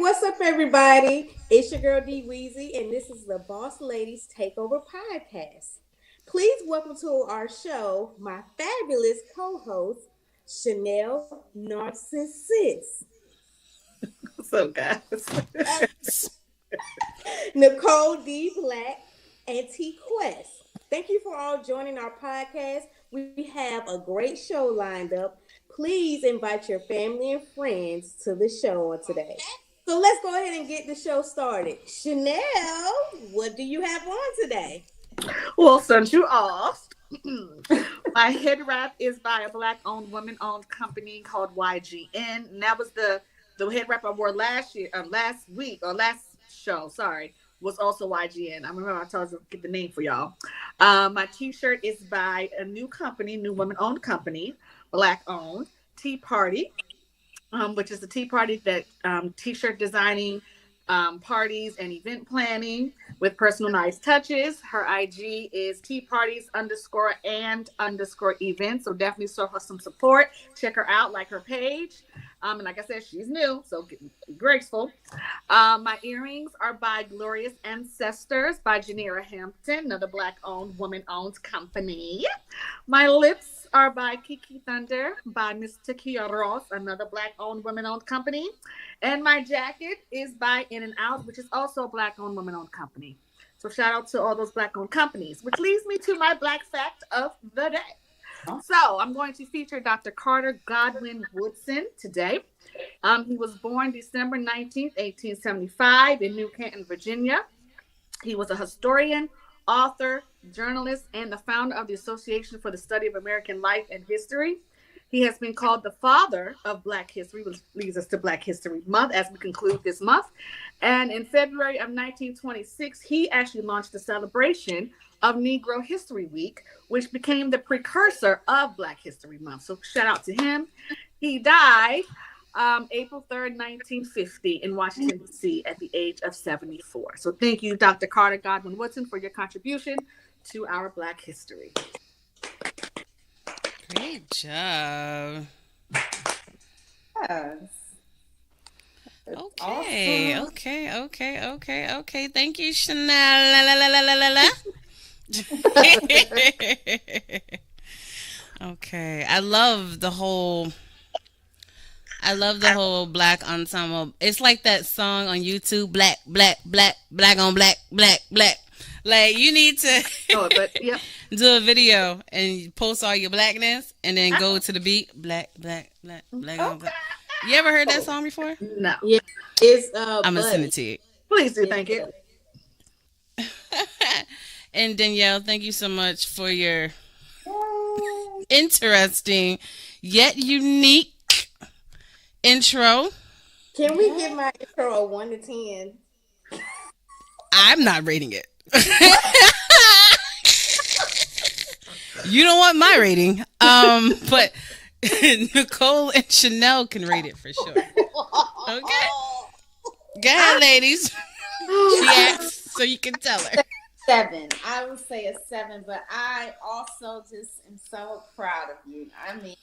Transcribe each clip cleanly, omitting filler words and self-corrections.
What's up, everybody? It's your girl D Weezy, and this is the Boss Ladies Takeover Podcast. Please welcome to our show my fabulous co-host, Chanel Narcissus, What's up, guys? Nicole D Black, and T Quest. Thank you for all joining our podcast. We have a great show lined up. Please invite your family and friends to the show on today. So let's go ahead and get the show started. Chanel, what do you have on today? Well, since you asked, my head wrap is by a black-owned, woman-owned company called YGN. And that was the head wrap I wore last week, or last show. Sorry, was also YGN. I remember I told you to get the name for y'all. My T-shirt is by a new company, new woman-owned company, black-owned, Tea Party. Which is the tea party that t-shirt designing, parties and event planning with personal nice touches. Her IG is tea parties _and_ events. So definitely show her some support. Check her out, like her page. And like I said, she's new, so be graceful. My earrings are by Glorious Ancestors by Janira Hampton, another black-owned, woman-owned company. My lips are by Kiki Thunder by Miss Takia Ross, another black-owned, woman-owned company. And my jacket is by In and Out, which is also a black-owned, woman-owned company. So shout out to all those black-owned companies, which leads me to my black fact of the day. So I'm going to feature Dr. Carter Godwin Woodson today. He was born December 19th, 1875 in New Canton, Virginia. He was a historian, author, journalist, and the founder of the Association for the Study of American Life and History. He has been called the father of Black history, which leads us to Black History Month as we conclude this month. And in February of 1926, he actually launched the celebration of Negro History Week, which became the precursor of Black History Month. So shout out to him. He died April 3rd, 1950 in Washington, D.C. at the age of 74. So thank you, Dr. Carter Godwin Woodson, for your contribution to our Black history. Great job. Yes. Okay, awesome. Okay. Thank you, Chanel. La, la, la, la, la, la. Okay. I love the whole black ensemble. It's like that song on YouTube, black on black. Like, you need to do a video and post all your blackness and then go to the beat, black on black. You ever heard that song before? No. Yeah, it's I'm gonna send it to you. Please do, thank you. And Danielle, thank you so much for your interesting yet unique intro. Can we give my intro a 1 to 10? I'm not rating it. You don't want my rating. But Nicole and Chanel can rate it for sure. Okay? Go ahead, ladies. She asked, so you can tell her. 7. I would say a 7, but I also just am so proud of you. I mean,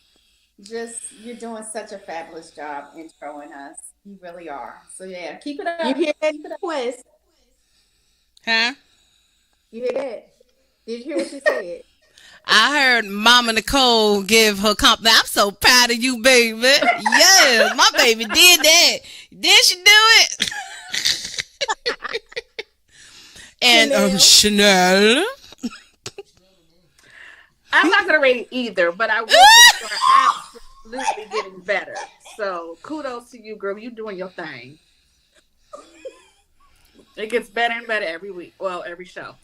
you're doing such a fabulous job introing us. You really are. So yeah, keep it up. You hear that, Quest? Huh? You hear that? Did you hear what she said? I heard Mama Nicole give her compliment. I'm so proud of you, baby. Yeah, my baby did that. Did she do it? And Chanel. I'm not going to rate it either, but I will say you're absolutely getting better. So kudos to you, girl. You're doing your thing. It gets better and better every week. Well, every show.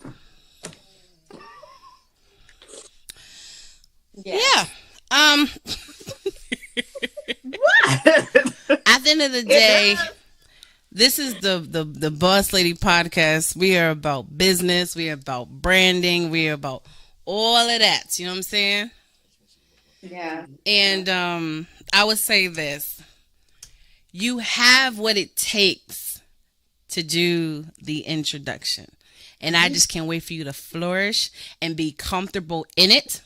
Yeah. What? At the end of the day, this is the Boss Lady podcast. We are about business. We are about branding. We are about all of that. You know what I'm saying? Yeah. And I would say this. You have what it takes to do the introduction. And I just can't wait for you to flourish and be comfortable in it.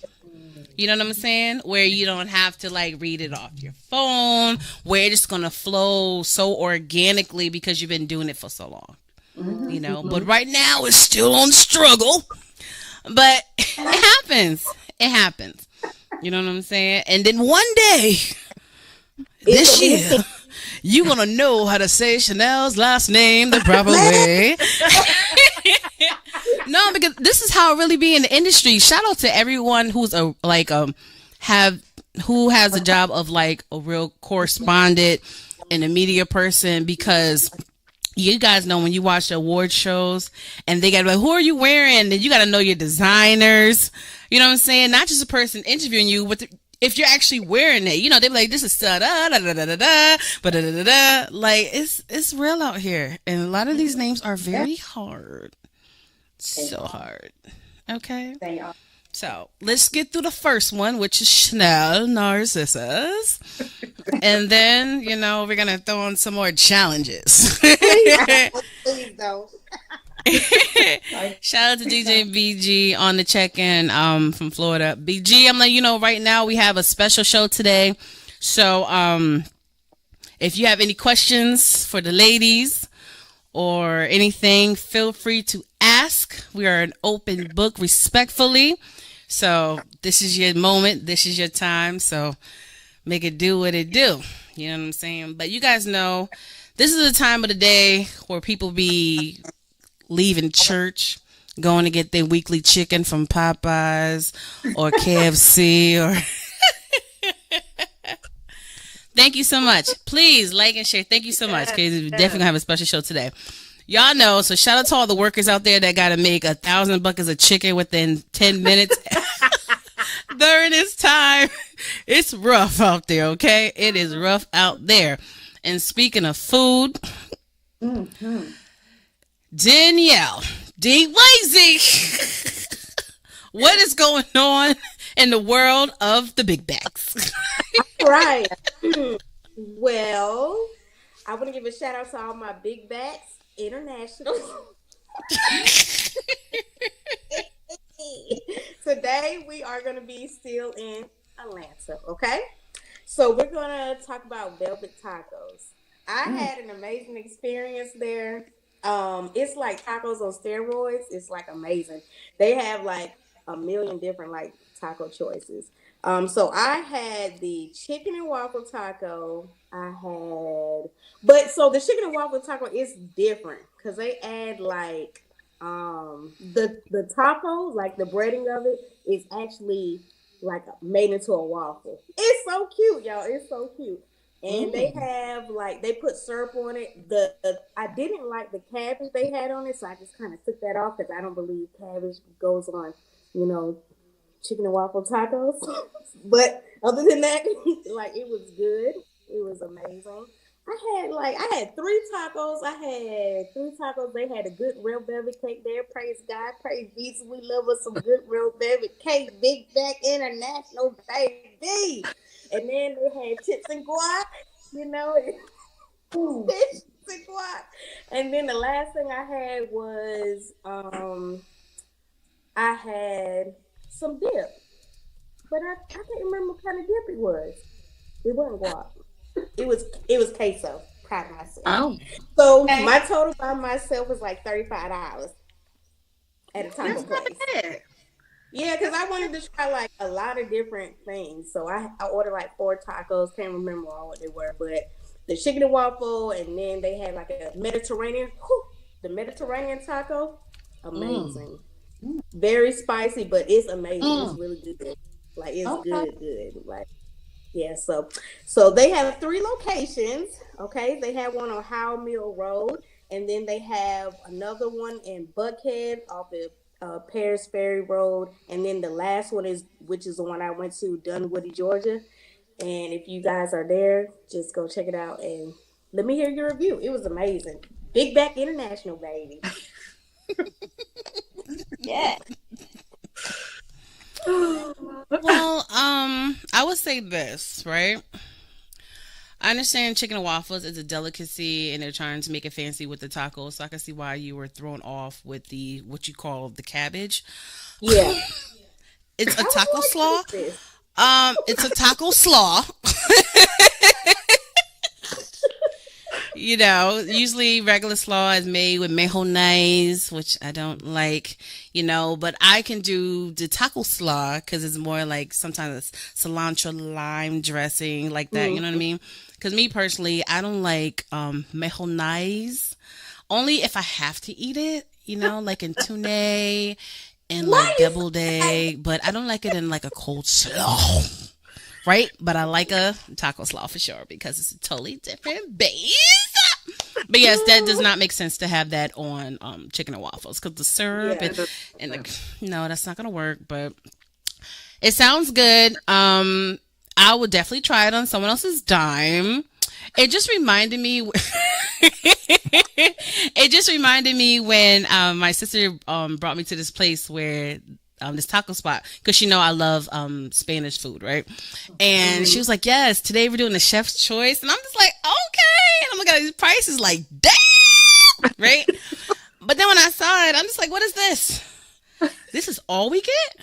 You know what I'm saying? Where you don't have to like read it off your phone, where it's just gonna flow so organically because you've been doing it for so long. Mm-hmm. You know, but right now it's still on struggle. But it happens. It happens. You know what I'm saying? And then one day this year, you're going to know how to say Chanel's last name the proper way. No, because this is how it really be in the industry. Shout out to everyone who's who has a job of like a real correspondent and a media person, because you guys know when you watch the award shows and they got to be like, who are you wearing? And you got to know your designers. You know what I'm saying? Not just a person interviewing you, but if you're actually wearing it, you know, they're like, this is da da da da da da da da da da. Like, it's real out here. And a lot of these names are very hard. So hard. Okay? They are. So let's get through the first one, which is Chanel Narcissus. And then, you know, we're going to throw in some more challenges. Please don't. Shout out to DJ BG on the check-in from Florida. BG, I'm letting you know right now we have a special show today. So if you have any questions for the ladies or anything, feel free to ask. We are an open book, respectfully. So this is your moment. This is your time. So make it do what it do. You know what I'm saying? But you guys know this is the time of the day where people be leaving church, going to get their weekly chicken from Popeyes or KFC or Thank you so much. Please like and share. Thank you so much. Because we definitely gonna have a special show today. Y'all know, so shout out to all the workers out there that gotta make 1,000 buckets of chicken within 10 minutes during this time. It's rough out there, okay? It is rough out there. And speaking of food, Danielle, D-Wazy, what is going on in the world of the big bags? Right. Well, I want to give a shout out to all my big backs international. Today we are going to be still in Atlanta, okay? So we're going to talk about Velvet Tacos. I had an amazing experience there. It's like tacos on steroids. It's like amazing. They have like a million different like taco choices. So I had the chicken and waffle taco. So the chicken and waffle taco is different because they add like the taco, like the breading of it is actually like made into a waffle. It's so cute, y'all. It's so cute. And they have like they put syrup on it. I didn't like the cabbage they had on it, so I just kind of took that off because I don't believe cabbage goes on, you know, chicken and waffle tacos. But other than that, like it was good. It was amazing. I had three tacos. They had a good real velvet cake there. Praise God. Praise Jesus. We love us some good real velvet cake. Big Back International, baby. And then they had chips and guac, you know. Chips and guac. And then the last thing I had was I had some dip. But I can't remember what kind of dip it was. It wasn't guac. It was queso. Proud of myself. Oh. So my total by myself was like $35 at a taco place. Bad. Yeah, because I wanted to try like a lot of different things. So I ordered like 4 tacos. Can't remember all what they were, but the chicken and waffle, and then they had like a Mediterranean. The Mediterranean taco, amazing. Very spicy, but it's amazing. It's really good. Like it's good. Like. Yeah, so they have 3 locations, okay? They have one on Howell Mill Road, and then they have another one in Buckhead off of Paris Ferry Road, and then the last one which is the one I went to, Dunwoody, Georgia. And if you guys are there, just go check it out and let me hear your review. It was amazing. Big Back International, baby. Yeah. Well, I would say this, right? I understand chicken and waffles is a delicacy and they're trying to make it fancy with the tacos, so I can see why you were thrown off with what you call the cabbage. Yeah. It's a taco slaw. It's a taco slaw. You know, usually regular slaw is made with mayonnaise, which I don't like, you know, but I can do the taco slaw because it's more like sometimes it's cilantro lime dressing like that. You know what I mean? Because me personally, I don't like mayonnaise only if I have to eat it, you know, like in tuna and like deviled egg, but I don't like it in like a cold slaw. Right? But I like a taco slaw for sure because it's a totally different base. But yes, that does not make sense to have that on chicken and waffles because the syrup and the, no, that's not going to work. But it sounds good. I would definitely try it on someone else's dime. It just reminded me. It just reminded me when my sister brought me to this place where this taco spot because you know I love Spanish food, right? And she was like, "Yes, today we're doing the chef's choice," and I'm just like, "Okay." And I'm looking at these prices, like, "Damn!" Right? But then when I saw it, I'm just like, "What is this? This is all we get?"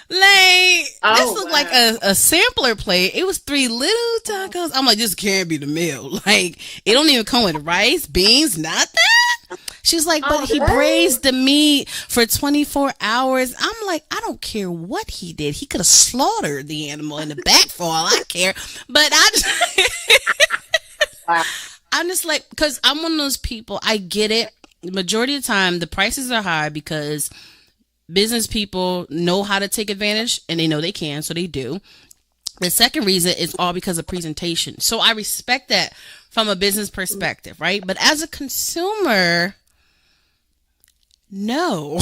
Like, this looked like a sampler plate. It was 3 little tacos. I'm like, this can't be the meal. Like, it don't even come with rice, beans, nothing. She's like, but he braised the meat for 24 hours. I'm like, I don't care what he did. He could have slaughtered the animal in the back for all I care. But I'm just like, because I'm one of those people, I get it. The majority of the time, the prices are high because business people know how to take advantage and they know they can, so they do. The second reason is all because of presentation. So I respect that from a business perspective, right? But as a consumer, no.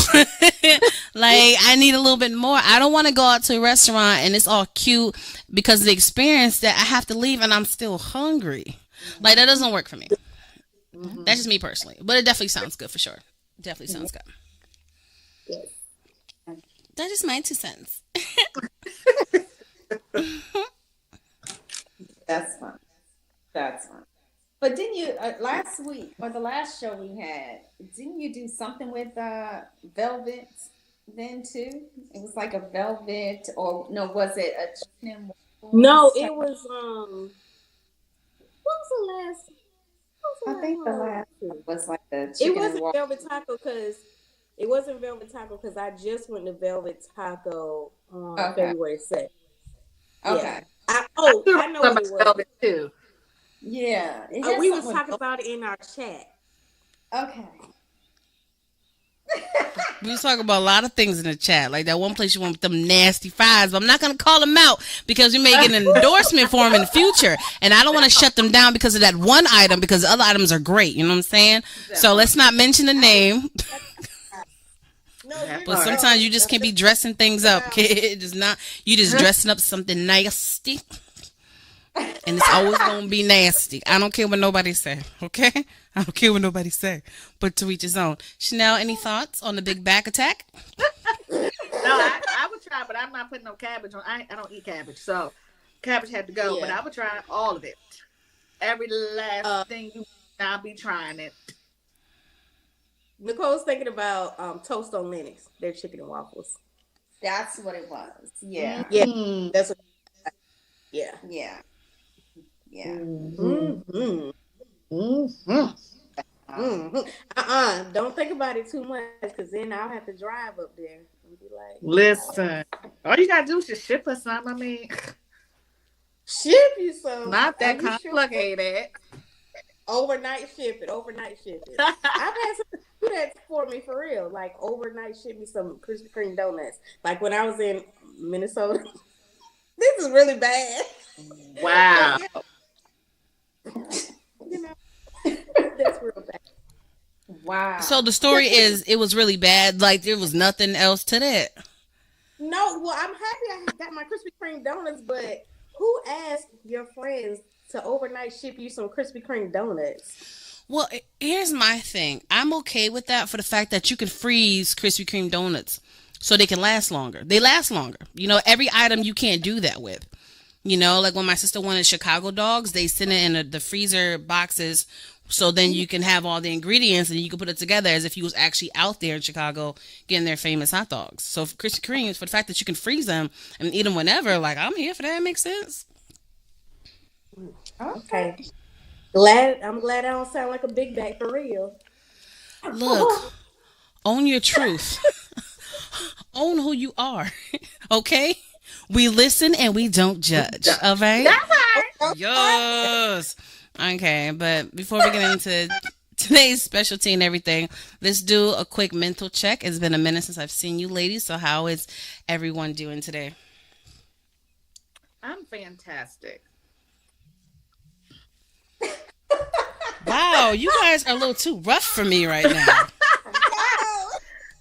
Like, I need a little bit more. I don't want to go out to a restaurant and it's all cute because of the experience that I have to leave and I'm still hungry. Like, that doesn't work for me. That's just me personally. But it definitely sounds good for sure. Definitely sounds good. Yes. That's just my 2 cents. That's fun. That's fun. But didn't you last week or the last show we had? Didn't you do something with velvet then too? It was like a velvet, or no? Was it a chicken? No, it was what was the last? I think the last was like the It chicken. wasn't velvet taco because it wasn't velvet taco because I just went to velvet taco on February 2nd. Okay. Yeah. I know what it was. Velvet too. Yeah. We was talking about it in our chat. Okay. We was talking about a lot of things in the chat. Like that one place you went with them nasty fries, but I'm not going to call them out because we may get an endorsement for them in the future. And I don't want to shut them down because of that one item because the other items are great. You know what I'm saying? So let's not mention the name. But sometimes you just can't be dressing things up, kid. You just dressing up something nasty. And it's always going to be nasty. I don't care what nobody say, okay? I don't care what nobody say. But to each his own. Chanel, any thoughts on the big back attack? No, I would try, but I'm not putting no cabbage on. I don't eat cabbage, so cabbage had to go. Yeah. But I would try all of it. Every last thing I'll be trying it. Nicole's thinking about toast on Linux. Their chicken and waffles. That's what it was. Yeah. Yeah. That's what. Yeah. Yeah. Yeah. Mm-hmm. Don't think about it too much because then I'll have to drive up there and be like, listen, all you gotta do is just ship us some. I mean, ship you some. Not that complicated. Overnight ship it. I've had some do that for me for real. Like overnight ship me some Krispy Kreme donuts. Like when I was in Minnesota. This is really bad. Wow. You know, that's real bad. Wow. So the story is it was really bad. Like there was nothing else to that. No, well, I'm happy I got my Krispy Kreme donuts, but who asked your friends to overnight ship you some Krispy Kreme donuts? Well, here's my thing. I'm okay with that for the fact that you can freeze Krispy Kreme donuts so they can last longer. They last longer. You know, every item you can't do that with. You know, like when my sister wanted Chicago dogs, they sent it in the freezer boxes So then you can have all the ingredients and you can put it together as if you was actually out there in Chicago getting their famous hot dogs. So for Krispy Kremes, for the fact that you can freeze them and eat them whenever, like, I'm here for that. Makes sense. Okay. I'm glad I don't sound like a big bag for real. Look, own your truth. Own who you are. Okay? We listen and we don't judge. All right? That's right. Yes. Okay, but before we get into today's specialty and everything, let's do a quick mental check. It's been a minute since I've seen you ladies, so how is everyone doing today? I'm fantastic. Wow, you guys are a little too rough for me right now.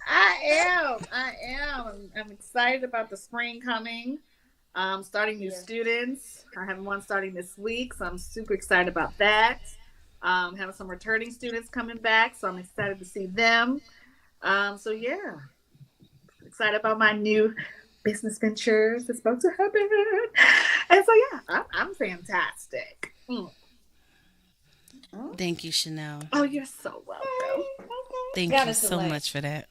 I am. I'm excited about the spring coming. Starting new students. I have one starting this week, so I'm super excited about that. Having some returning students coming back, so I'm excited to see them. So yeah, excited about my new business ventures that's about to happen. And so yeah, I'm fantastic. Thank you, Chanel. Oh, you're so welcome. Thank you so much for that.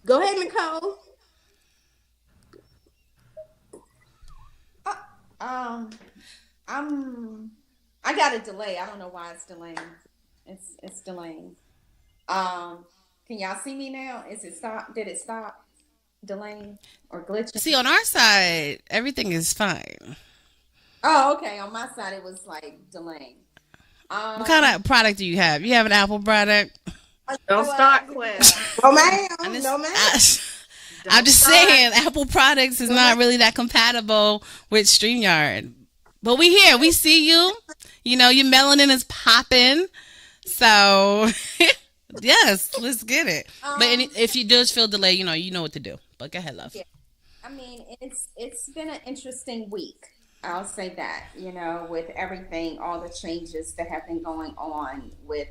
Go ahead, Nicole. I got a delay. I don't know why it's delaying. It's delaying. Can y'all see me now? Is it stop? Did it stop delaying or glitching? See, on our side, everything is fine. Oh, okay. On my side, it was like delaying. What kind of product do you have? You have an Apple product? Don't start, Quest. No, ma'am. No, ma'am. I'm just saying, Apple products is not really that compatible with StreamYard. But we here. We see you. You know, your melanin is popping. So, yes, let's get it. But if you do feel delay, you know what to do. But go ahead, love. Yeah. I mean, it's been an interesting week. I'll say that, with everything, all the changes that have been going on with,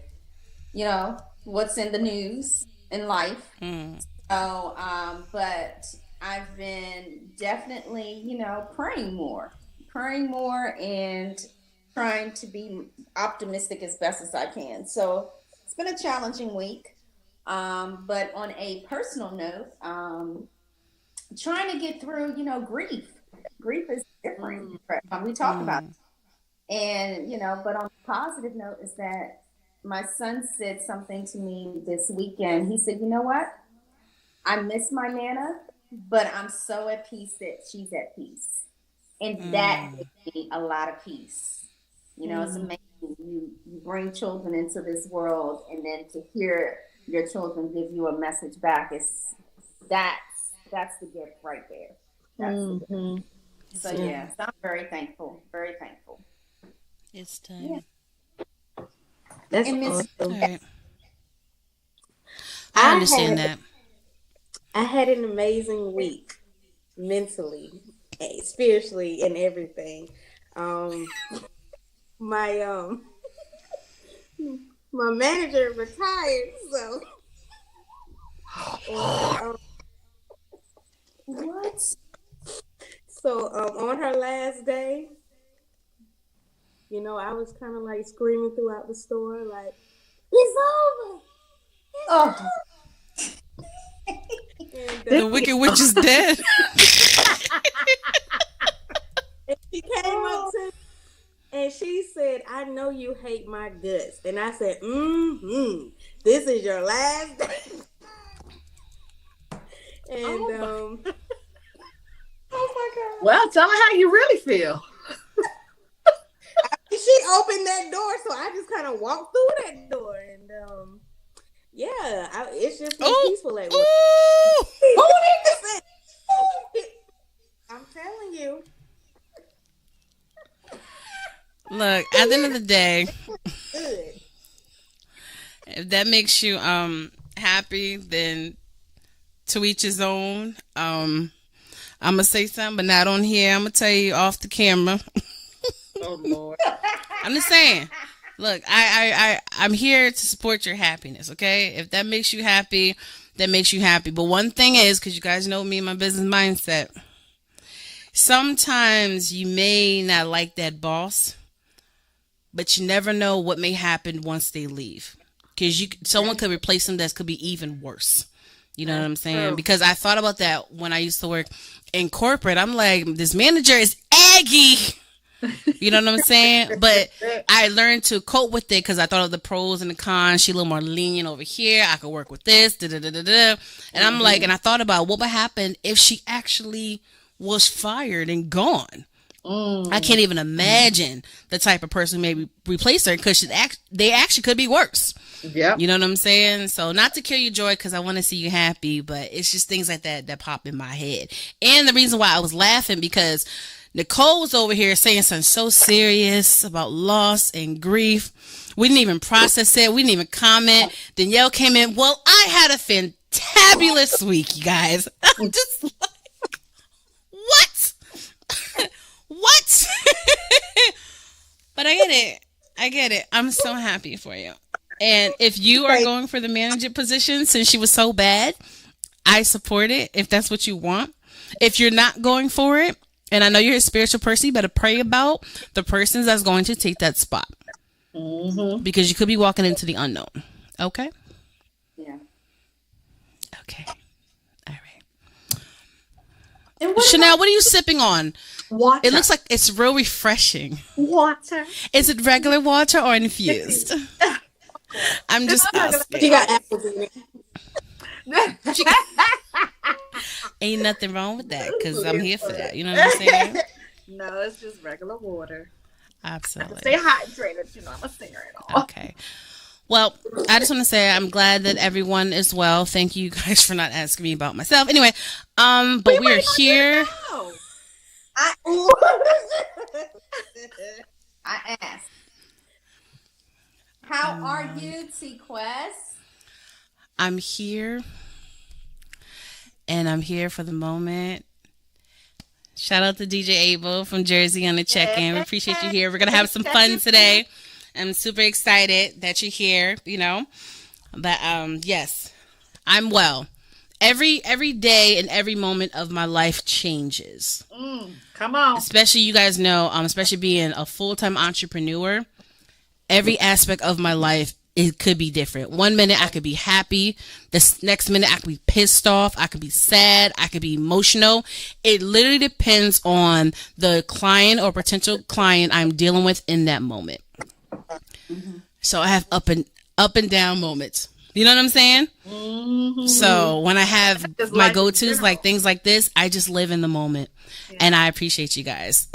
what's in the news in life. So, but I've been definitely, praying more and trying to be optimistic as best as I can. So it's been a challenging week. But on a personal note, trying to get through, grief. Grief is different. We talk about it. And, but on a positive note is that my son said something to me this weekend. He said, you know what? I miss my Nana, but I'm so at peace that she's at peace. And that gives me a lot of peace. It's amazing. You bring children into this world, and then to hear your children give you a message back, that's the gift right there. That's the gift. So yeah, so I'm very thankful. Very thankful. It's time. Yeah. That's awesome. Right. I understand that. I had an amazing week, mentally, spiritually, and everything. My manager retired, so what? So on her last day, I was kind of like screaming throughout the store, like, "It's over! It's over!" And, the Wicked Witch is dead. And she came up to me and she said, "I know you hate my guts." And I said, "This is your last day." And oh my God. Well, tell her how you really feel. She opened that door, so I just kind of walked through that door, and it's just peaceful at work. I'm telling you. Look, at the end of the day, Good. if that makes you happy, then to each his own. I'm gonna say something, but not on here. I'm gonna tell you off the camera. Oh Lord. I'm just saying. Look, I'm here to support your happiness, okay? If that makes you happy, that makes you happy. But one thing is, because you guys know me and my business mindset, sometimes you may not like that boss, but you never know what may happen once they leave. Because someone could replace them that could be even worse. You know what I'm saying? True. Because I thought about that when I used to work in corporate. I'm like, this manager is aggy. You know what I'm saying? But I learned to cope with it because I thought of the pros and the cons. She a little more lenient over here. I could work with this. And I'm like, and I thought about what would happen if she actually was fired and gone. I can't even imagine the type of person who maybe replace her because they actually could be worse. Yeah. You know what I'm saying? So not to kill your joy because I want to see you happy, but it's just things like that pop in my head. And the reason why I was laughing because Nicole was over here saying something so serious about loss and grief. We didn't even process it. We didn't even comment. Danielle came in. Well, I had a fantabulous week, you guys. I'm just like, what? What? But I get it. I'm so happy for you. And if you are going for the manager position, since she was so bad, I support it if that's what you want. If you're not going for it, and I know you're a spiritual person, you better pray about the persons that's going to take that spot. Because you could be walking into the unknown. Okay? Yeah. Okay. All right. Chanel, what are you sipping on? Water. It looks like it's real refreshing. Water. Is it regular water or infused? I'm just asking. She got apples in it. Ain't nothing wrong with that because I'm here for that. You know what I'm saying? No, it's just regular water. Absolutely. Stay hydrated. You know, I'm a singer and all. Okay. Well, I just want to say I'm glad that everyone is well. Thank you guys for not asking me about myself. Anyway, but we are here. I asked. How are you, TQuest? I'm here. And I'm here for the moment. Shout out to DJ Abel from Jersey on the check-in. We appreciate you here. We're going to have some fun today. I'm super excited that you're here, you know. But yes, I'm well. Every day and every moment of my life changes. Come on. Especially, you guys know, especially being a full-time entrepreneur, every aspect of my life, it could be different. 1 minute I could be happy. The next minute I could be pissed off. I could be sad. I could be emotional. It literally depends on the client or potential client I'm dealing with in that moment. So I have up and down moments. You know what I'm saying? So when I have my go-tos like things like this, I just live in the moment. And I appreciate you guys.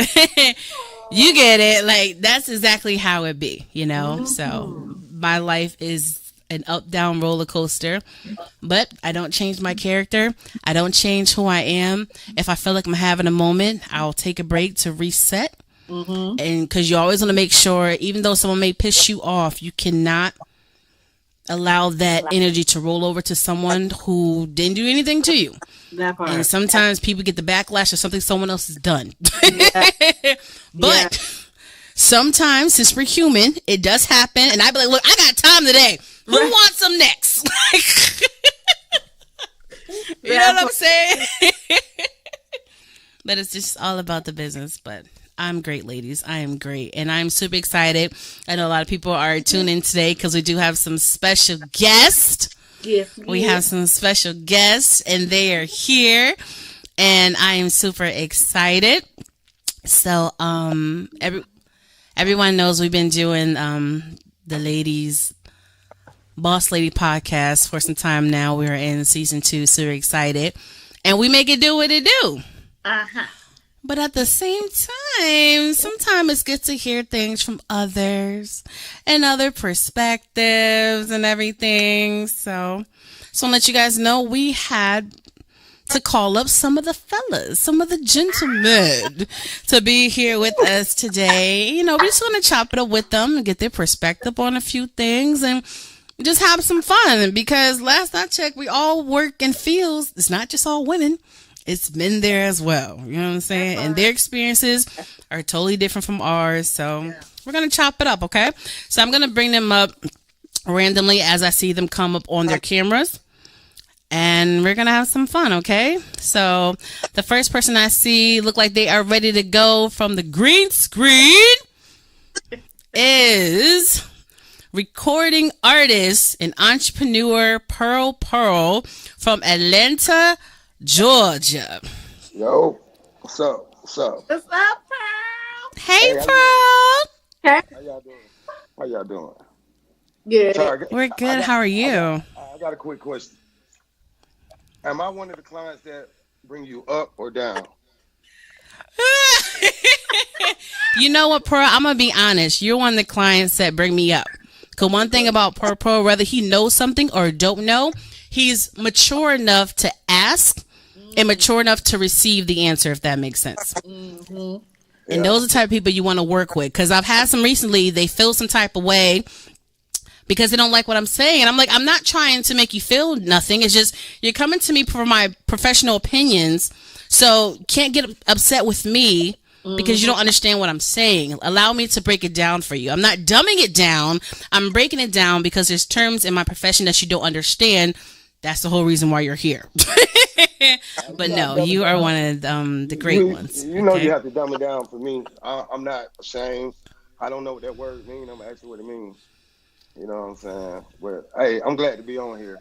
You get it. Like, that's exactly how it be, you know? So my life is an up-down roller coaster, but I don't change my character. I don't change who I am. If I feel like I'm having a moment, I'll take a break to reset. And because you always want to make sure, even though someone may piss you off, you cannot allow that energy to roll over to someone who didn't do anything to you. That part. And sometimes people get the backlash of something someone else has done. But sometimes, since we're human, it does happen. And I be like, look, I got time today. Who wants some next? You know what I'm saying? But it's just all about the business. But I'm great, ladies. I am great. And I'm super excited. I know a lot of people are tuning in today because we do have some special guests. We have some special guests and they are here. And I am super excited. So everyone knows we've been doing the ladies Boss Lady podcast for some time now. We're in season 2, super excited. And we make it do what it do. But at the same time, sometimes it's good to hear things from others and other perspectives and everything. So I'll let you guys know we had to call up some of the fellas, some of the gentlemen to be here with us today. You know, we just want to chop it up with them and get their perspective on a few things and just have some fun, because last I checked, we all work in fields. It's not just all women. It's men there as well. You know what I'm saying? And their experiences are totally different from ours. So we're going to chop it up, okay? So I'm going to bring them up randomly as I see them come up on their cameras. And we're going to have some fun, okay? So the first person I see look like they are ready to go from the green screen. is recording artist and entrepreneur Pearl from Atlanta, Georgia. Yo, what's up? What's up? What's up, Pearl? Hey, Pearl. Hey. How y'all doing? How y'all doing? Good. Sorry, We're good. How are you? I got a quick question. Am I one of the clients that bring you up or down? You know what, Pearl? I'm going to be honest. You're one of the clients that bring me up. Because one thing about Pearl, whether he knows something or don't know, he's mature enough to ask and mature enough to receive the answer, if that makes sense. Mm-hmm. And those are the type of people you want to work with. Because I've had some recently, they feel some type of way because they don't like what I'm saying. And I'm like, I'm not trying to make you feel nothing. It's just you're coming to me for my professional opinions. So can't get upset with me because you don't understand what I'm saying. Allow me to break it down for you. I'm not dumbing it down. I'm breaking it down because there's terms in my profession that you don't understand. That's the whole reason why you're here. But no, you are one of the great ones. You know, you have to dumb it down for me. I'm not ashamed. I don't know what that word means. I'm gonna ask you what it means. You know what I'm saying? But hey, I'm glad to be on here.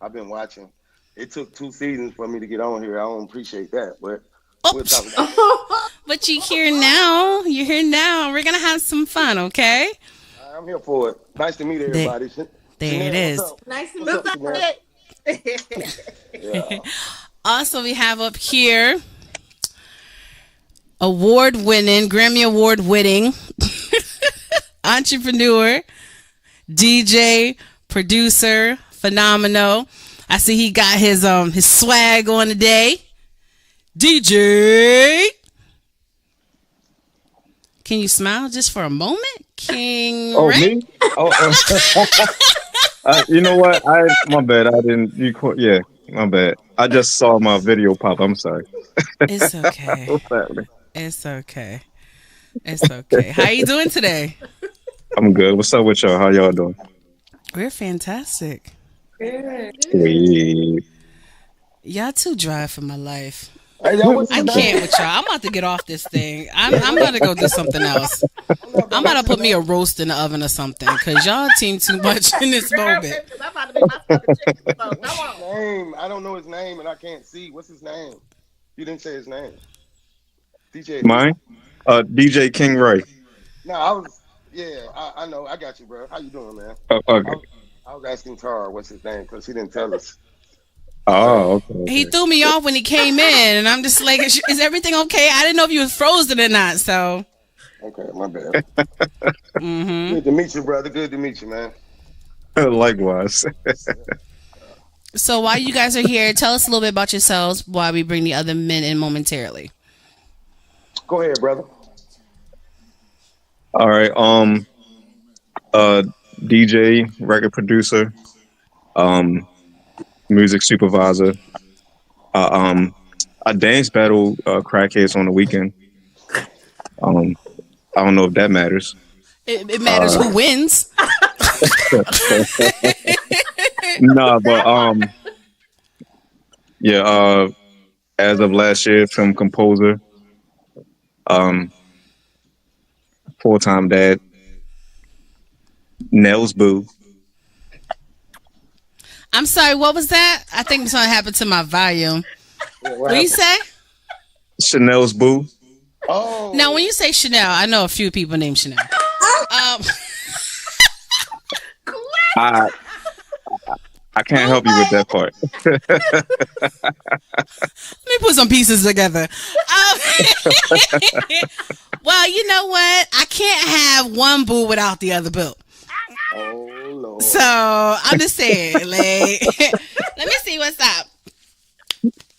I've been watching. It took 2 seasons for me to get on here. I don't appreciate that, but we'll talk about that. But you're here now. You're here now. We're gonna have some fun, okay? I'm here for it. Nice to meet everybody. There it is. Nice to meet you. Yeah. Also, we have up here Grammy award winning entrepreneur, DJ, producer, phenomenal. I see he got his swag on today. DJ. Can you smile just for a moment? King Ray? Me? You know what? My bad. I didn't. Yeah, my bad. I just saw my video pop. I'm sorry. It's okay. What's happening? It's okay. It's okay. How you doing today? I'm good. What's up with y'all? How y'all doing? We're fantastic. Sweet. Y'all too dry for my life. Hey, I can't with y'all. I'm about to get off this thing. I'm about to go do something else. I'm about to put me a roast in the oven or something because y'all team too much in this moment. I'm about to make my fucking chicken, so come on. Name. I don't know his name and I can't see. What's his name? You didn't say his name. DJ. Mine? DJ King Ray. No, I know. I got you, bro. How you doing, man? Okay. I was asking Tara what's his name because she didn't tell us. Oh, okay. He threw me off when he came in, and I'm just like, is everything okay? I didn't know if you was frozen or not, so. Okay, my bad. Good to meet you, brother. Good to meet you, man. Likewise. So while you guys are here, tell us a little bit about yourselves while we bring the other men in momentarily. Go ahead, brother. All right. DJ, record producer, music supervisor. I dance battle crackheads on the weekend. I don't know if that matters. It matters who wins. Nah, but yeah. As of last year, film composer, full-time dad, Nels Boo. I'm sorry, what was that? I think something happened to my volume. What do you say? Chanel's Boo. Oh. Now, when you say Chanel, I know a few people named Chanel. I can't help you with that part. Let me put some pieces together. Well, you know what? I can't have one boo without the other boo. Oh, Lord. So I'm just saying, like, let me see what's up.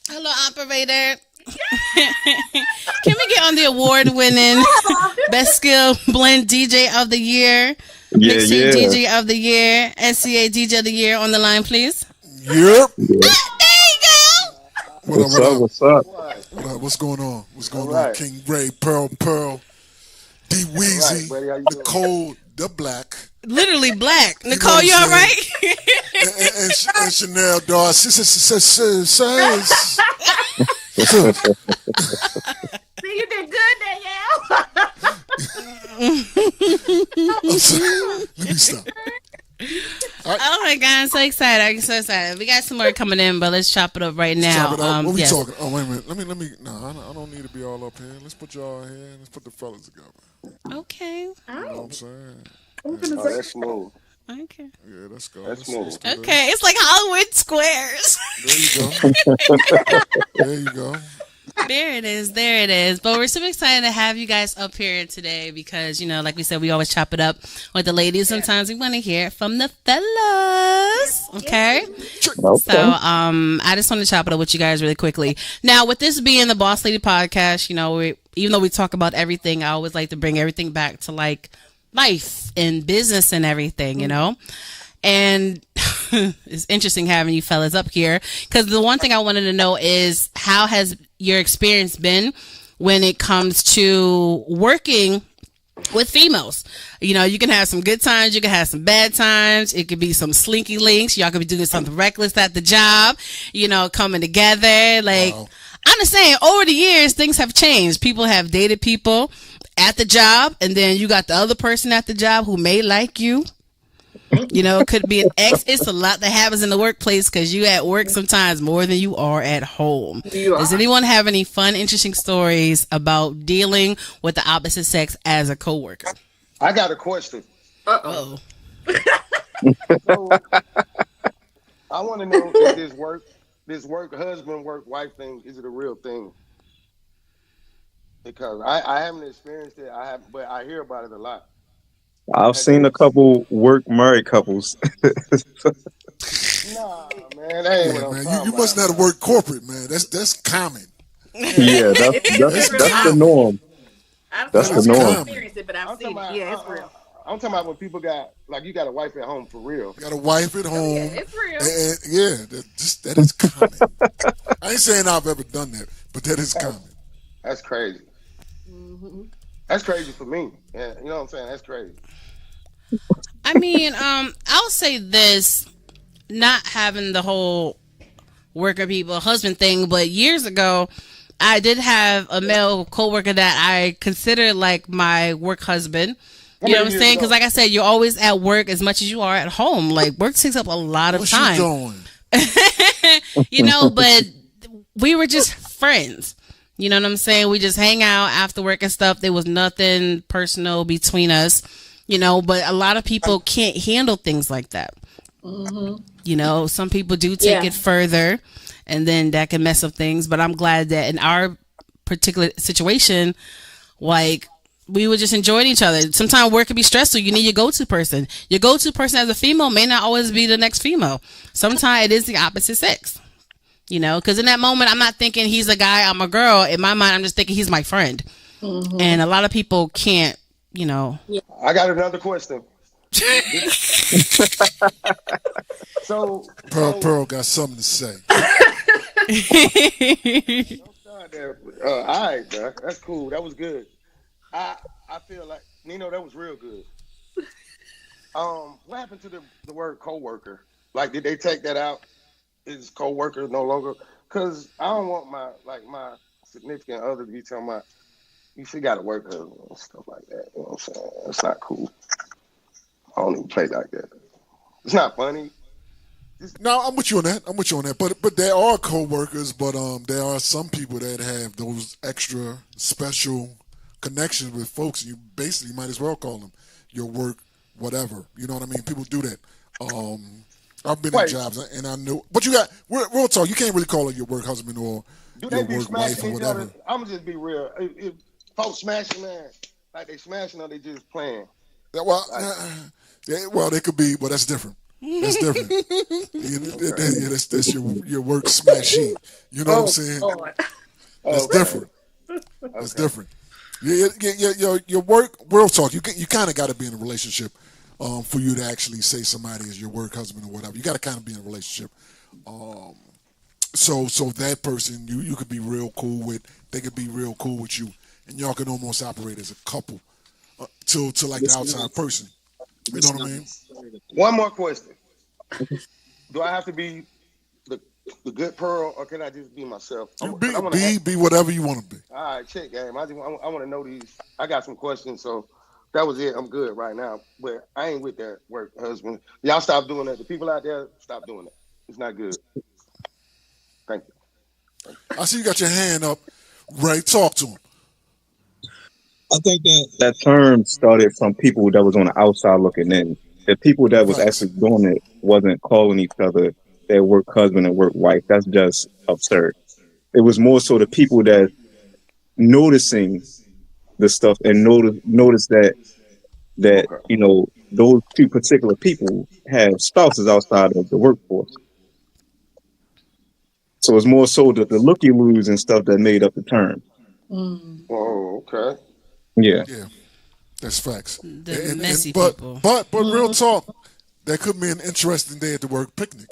Hello, operator. Can we get on the award-winning Best Skill Blend DJ of the Year, Mixing DJ of the Year, SCA DJ of the Year on the line, please? Yep. There you go. What's up? What's going on? What's going All on? King Ray, Pearl, D Weezy, Nicole, the Black. Literally black. Nicole, you all right? and Chanel Darcy says. See, you did good, Danielle. Let me stop. Oh my god, I'm so excited! I'm so excited. We got some more coming in, but let's chop it up right now. Chop it up. What we talking? Oh wait a minute. Let me. No, I don't need to be all up here. Let's put y'all here. Let's put the fellas together. Okay. You know what I'm saying? Oh, that's smooth. Okay. Yeah, let's go. That's smooth. Okay, it's like Hollywood Squares. There you go. There it is. There it is. But we're super excited to have you guys up here today because, like we said, we always chop it up with the ladies. Sometimes we want to hear it from the fellas. Okay? So I just want to chop it up with you guys really quickly. Now, with this being the Boss Lady podcast, even though we talk about everything, I always like to bring everything back to like life and business and everything, And it's interesting having you fellas up here because the one thing I wanted to know is how has your experience been when it comes to working with females? You can have some good times, you can have some bad times. It could be some slinky links. Y'all could be doing something reckless at the job, coming together. Like, wow. I'm just saying, over the years, things have changed. People have dated people at the job, and then you got the other person at the job who may like you. It could be an ex. It's a lot that happens in the workplace because you at work sometimes more than you are at home. Does anyone have any fun, interesting stories about dealing with the opposite sex as a coworker? I got a question. Uh-oh. So, I want to know if this work husband, work wife thing, is it a real thing? Because I haven't experienced it. But I hear about it a lot. I've seen a couple work married couples. Nah, man, that ain't what I'm talking you must not work corporate, man. That's common. Yeah, that's the norm. That's the norm. I haven't experienced it, but I've seen it. Yeah, it's real. I'm talking about when people got, like, you got a wife at home for real. You got a wife at home. Yeah, it's real. That is common. I ain't saying I've ever done that, but that is common. That's crazy. Mm-hmm. That's crazy for me. Yeah, you know what I'm saying? That's crazy. I mean, I'll say this, not having the whole worker people husband thing, but years ago, I did have a male coworker that I considered like my work husband. You know what I'm saying? Because like I said, you're always at work as much as you are at home. Like, work takes up a lot of time. But we were just friends. You know what I'm saying? We just hang out after work and stuff. There was nothing personal between us, but a lot of people can't handle things like that. Mm-hmm. Some people do take it further, and then that can mess up things. But I'm glad that in our particular situation, like, we were just enjoying each other. Sometimes work can be stressful. You need your go-to person. Your go-to person as a female may not always be the next female. Sometimes it is the opposite sex. Because in that moment, I'm not thinking he's a guy, I'm a girl. In my mind, I'm just thinking he's my friend. Mm-hmm. And a lot of people can't, I got another question. Pearl got something to say. All right, bro. That's cool. That was good. I feel like, Nino, that was real good. What happened to the word coworker? Like, did they take that out? Is co-worker no longer? Because I don't want my significant other to be talking about, you still got to work and stuff like that. You know what I'm saying? It's not cool. I don't even play like that. It's not funny. No, I'm with you on that. But there are co-workers, but there are some people that have those extra special connections with folks. You basically might as well call them your work whatever. You know what I mean? People do that. I've been in jobs and I know, but you got real talk. You can't really call it your work husband or your work wife or whatever. I'm gonna just be real. If folks smashing, man, like they smashing or they just playing. Well, they could be, but that's different. That's different. That's your work smashing. You know what I'm saying? That's different. That's different. Your work, real talk. You kind of got to be in a relationship. For you to actually say somebody is your work husband or whatever, you got to kind of be in a relationship. So that person you could be real cool with, they could be real cool with you, and y'all can almost operate as a couple to like the outside person. You know what I mean? One more question: do I have to be the good Pearl, or can I just be myself? Be whatever you want to be. All right, check game. I want to know these. I got some questions, so That was it. I'm good right now. But I ain't with that work husband. Y'all stop doing that. The people out there, stop doing that. It's not good. Thank you. I see you got your hand up. Ray, talk to him. I think that term started from people that was on the outside looking in. The people that was Facts. actually doing it wasn't calling each other their work husband and work wife. That's just absurd. It was more so the people that noticing the stuff and notice that Okay. those two particular people have spouses outside of the workforce. So it's more so the looky loos and stuff that made up the term. Oh, okay. Yeah. Yeah, that's facts. The messy But people. real talk, that could be an interesting day at the work picnic.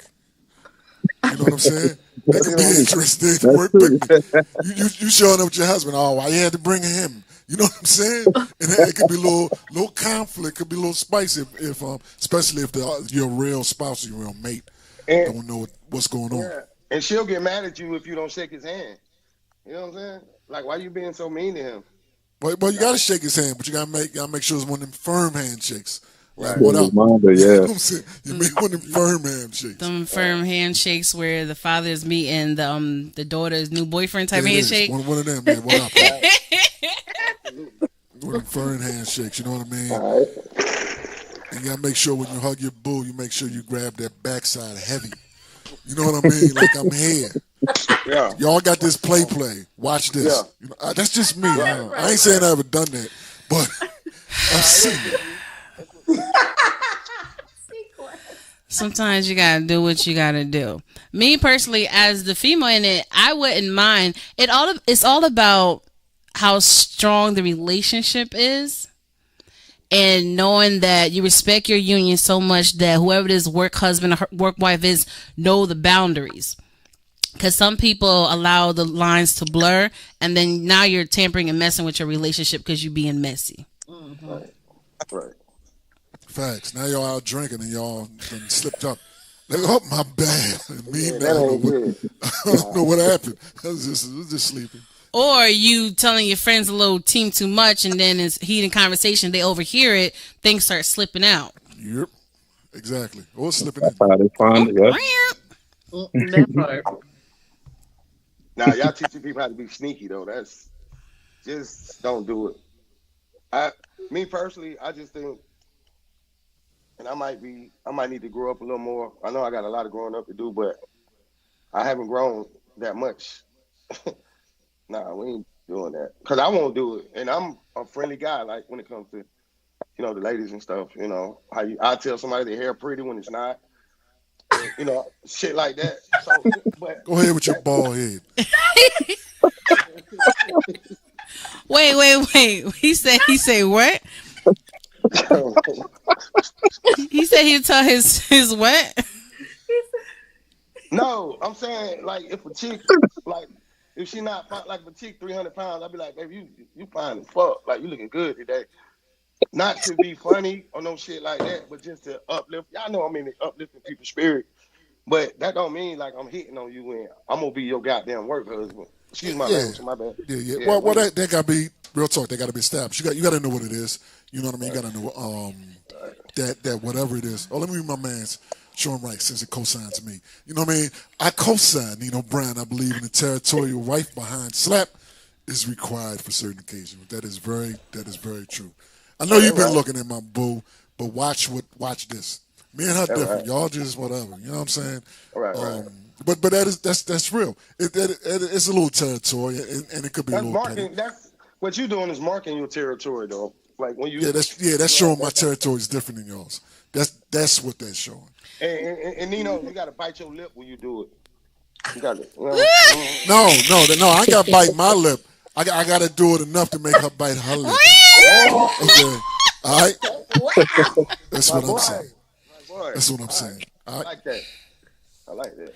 You know what I'm saying? That could be an interesting day at the work picnic. You showing up with your husband. Oh, why you had to bring him? You know what I'm saying? And it could be a little conflict. Could be a little spicy if especially if your real spouse or your real mate And don't know what's going on. yeah, and she'll get mad at you if you don't shake his hand. You know what I'm saying? Like, why you being so mean to him? Well, you got to shake his hand, but you got to make sure it's one of them firm handshakes. Like, Right. what up? Reminder, You know yeah. what I'm saying? You make one of them firm handshakes. Them firm handshakes where the father's meeting the daughter's new boyfriend type It is. handshake. One of them, man. What up? One of them firm handshakes, you know what I mean? All right. And you got to make sure when you hug your boo, you make sure you grab that backside heavy. You know what I mean? Like I'm here. Yeah. Y'all got this play. Watch this. Yeah. You know, that's just me. I ain't saying I ever done that, but I've seen it. Sometimes you gotta do what you gotta do. Me personally, as the female in it, I wouldn't mind. It's all about how strong the relationship is, and knowing that you respect your union so much that whoever this work husband or work wife is know the boundaries. Because some people allow the lines to blur, and then now you're tampering and messing with your relationship because you're being messy. Right. Right. Facts. Now y'all out drinking and y'all done slipped up. Like, oh, my bad. Me, Yeah, that ain't good. I don't know what happened. I was just sleeping. Or you telling your friends a little team too much, and then it's heated conversation, they overhear it, things start slipping out. Yep. Exactly. Or slipping in. That's how they find it, yeah. That part. Now y'all teaching people how to be sneaky though. That's just don't do it. Me personally, I just think, and I might need to grow up a little more. I know I got a lot of growing up to do, but I haven't grown that much. Nah, we ain't doing that because I won't do it. And I'm a friendly guy. Like when it comes to the ladies and stuff. I tell somebody their hair pretty when it's not. Shit like that. So, but Go ahead with your bald head. Wait. He said what? He said he'd tell his what? No, I'm saying like if a chick if she not like if a chick 300 pounds, I'd be like, baby, you fine as fuck. Like you looking good today. Not to be funny or no shit like that, but just to uplift. Y'all know I'm in uplifting people's spirit. But that don't mean like I'm hitting on you when I'm gonna be your goddamn work husband. Excuse my language, my bad. Yeah. Well, that gotta be real talk. That gotta be established. You gotta know what it is. You know what I mean? You gotta know that whatever it is. Oh, let me read my man's. Show him right since it cosigns me. You know what I mean? I cosign Nino Brown. I believe in the territorial wife behind slap is required for certain occasions. That is very true. I know you've been looking at my boo, but watch this. Me and her different. Right. Y'all just whatever. You know what I'm saying? Right. But that's real. It's a little territory, and it could be That's a little marking. petty. That's what you're doing is marking your territory though. Like when you That's showing my territory is different than yours. That's what that's showing. And Nino, you gotta bite your lip when you do it. You got it. No, I ain't got to bite my lip. I got to do it enough to make her bite her lip. Okay, all right. Wow. That's what I'm saying. My boy. That's what I'm saying. All I right. like that. I like that.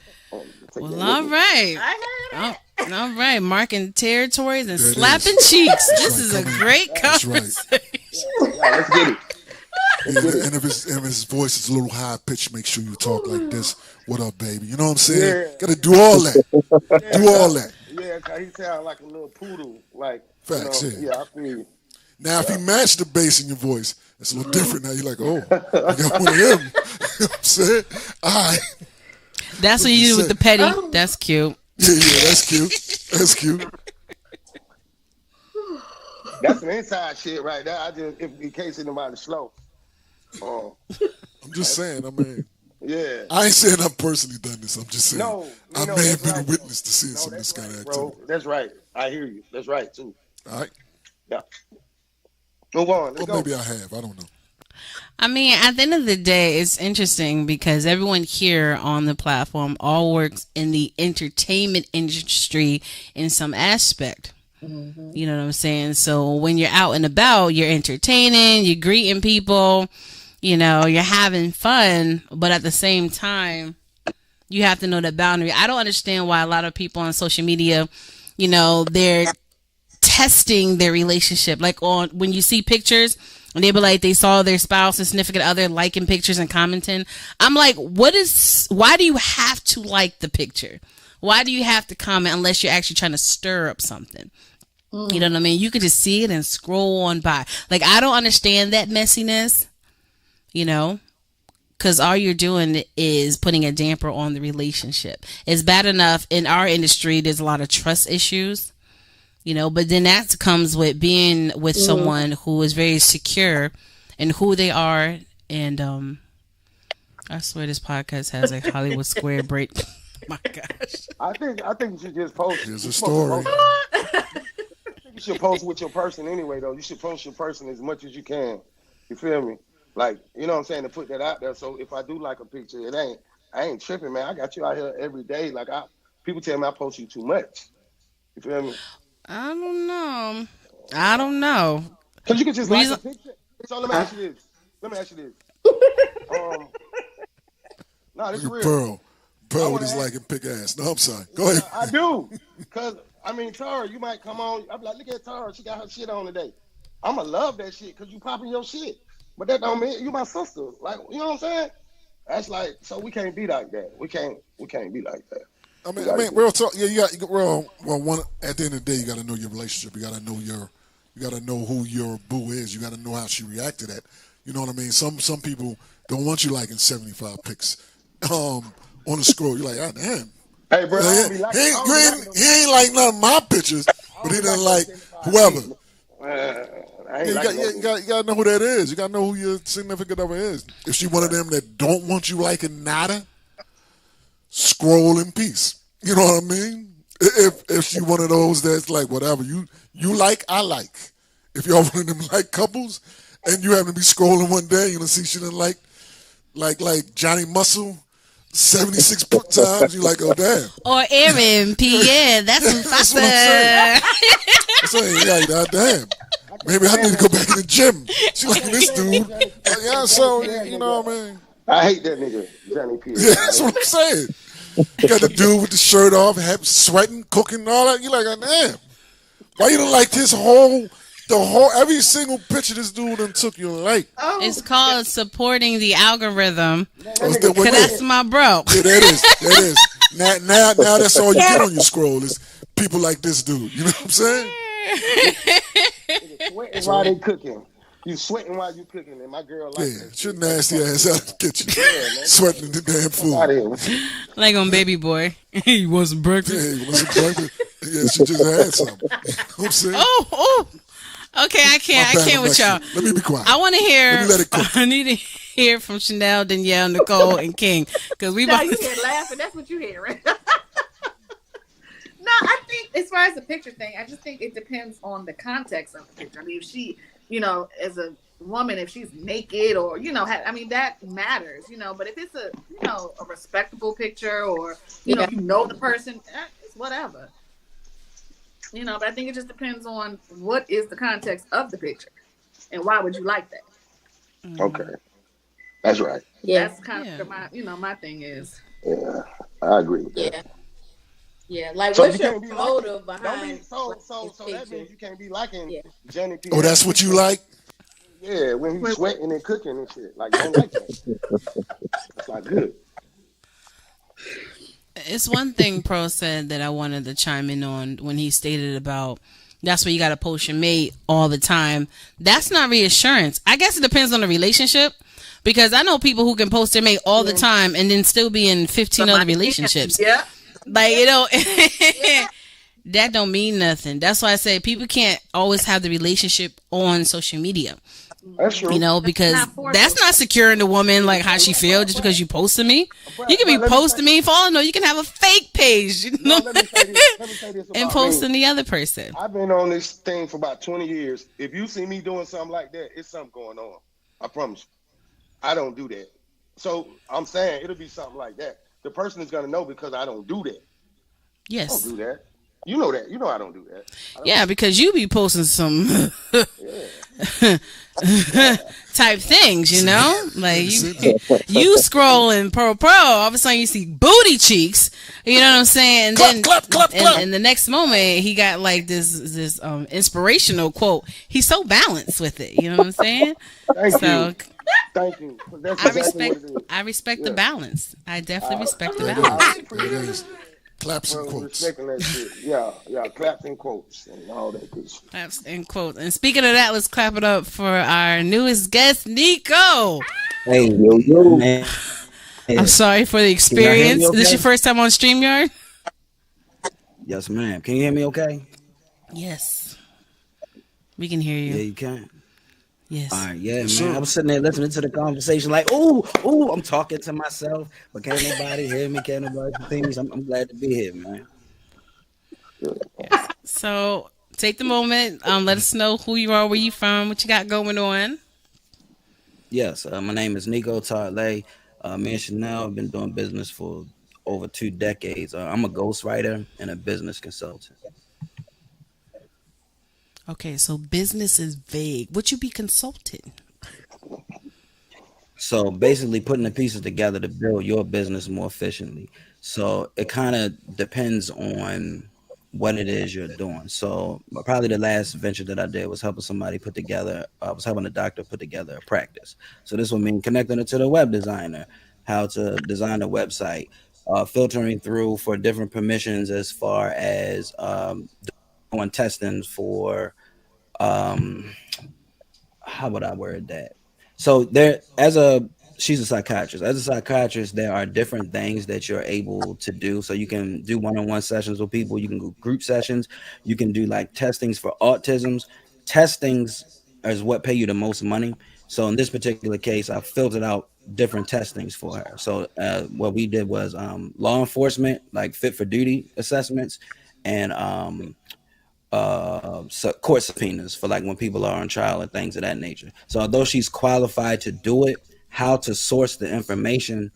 Well, all right. I heard it. All right, marking territories and There it slapping is. cheeks. That's This right, is a come in. great That's right. conversation. Yeah, let's get it. Yeah, and if his voice is a little high pitched, make sure you talk like this. What up, baby? You know what I'm saying? Yeah. Got to do all that. Do all that. Yeah, cause he sound like a little poodle. Like Facts, yeah. Yeah, I feel you. Now, if he matched the bass in your voice, it's a little different. Now you're like, oh, you got one of them. You know what I'm saying? All right. That's what you do with the petty. That's cute. Yeah, that's cute. That's cute. That's some inside shit right there. In case anybody's slow. I'm just saying, I mean. Yeah. I ain't saying I've personally done this. I'm just saying. No, I may have been a witness to seeing some of this kind of activity. Bro, that's right. I hear you. That's right, too. All right. Yeah. Move on. Let's go. Maybe I have. I don't know. I mean, at the end of the day, it's interesting because everyone here on the platform all works in the entertainment industry in some aspect. Mm-hmm. You know what I'm saying? So when you're out and about, you're entertaining, you're greeting people, you know, you're having fun, but at the same time, you have to know the boundary. I don't understand why a lot of people on social media, you know, they're testing their relationship. Like when you see pictures and they be like, they saw their spouse and significant other liking pictures and commenting. I'm like, why do you have to like the picture? Why do you have to comment unless you're actually trying to stir up something? You know what I mean? You could just see it and scroll on by. Like, I don't understand that messiness, you know, because all you're doing is putting a damper on the relationship. It's bad enough in our industry. There's a lot of trust issues, you know, but then that comes with being with someone who is very secure in who they are. And I swear this podcast has a Hollywood Square break. My gosh. I think you should just post. There's a story. You should post with your person anyway, though. You should post your person as much as you can. You feel me? Like, you know what I'm saying, to put that out there. So if I do like a picture, I ain't tripping, man. I got you out here every day. Like, people tell me I post you too much. You feel me? I don't know. Because you can just like a picture. So let me ask you this. No, this is real. Pearl with his liking pick ass. No, I'm sorry. Go ahead. I do. Because, I mean, Tara, you might come on. I'm like, look at Tara. She got her shit on today. I'm going to love that shit because you popping your shit. But that don't mean you my sister. Like, you know what I'm saying? That's like, so we can't be like that. We can't be like that. I mean, real talk. Yeah, you got one. At the end of the day, you got to know your relationship. You got to know who your boo is. You got to know how she react to that. You know what I mean? Some people don't want you liking 75 pics on the scroll. You're like, ah, damn. Hey, bro, he ain't like none of my pictures, but he doesn't like whoever. You got to know who that is. You got to know who your significant other is. If she one of them that don't want you liking nada, scroll in peace. You know what I mean? If she one of those that's like, whatever you like, I like. If y'all one of them like couples, and you happen to be scrolling one day, you know, see she didn't like Johnny Muscle 76 times, you like, oh damn. Or Aaron Pierre, that's what I'm saying. Yeah, damn. Maybe I need to go back in the gym. She like this dude. Yeah, so you know what I mean. I hate that nigga, Johnny Pierre. Yeah, that's what I'm saying. You got the dude with the shirt off, sweating, cooking, and all that. You like, oh, damn. Why you don't like this every single picture this dude done took you like? It's called supporting the algorithm. Because that's my bro. Yeah, that is. Now that's all you get on your scroll is people like this dude. You know what I'm saying? Sweating while they cooking. You sweating while you cooking, and my girl like that. Your nasty ass out of the kitchen, sweating the damn food. Like on Baby Boy, he wants some breakfast. Yeah, he wants some breakfast. Yeah, she just had some. You know what I'm saying? Oh. Okay, I can't with y'all. Let me be quiet. I want to hear. Let me let it cook. I need to hear from Chanel, Danielle, Nicole, and King because we. No, you hear laughing. That's what you hear, right? No, I think as far as the picture thing, I just think it depends on the context of the picture. I mean, if she, you know, as a woman, if she's naked or, you know, that matters, you know, but if it's a respectable picture or, you know the person, it's whatever. You know, but I think it just depends on what is the context of the picture and why would you like that? Okay. That's right. Yeah. That's kind of my thing is. Yeah, I agree with that. Yeah, like so what's your motive behind? So that means you can't be liking Jenny P. Oh, that's what you like? Yeah, when he's sweating and cooking and shit. Like, don't like that. It's not good. It's one thing Pro said that I wanted to chime in on when he stated about That's where you got to post your mate all the time. That's not reassurance. I guess it depends on the relationship, because I know people who can post their mate all the time and then still be in 15 other relationships. Yeah. Like, that don't mean nothing. That's why I say people can't always have the relationship on social media. That's true. Because that's not securing the woman, like how she feels just because you posted me. You can be posting me for all I know. You can have a fake page, let me say this and posting the other person. I've been on this thing for about 20 years. If you see me doing something like that, it's something going on. I promise you. I don't do that. So I'm saying it'll be something like that. The person is going to know because I don't do that. Yes. I don't do that. You know that. You know I don't do that. Yeah, because you be posting some type things, like you scrolling pro, all of a sudden you see booty cheeks, you know what I'm saying, and then clap. And the next moment he got like this inspirational quote. He's so balanced with it, you know what I'm saying. Thank you. That's I respect the balance. I definitely respect the balance. Claps and quotes. That shit. Yeah, claps and quotes and all that good shit. Claps and quotes. And speaking of that, let's clap it up for our newest guest, Nico. Hey, yo. Man. I'm sorry for the experience. Okay? Is this your first time on StreamYard? Yes, ma'am. Can you hear me okay? Yes. We can hear you. Yeah, you can. Yes. All right, yeah, man. I was sitting there listening to the conversation like, ooh, I'm talking to myself, but can't nobody hear me, can't nobody see me. I'm glad to be here, man. So take the moment, let us know who you are, where you from, what you got going on. Yes, my name is Nico Tarley. Me and Chanel have been doing business for over 2 decades. I'm a ghostwriter and a business consultant. Okay, so business is vague. What you be consulting? So basically putting the pieces together to build your business more efficiently. So it kind of depends on what it is you're doing. So probably the last venture that I did was helping somebody I was helping a doctor put together a practice. So this would mean connecting it to the web designer, how to design a website, filtering through for different permissions as far as doing testing for how would I word that? So she's a psychiatrist. As a psychiatrist, there are different things that you're able to do. So you can do one-on-one sessions with people. You can do group sessions. You can do like testings for autisms. Testings is what pay you the most money. So in this particular case, I filtered out different testings for her. So what we did was law enforcement, like fit for duty assessments, and court subpoenas for like when people are on trial and things of that nature. So although she's qualified to do it, how to source the information,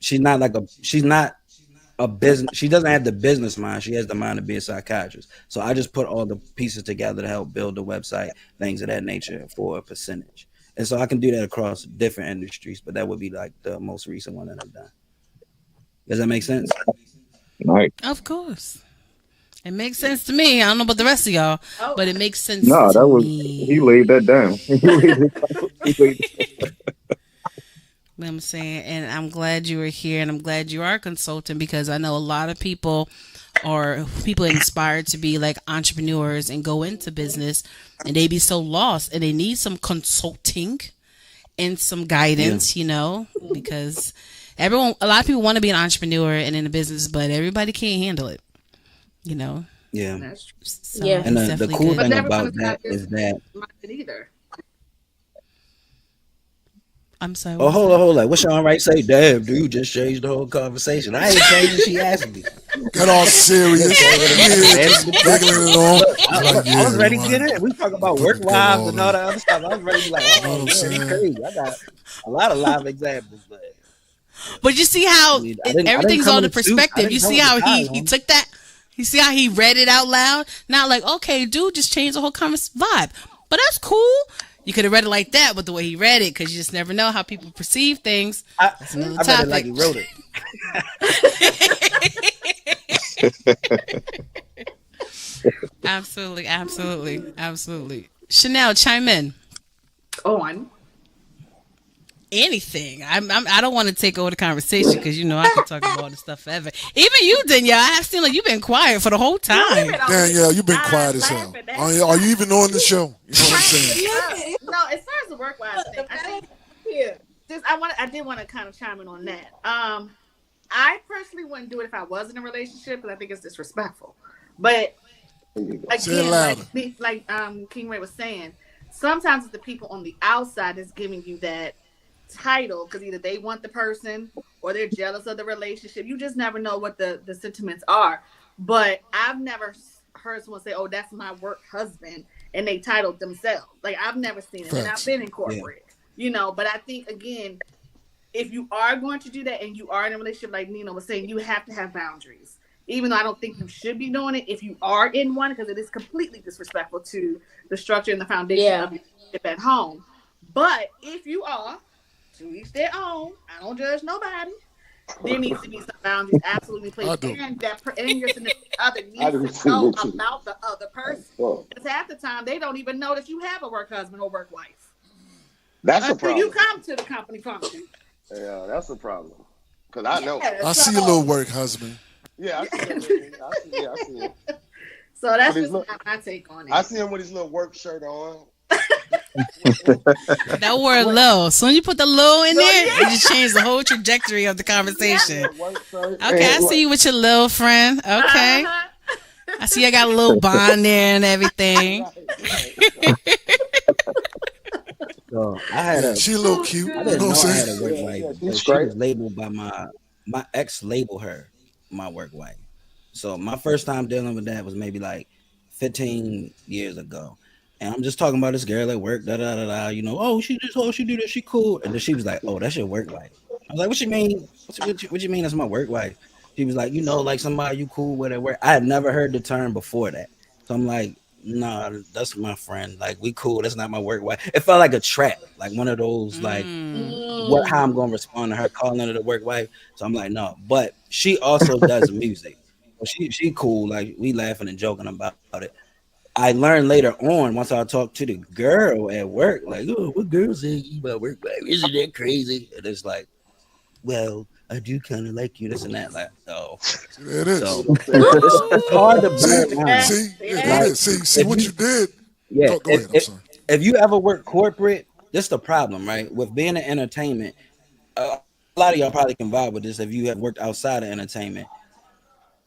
she's not a business. She doesn't have the business mind. She has the mind to be a psychiatrist. So I just put all the pieces together to help build the website, things of that nature for a percentage. And so I can do that across different industries, but that would be like the most recent one that I've done. Does that make sense? Right. Of course. It makes sense to me. I don't know about the rest of y'all, but it makes sense me. He laid that down. I'm saying, and I'm glad you were here, and I'm glad you are a consultant, because I know a lot of people are inspired to be like entrepreneurs and go into business, and they be so lost, and they need some consulting and some guidance, because a lot of people want to be an entrepreneur and in a business, but everybody can't handle it. Yeah. That's true. So and the cool thing about that is that either. I'm sorry. Oh, hold on. What's Sean Wright say? Damn, dude, you just changed the whole conversation. I ain't changing. She asked me. Got all serious. I was ready to get in. We talk about work wives and all that other stuff. I was ready to be like, oh, man, crazy. I got a lot of live examples, but you see how everything's on the perspective. You see how he took that. You see how he read it out loud? Not like, okay, dude, just changed the whole vibe. But that's cool. You could have read it like that, but the way he read it, because you just never know how people perceive things. That's another topic. Read it like he wrote it. Absolutely. Chanel, chime in. On. anything. I don't want to take over the conversation because I can talk about all this stuff forever. Even you, Danielle, I have seen like you've been quiet for the whole time. Danielle, you've been quiet as hell. Are you even on the show? You know what I'm saying? No, as far as the work wise thing, I think I did want to kind of chime in on that. I personally wouldn't do it if I was in a relationship because I think it's disrespectful. But again, King Ray was saying, sometimes it's the people on the outside that's giving you that title because either they want the person or they're jealous of the relationship. You just never know what the sentiments are. But I've never heard someone say, "Oh, that's my work husband," and they titled themselves. Like I've never seen it, and I've been in corporate, But I think again, if you are going to do that and you are in a relationship, like Nina was saying, you have to have boundaries. Even though I don't think you should be doing it if you are in one, because it is completely disrespectful to the structure and the foundation of your relationship at home. But if you are, to each their own, I don't judge nobody. There needs to be some boundaries absolutely placed, and your significant other needs to know about the other person. Because half the time they don't even know that you have a work husband or work wife. That's a problem. You come to the company function. Yeah, that's a problem. Because I know. I see a little work husband. Yeah, I see it. I see it. So that's just my take on it. I see him with his little work shirt on. That word low. As soon as you put the low in there, it just changed the whole trajectory of the conversation. Okay, I see you with your little friend. Okay. I see I got a little bond there and everything. So I had she a little cute. I didn't know I had a work wife. She was labeled by my ex labeled her my work wife. So my first time dealing with that was maybe like 15 years ago. And I'm just talking about this girl at work, oh, she do this, she cool. And then she was like, oh, that's your work wife. I was like, what you mean? What you mean that's my work wife? She was like, like somebody you cool with at work. I had never heard the term before that. So I'm like, nah, that's my friend. Like, we cool. That's not my work wife. It felt like a trap, like one of those, like, how I'm going to respond to her calling her the work wife. So I'm like, no. But she also does music. So she cool. Like, we laughing and joking about it. I learned later on, once I talked to the girl at work, like, oh, what girl saying you about work wife? Isn't that crazy? And it's like, well, I do kind of like you, this and that. Like, oh. It is. So, it's hard to blend. See what you did. Yeah. Go ahead, I'm sorry. If you ever work corporate, this is the problem, right? With being in entertainment, a lot of y'all probably can vibe with this if you have worked outside of entertainment.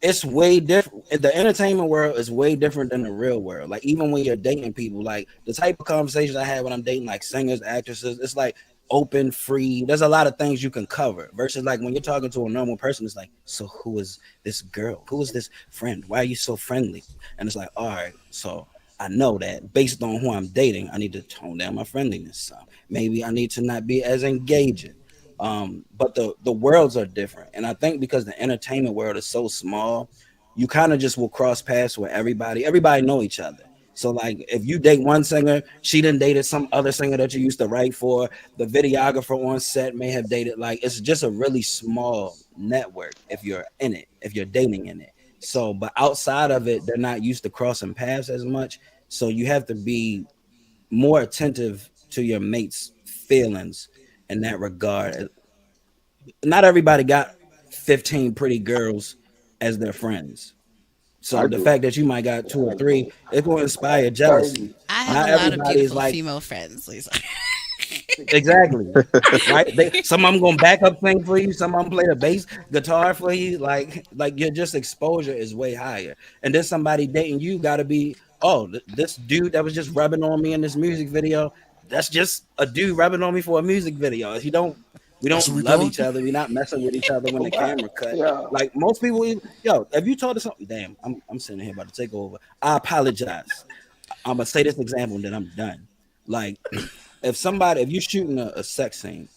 It's way different. The entertainment world is way different than the real world. Like even when you're dating people, like the type of conversations I have when I'm dating like singers, actresses, it's like open, free. There's a lot of things you can cover versus like when you're talking to a normal person, it's like, so who is this girl? Who is this friend? Why are you so friendly? And it's like, all right, so I know that based on who I'm dating, I need to tone down my friendliness. So maybe I need to not be as engaging. But the worlds are different. And I think because the entertainment world is so small, you kind of just will cross paths with everybody. Everybody know each other. So like if you date one singer, she done dated some other singer that you used to write for. The videographer on set may have dated, like it's just a really small network if you're in it, if you're dating in it. So, but outside of it, they're not used to crossing paths as much. So you have to be more attentive to your mate's feelings in that regard. Not everybody got 15 pretty girls as their friends. So the fact that you might got 2 or 3, it's going to inspire jealousy. I have a lot of beautiful female friends, Lisa. Exactly. Right? Some of them gonna back up thing for you. Some of them play the bass guitar for you. Like your just exposure is way higher. And then somebody dating you got to be, this dude that was just rubbing on me in this music video. That's just a dude rubbing on me for a music video. We don't love each other. We're not messing with each other when the camera cut. Yeah. Like most people, have you told us something? Damn, I'm sitting here about to take over. I apologize. I'm gonna say this example and then I'm done. Like if you're shooting a sex scene,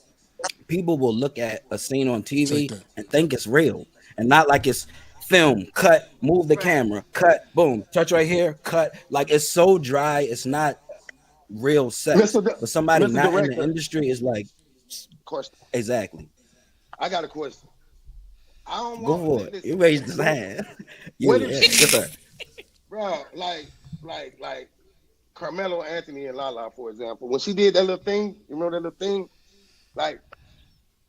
people will look at a scene on TV and think it's real and not like it's film, cut, move the camera, cut, boom, touch right here, cut. Like it's so dry, it's not real sex. But somebody not in the industry is like, question. Exactly. I got a question. I don't go for it. You raised his hand. Yes, sir. Bro, like Carmelo Anthony and Lala, for example, when she did that little thing, you remember that little thing? Like,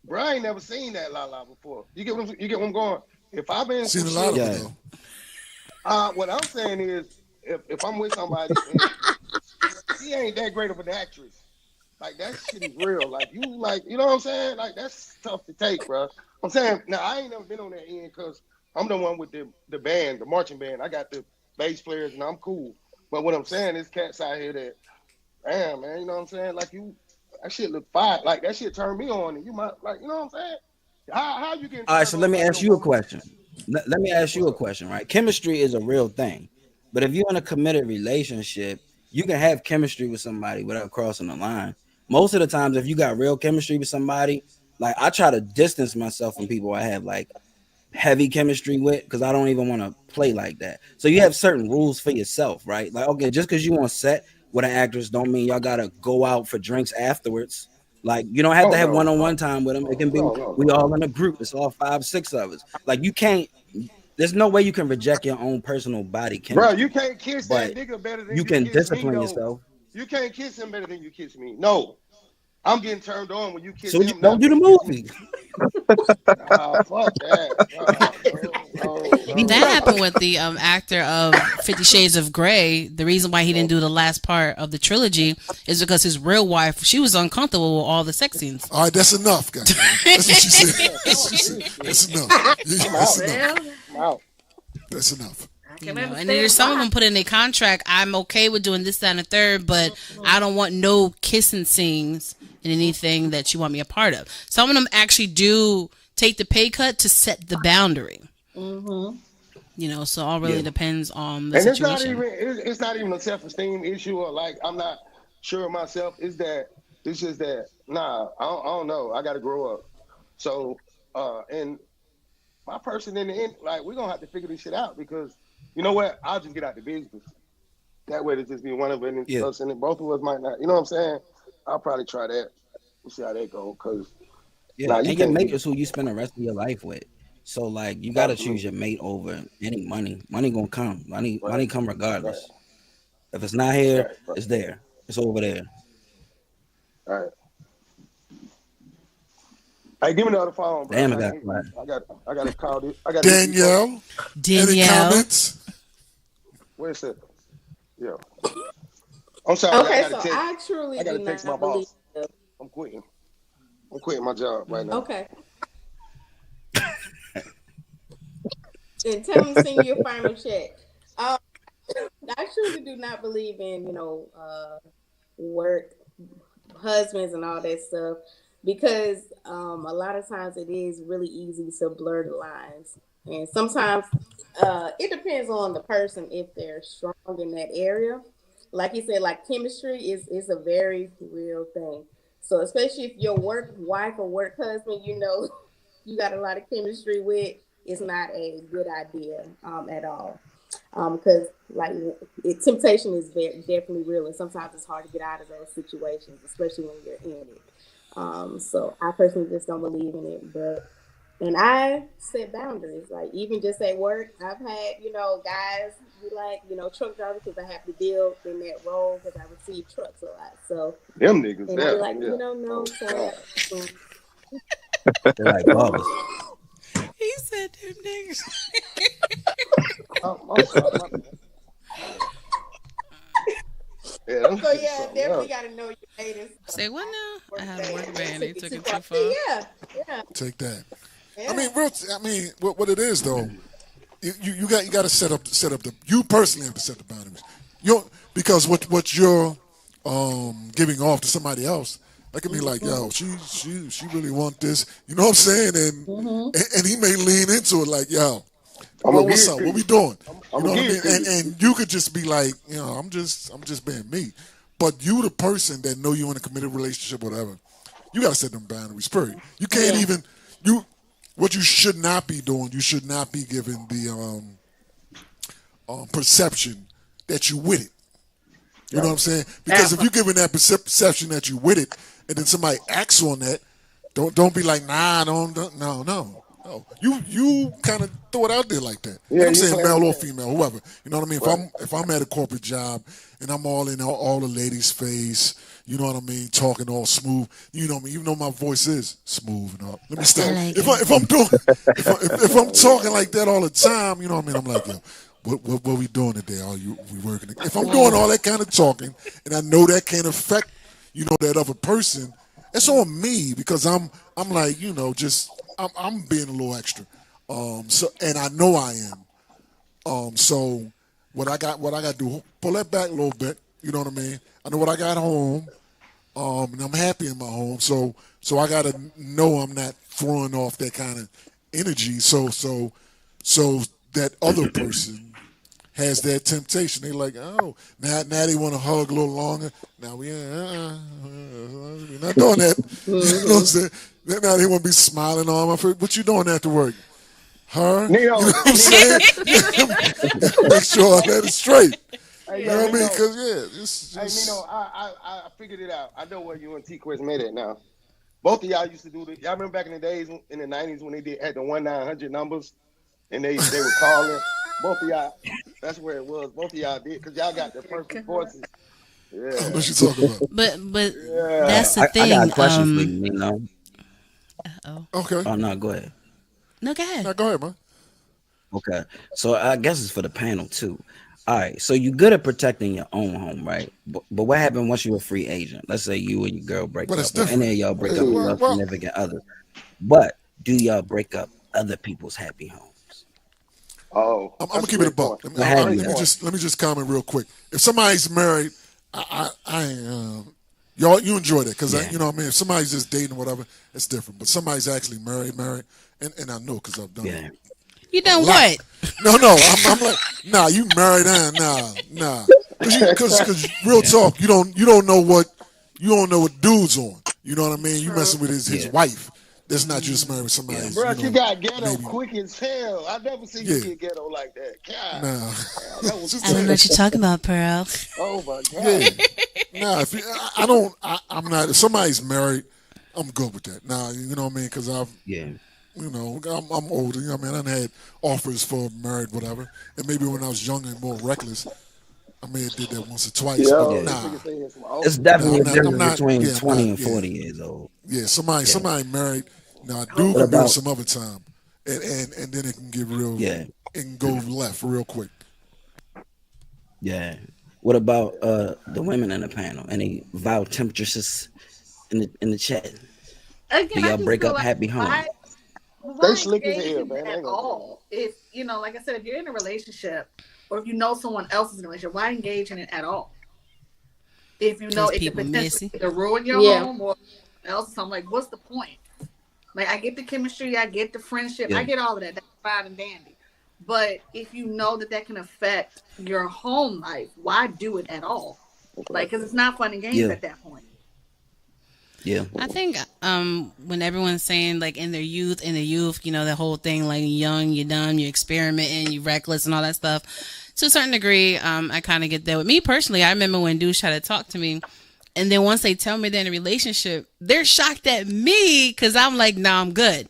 bro, I ain't never seen that la before. You get what I'm going? If I've been Seen some a lot shit, of it though. what I'm saying is, if I'm with somebody and she ain't that great of an actress, like that shit is real. Like you know what I'm saying? Like that's tough to take, bro. I'm saying now I ain't never been on that end because I'm the one with the band, the marching band. I got the bass players and I'm cool. But what I'm saying is cats out here that, damn man, you know what I'm saying? Like that shit look fire. Like that shit turned me on, and you might like, you know what I'm saying? How you getting All right, turned so let on me by ask your you a woman? question. Let me ask you What's a up? question, right? Chemistry is a real thing. But if you're in a committed relationship, you can have chemistry with somebody without crossing the line. Most of the times, if you got real chemistry with somebody, like I try to distance myself from people I have like heavy chemistry with because I don't even want to play like that. So you have certain rules for yourself, right? Like, okay, just because you on set with an actress don't mean y'all gotta go out for drinks afterwards. Like, you don't have Oh to have no, one-on-one time with them. It can be we no. all in a group. It's all 5, 6 of us. Like, you can't. There's no way you can reject your own personal body Bro, you chemistry, can't kiss that but nigga better than you you can kiss me, discipline though. yourself. You can't kiss him better than you kiss me. No. I'm getting turned on when you kiss So you him, don't not do when the you kiss me. movie. Fuck that. That happened No. with the actor of 50 Shades of Grey. The reason why he didn't do the last part of the trilogy is because his real wife, she was uncomfortable with all the sex scenes. All right, that's enough, guys. That's what she said. Yeah, That's what fuck she said. this shit. That's enough. Yeah, I'm that's out. enough. Well, I'm out. That's enough. I You can know, and there's understand some of why. them put in their contract, I'm okay with doing this, that, and the third, but I don't want no kissing scenes in anything that you want me a part of. Some of them actually do take the pay cut to set the boundary. Mm-hmm. You know, so all really Yeah. depends on the And it's not situation. even it's not even a self-esteem issue or like I'm not sure of myself. It's just that I don't know. I gotta grow up. So and my person in the end, like we're gonna have to figure this shit out because you know what? I'll just get out the business. That way to just be one of Yeah. us and both of us might not. You know what I'm saying? I'll probably try that. We'll see how that goes. Cause Yeah, you and your can't mate be is who you spend the rest of your life with. So like you gotta choose absolutely your mate over any money. Money gonna come. right, Money come right, regardless. If it's not here, right, it's there. It's over there. right. Hey, give me the other phone, bro. Damn, I I got can't hear quiet. you. I gotta call this. I gotta hit these folks. Danielle, any Danielle. comments? Where's it? Yeah. I'm sorry. Okay, so I truly I do gotta text my not believe. boss. I'm quitting. I'm quitting my job right now. Okay, and tell them to send you a final check. Um, I truly do not believe in work husbands and all that stuff because a lot of times it is really easy to blur the lines, and sometimes it depends on the person if they're strong in that area. Like you said, like chemistry is a very real thing. So especially if your work wife or work husband, you got a lot of chemistry with, it's not a good idea at all. Because like temptation is definitely real, and sometimes it's hard to get out of those situations, especially when you're in it. So I personally just don't believe in it, but and I set boundaries, like even just at work. I've had guys be like truck drivers because I have to deal in that role because I receive trucks a lot. So Them niggas, and I'd be yeah, like, yeah. no, Oh so God. They're like barbers. He said them niggas. I'm sorry, my bad. Yeah, them so niggas yeah, something definitely else. got to know your haters. Say what now? I Work had a day. work band. They Took it took too it far. too far. Yeah, Take that. I yeah. mean, what it is though, you got to set up the. You personally have to set the boundaries. Because what you're giving off to somebody else, that could be like, yo, she really want this. You know what I'm saying? And Mm-hmm. and he may lean into it like, yo, I'm gonna give what's it up? to What we you. doing? I'm You know gonna what I give mean? it to you. And you could just be like, I'm just being me. But you, the person that know you in a committed relationship, whatever, you gotta set them boundaries. Period. You can't Yeah. even what you should not be doing. You should not be giving the perception that you with it. You know what Right. I'm saying? Because if you're giving that perception that you with it, and then somebody acts on that, don't be like, nah, don't no. Oh, you kind of throw it out there like that, and Yeah, I'm you saying playing male with or that. female, whoever. You know what I mean? Right. If I'm at a corporate job and I'm all in all the ladies' face, you know what I mean, talking all smooth. You know me, even though my voice is smooth and all. Let me I stop. like If I'm doing if I'm talking like that all the time, you know what I mean. I'm like, yo, what we doing today? Are you we working? If I'm doing well, all that kind of talking and I know that can affect that other person, it's on me because I'm like just I'm being a little extra. So and I know I am. So what I got to do, pull that back a little bit. You know what I mean? I know what I got home. And I'm happy in my home. So I gotta know I'm not throwing off that kind of energy. So that other person has that temptation. They like, oh, now they want to hug a little longer. Now we're not doing that. You know what I'm saying? Now they want to be smiling on my face. What you doing after work? Her? You know Nino, what I'm Nino, saying? Make sure I let it straight. hey You yo, know what I mean? Nino, Because yeah, it's hey just Nino, I figured it out. I know where you and T-Quest made it now. Both of y'all used to do the. Y'all remember back in the days in the '90s when they did had the 1-900 numbers and they were calling. Both of y'all, that's where it was. Both of y'all did because y'all got the perfect voices. Yeah, what you talking about. but yeah. that's the I got a thing. question for you. Oh, Okay, Oh no, go ahead. no, go ahead. now go ahead, man. Okay, so I guess it's for the panel too. All right, so you good at protecting your own home, right? But what happened once you're a free agent? Let's say you and your girl break But it's up, or any different. of y'all break up with Hey, your Well, significant other. But do y'all break up other people's happy homes? oh, I'm gonna that's a keep it a great buck. point. What have Great you Let me done? point. just let me just comment real quick. If somebody's married, y'all you enjoy that because Yeah, you know what I mean. If somebody's just dating or whatever, it's different. But somebody's actually married, and I know because I've done it yeah, You a done lot. what? No, I'm like, nah, you married, nah, because real yeah, talk, you don't know what dude's on. You know what I mean? You messing with his yeah, wife. That's not just married with yeah. somebody's, Bro, you got ghetto maybe, quick as hell. I never seen you yeah, get ghetto like that. God, nah. that was Just I don't quick. know saying, what you're talking about, Pearl. Oh my yeah. god. Nah, if you, I don't, I'm not. If somebody's married, I'm good with that. Nah, you know what I mean? Because Yeah. I'm older. You know what I mean? I done had offers for married, whatever. And maybe when I was younger and more reckless, I may have did that once or twice. But Yo, Yeah. this nah, nigga say he had some It's offers. nah, definitely I'm a not. I'm difference not. between Yeah, I'm 20 not. and Yeah, 40 years old. yeah. Somebody, Yeah. somebody married. Now, a dude What can bring about, some other time, and then it can get real. yeah, It can go left real quick. yeah. What about the women in the panel? Any vow temperatures in the chat? Do Again, I y'all just break feel up like happy why homes? They why slick as engage hell, in man. that I at ain't gonna tell you. all? If like I said, if you're in a relationship or if you know someone else is in a relationship, why engage in it at all? If you know Because it could people potentially messy. either ruin your Yeah. home or else something, like what's the point? Like I get the chemistry, I get the friendship, Yeah, I get all of that. That's fine and dandy. But if you know that that can affect your home life, why do it at all? Like, because it's not fun and games yeah, at that point. yeah, I think when everyone's saying like in the youth, the whole thing like young, you're dumb, you're experimenting, you're reckless and all that stuff. To a certain degree, I kind of get that. With me personally, I remember when dudes try to talk to me, and then once they tell me they're in a relationship, they're shocked at me because I'm like, nah, I'm good.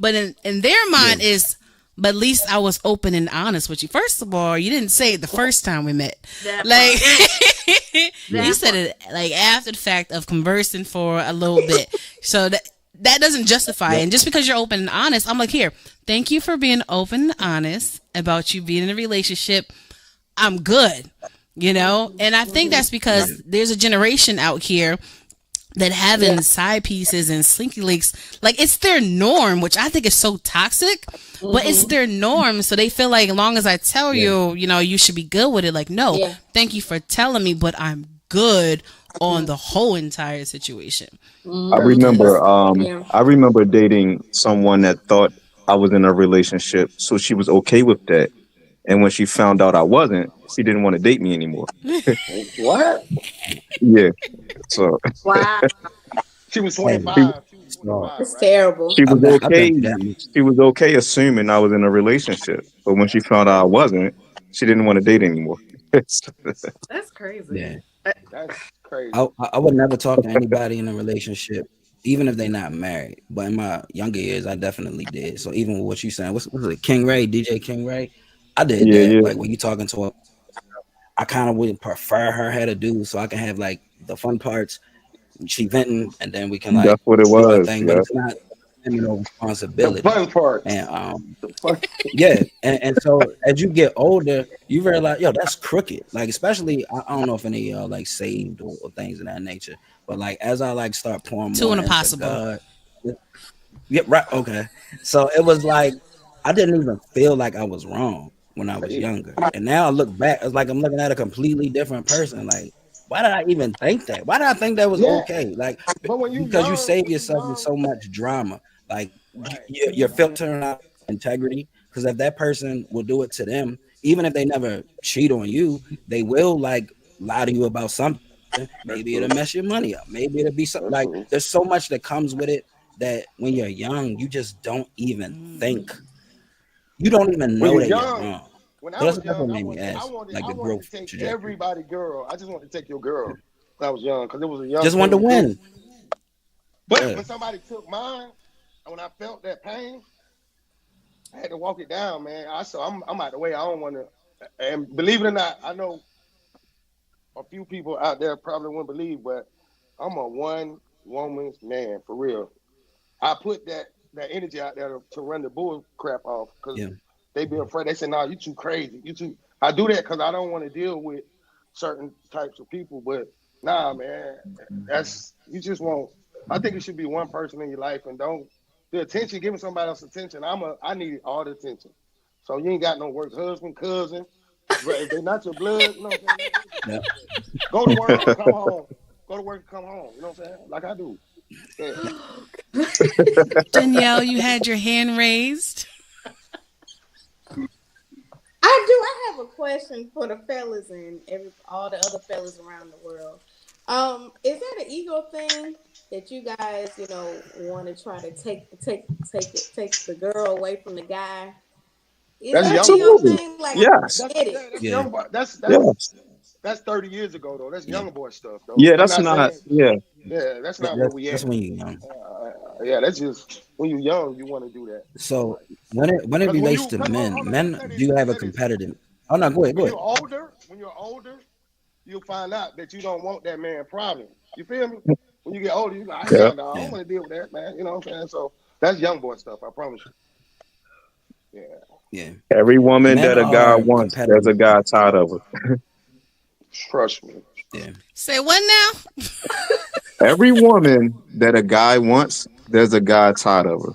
But in their yeah, mind is, but at least I was open and honest with you. First of all, you didn't say it the first time we met. That Like part. yeah, you That said part. it like after the fact of conversing for a little bit. So that doesn't justify it. yep, And just because you're open and honest, I'm like, here, thank you for being open and honest about you being in a relationship. I'm good. And I think that's yeah, because there's a generation out here that Yeah. having side pieces and slinky links, like it's their norm, which I think is so toxic, but it's Mm-hmm. their norm. So they feel like as long as I tell yeah, you, you should be good with it. Like, no, Yeah. thank you for telling me, but I'm good on Mm-hmm. the whole entire situation. I That's Mm-hmm. that's remember Yeah. I remember dating someone that thought I was in a relationship, so she was okay with that. And when she found out I wasn't, she didn't want to date me anymore. what? Yeah. So Wow. She was hey, she 25. She was so 25, It's right? terrible. she was I've been okay. through that. She was okay assuming I was in a relationship. But when she found out I wasn't, she didn't want to date anymore. That's crazy. Yeah, Uh, That's crazy. I would never talk to anybody in a relationship even if they're not married. But in my younger years, I definitely did. So even with what you saying, what's it, King Ray, DJ King Ray, I did Yeah, that. yeah. Like when you talking to a, I kind of would prefer her had a dude, so I can have like the fun parts, she venting, and then we can like That's what it do our was. thing. But Yeah. it's not criminal The responsibility. fun parts. And The fun. yeah, and so as you get older, you realize, yo, that's crooked. Like especially, I don't know if any of y'all like saved or things of that nature, but like as I like start pouring Two more and a into possible. God, yeah, right, okay. So it was like I didn't even feel like I was wrong when I was younger, and now I look back, it's like I'm looking at a completely different person. Like, why did I even think that? Why did I think that was Yeah, okay? Like, but because you save yourself with so much drama. Like, right? you're filtering out integrity. Because if that person will do it to them, even if they never cheat on you, they will like lie to you about something. Maybe That's it'll true. mess your money up. Maybe it'll be something That's like true. there's so much that comes with it that when you're young, you just don't even think. You don't even When know you're that you're young, wrong. when I So was that's young, what made me ask, like I the wanted growth to take trajectory. everybody girl. I just wanted to take your girl when I was young because it was a young Just wanted to thing to do. win. But Yeah. when somebody took mine, and when I felt that pain, I had to walk it down, man. I'm out the way. I don't want to. And believe it or not, I know a few people out there probably wouldn't believe, but I'm a one woman's man for real. I put that energy out there to run the bull crap off because Yeah. they be afraid. They say, "No, you too crazy. You too." I do that because I don't want to deal with certain types of people. But nah, man, that's you just won't. I think it should be one person in your life, and don't the attention giving somebody else attention. I need all the attention. So you ain't got no work husband, cousin. If they not your blood, you know what I'm saying? Yeah. Go to work and come home. Go to work and come home. You know what I'm saying? Like I do. Yeah. Danielle, you had your hand raised. I do. I have a question for the fellas and all the other fellas around the world. Is that an ego thing that you guys, want to try to take the girl away from the guy? Is That's that an young ego boy. Absolutely. thing? Like, I Yes. don't get it. That's Yeah. young boy. Yes. That's 30 years ago though. That's Yeah. young boy stuff though. Yeah, I'm that's not not, saying yeah. yeah, that's not where That's we that's at. when you're young. Yeah, that's just when you're young, you want to do that. So when it Because when relates you to cause men, hold on, let me men say this. do Let me have a say this. competitive. Oh no, go ahead, go ahead. When you're older, you'll find out that you don't want that man problem. You feel me? When you get older, you're like, Yeah. hell no, I don't Yeah. want to deal with that, man. You know what I'm saying? So that's young boy stuff, I promise you. Yeah. Yeah. Every woman Men that a guy are wants, there's a competitive. guy tired of her. Trust me. Yeah. Say what now? Every woman that a guy wants, there's a guy tired of her.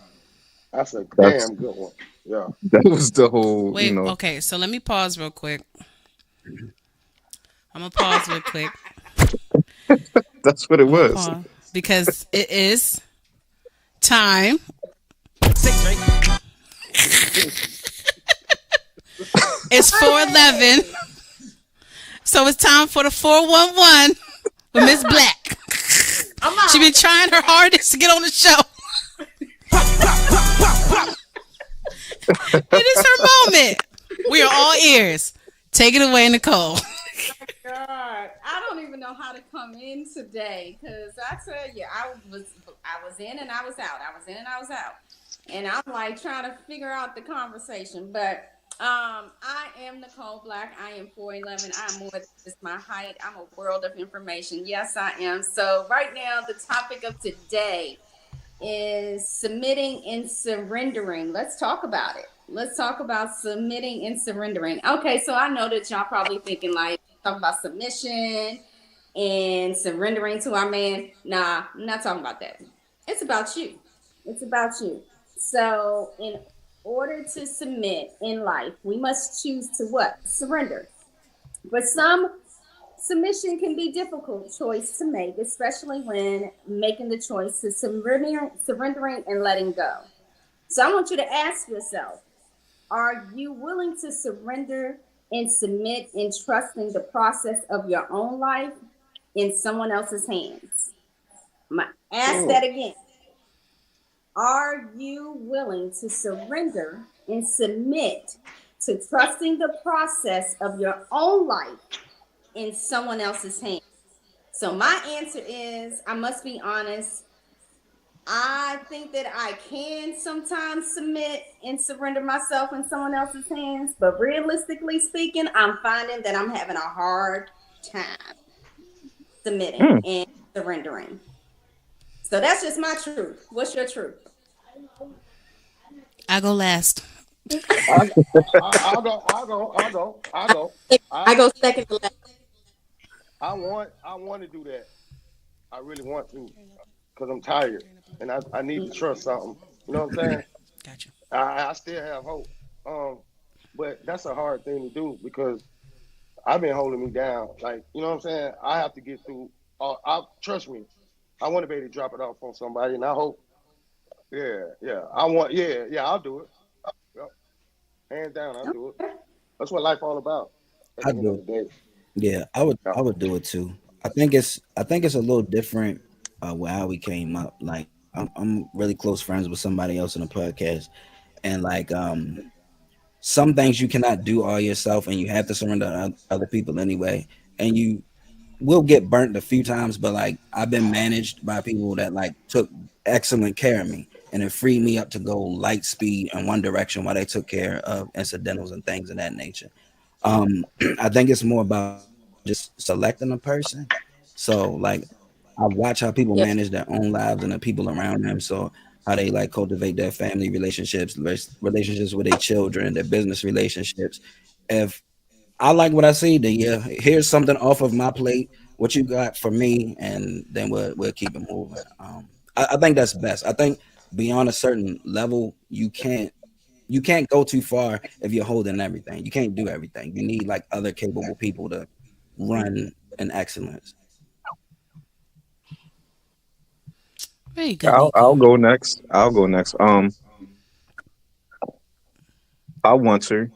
That's a That's damn good one. Yeah. that was the whole, Wait, okay, so let me pause real quick. I'm gonna pause real quick. that's what it I'm gonna was. pause because it is time. It's 4:11, so it's time for the 411 with Miss Black. She been trying her hardest to get on the show. It is her moment. We are all ears. Take it away, Nicole. God, I don't even know how to come in today because I tell you, I was in and I was out. I was in and I was out, and I'm like trying to figure out the conversation. But I am Nicole Black. I am 4'11". I'm more than just my height. I'm a world of information. Yes, I am. So right now, the topic of today is submitting and surrendering. Let's talk about it. Let's talk about submitting and surrendering. Okay, so I know that y'all probably thinking like talk about submission and surrendering to our man. Nah, I'm not talking about that. It's about you. It's about you. So in order to submit in life, we must choose to what? Surrender. For some, submission can be a difficult choice to make, especially when making the choice to surrendering and letting go. So I want you to ask yourself, are you willing to surrender and submit and trusting the process of your own life in someone else's hands? I'm going to ask that again. Are you willing to surrender and submit to trusting the process of your own life in someone else's hands? So my answer is, I must be honest, I think that I can sometimes submit and surrender myself in someone else's hands, but realistically speaking, I'm finding that I'm having a hard time submitting Mm. and surrendering. So that's just my truth. What's your truth? I go last. I'll go. I'll go. I'll go. I'll go. I I go second to last. I want to do that. I really want to because I'm tired and I need to trust something. You know what I'm saying? Gotcha. I still have hope. Um, but that's a hard thing to do because I've been holding me down. Like, you know what I'm saying? I have to get through. I trust me. I want to be able to drop it off on somebody, and I hope. Yeah, yeah. I want. Yeah, yeah. I'll do it. Yep. Hands down, I'll do it. That's what life all about. At I the end of do. the day. Yeah, Yeah. I would do it too. I think it's a little different with how we came up. Like I'm really close friends with somebody else in the podcast, and like some things you cannot do all yourself, and you have to surrender to other people anyway. And you will get burnt a few times, but like I've been managed by people that like took excellent care of me, and it freed me up to go light speed in one direction while they took care of incidentals and things of that nature. I think it's more about just selecting a person. So like I watch how people Yeah. manage their own lives and the people around them. So how they like cultivate their family relationships, relationships with their children, their business relationships. If I like what I see, then yeah, here's something off of my plate. What you got for me, and then we'll keep it moving. I think that's best. I think beyond a certain level, you can't go too far if you're holding everything. You can't do everything. You need like other capable people to run in excellence. Very good, I'll Nico. go next. I'll go next. I want to.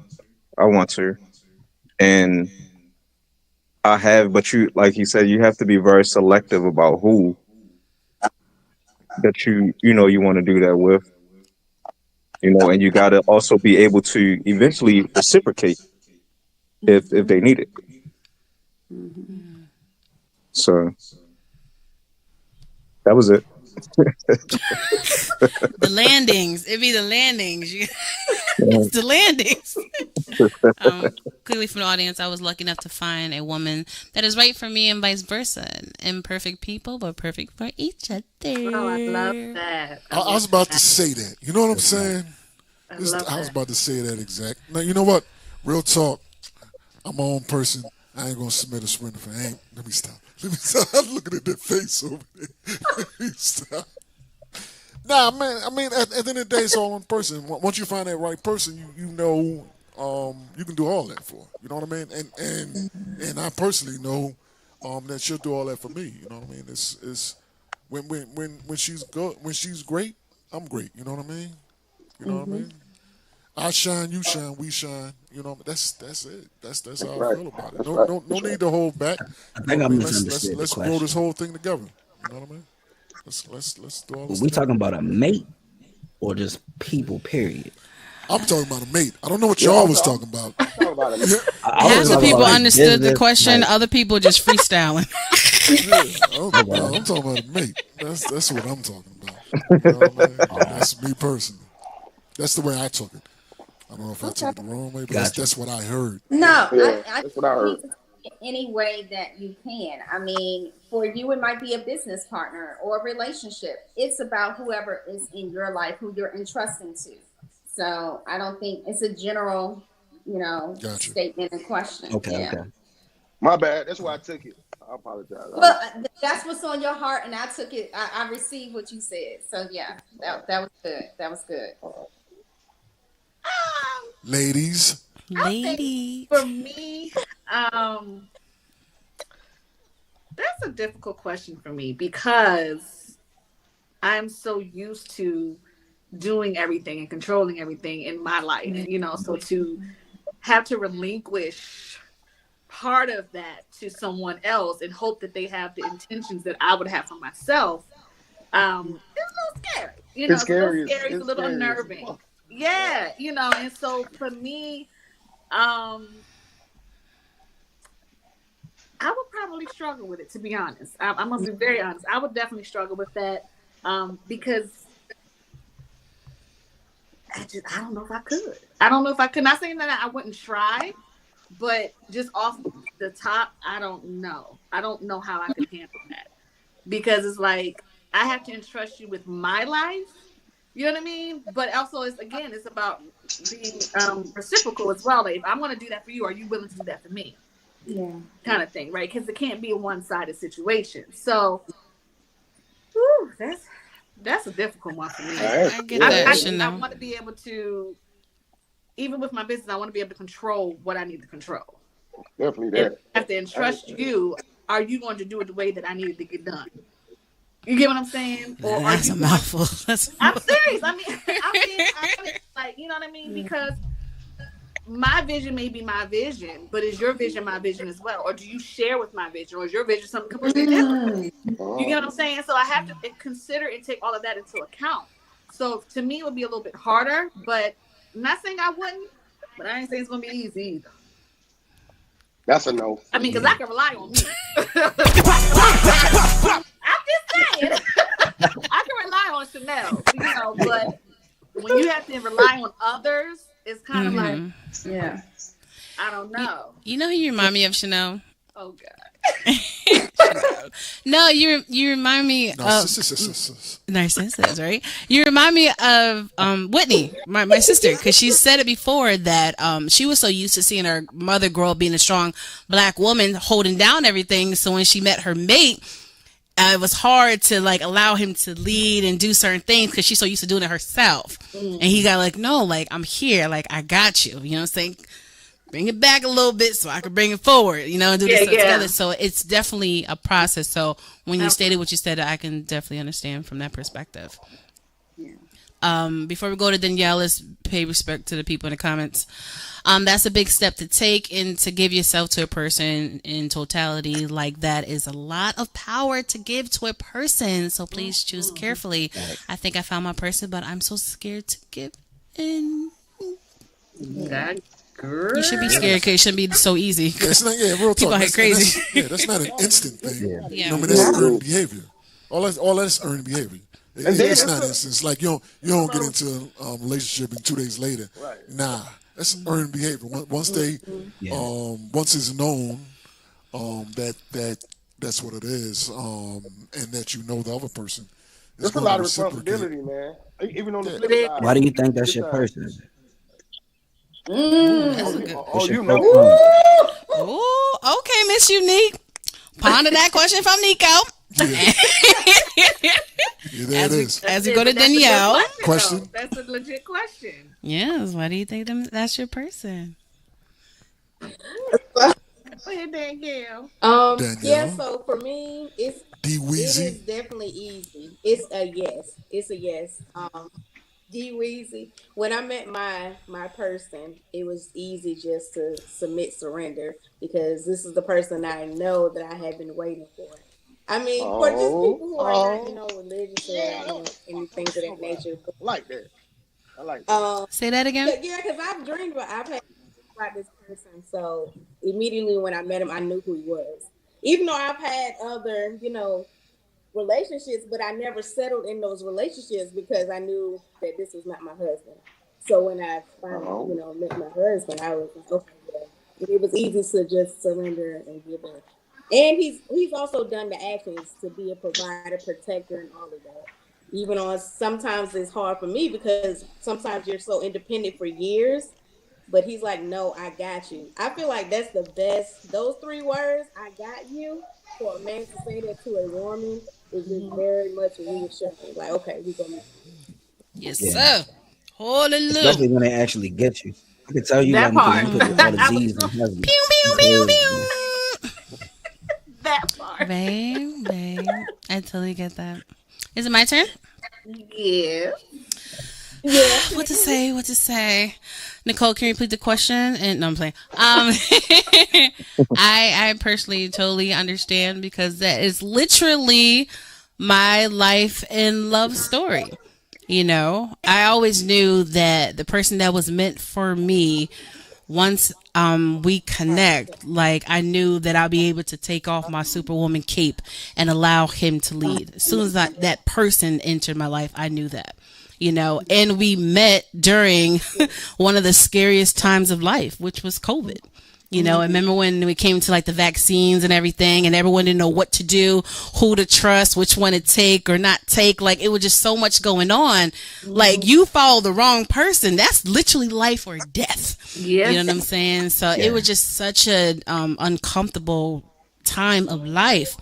I want to. And I have, but you, like you said, you have to be very selective about who that you want to do that with, and you got to also be able to eventually reciprocate if they need it. So that was it. The landings. It be the landings. Yeah. It's the landings. Clearly, from the audience, I was lucky enough to find a woman that is right for me and vice versa. Imperfect people, but perfect for each other. Oh, I love that. I was about to say that. You know what I'm saying? I love I was that. about to say that exact. Now you know what? Real talk. I'm my own person. I ain't gonna submit a surrender for ain't. Let me stop. Let me stop. I'm looking at that face over there. Let me stop. Nah, man. I mean, at the end of the day, it's all one person. Once you find that right person, you know, you can do all that for. You know what I mean? And I personally know, that she'll do all that for me. You know what I mean? It's when she's good, when she's great, I'm great. You know what I mean? You know what I mean? I shine, you shine, we shine. You know, that's it. That's That's how I right. feel about it. That's No, right. no That's right. need to hold back. I You know think what I I mean? Let's misunderstood the let's grow question. this whole thing together. You know what I mean? Let's do all Were this we together. talking about a mate or just people? Period. I'm talking about a mate. I don't know what Yeah, y'all was talking about. I'm talking about it. I I'm was Half the talking talking about people about a like mate. understood the business, question. like Other people just freestyling. Yeah, okay. I'm talking about a mate. That's what I'm talking about. You know what I mean? All right, That's me personally. That's the way I took it. I don't know if I took Okay. it the wrong way, but gotcha. that's what I heard. No, Yeah, I that's what I think you heard. need to take it any way that you can. I mean, for you, it might be a business partner or a relationship. It's about whoever is in your life, who you're entrusting to. So I don't think it's a general, Gotcha. statement and question. Okay, Yeah. okay. My bad. That's why I took it. I apologize. Well, that's what's on your heart, and I took it. I received what you said. So yeah, that was good. That was good. Um, Ladies, I think Lady. for me, um, that's a difficult question for me because I'm so used to doing everything and controlling everything in my life, so to have to relinquish part of that to someone else and hope that they have the intentions that I would have for myself, it's a little scary. It's It's a little scary. scary, it's a It's little scary as unnerving. fuck. Yeah, and so for me, um, I would probably struggle with it, to be honest. I'm gonna be very honest. I would definitely struggle with that. Because I don't know if I could. I don't know if I could. Not saying that I wouldn't try, but just off the top, I don't know. I don't know how I could handle that, because it's like I have to entrust you with my life. You know what I mean? But also, it's about being reciprocal as well. Like, if I'm going to do that for you, are you willing to do that for me? Yeah. Kind of thing, right? Because it can't be a one-sided situation. So, whew, that's a difficult one for me. I get that. I want to be able to, even with my business, I want to be able to control what I need to control. Definitely that. If I have to entrust you, are you going to do it the way that I need it to get done? You get what I'm saying? Or that's a mouthful. I'm serious. I mean, like, you know what I mean? Because my vision may be my vision, but is your vision my vision as well? Or do you share with my vision? Or is your vision something completely different? You get what I'm saying? So I have to consider and take all of that into account. So to me, it would be a little bit harder, but I'm not saying I wouldn't, but I ain't saying it's going to be easy either. That's a no. I mean, because I can rely on me. I'm just saying. I can rely on Chanel, but when you have to rely on others, it's kind of like, yeah, I don't know. You know who you remind me of, Chanel? Oh, God. No, you remind me of Narcissus, right? You remind me of Whitney, my sister, because she said it before that she was so used to seeing her mother grow up being a strong Black woman holding down everything. So when she met her mate, it was hard to like allow him to lead and do certain things because she's so used to doing it herself. And he got like, no, like, I'm here, like, I got you. You know what I'm saying? Bring it back a little bit so I can bring it forward, and do this together. So it's definitely a process. So when you stated what you said, I can definitely understand from that perspective. Yeah. Before we go to Danielle, let's pay respect to the people in the comments. That's a big step to take, and to give yourself to a person in totality like that is a lot of power to give to a person. So please choose carefully. I think I found my person, but I'm so scared to give in. You should be scared because it shouldn't be so easy. It's not, real talk. People get crazy. That's not an instant thing. Yeah. I mean, that's earned behavior. All that's earned behavior. It's not instant. It's like you don't get into a relationship and 2 days later. Right. Nah, that's earned behavior. Once once it's known that's what it is, and that the other person. There's a lot of responsibility, man. Even on the flip side. Why do you think that's your person? You know. Ooh, okay, Miss Unique. Ponder that question from Nico. There it is. As we go to Danielle. Question. That's a legit question. Yes. Why do you think that's your person? Go ahead, Danielle. Yeah. So for me, it is definitely easy. It's a yes. It's a yes. D-Weezy. When I met my person, it was easy just to surrender, because this is the person I know that I have been waiting for. I mean, for just people who are not, religious or anything of that nature. I like that. Say that again. Yeah, because I've had about this person, so immediately when I met him, I knew who he was. Even though I've had other, relationships, but I never settled in those relationships because I knew that this was not my husband. So when I finally, met my husband, I was like, okay, yeah. It was easy to just surrender and give up. And he's also done the actions to be a provider, protector, and all of that. Even on sometimes it's hard for me because sometimes you're so independent for years, but he's like, no, I got you. I feel like that's the best. Those 3 words, I got you, for a man to say that to a woman is just very much reassuring. Like, okay, we gonna. Yes, sir. Hallelujah. Especially when they actually get you. I can tell you that part. Put all the G's and heavy. Pew, pew, pew, pew. That part. Babe. I totally get that. Is it my turn? Yeah. Yeah. What to say? Nicole, can you repeat the question? And no, I'm playing. I personally totally understand, because that is literally my life and love story. I always knew that the person that was meant for me once we connect, like I knew that I'll be able to take off my superwoman cape and allow him to lead. As soon as that person entered my life, I knew that. And we met during one of the scariest times of life, which was COVID. I remember when we came to like the vaccines and everything, and everyone didn't know what to do, who to trust, which one to take or not take. Like, it was just so much going on. Like, you follow the wrong person, that's literally life or death. Yes. You know what I'm saying? So it was just such a uncomfortable time of life.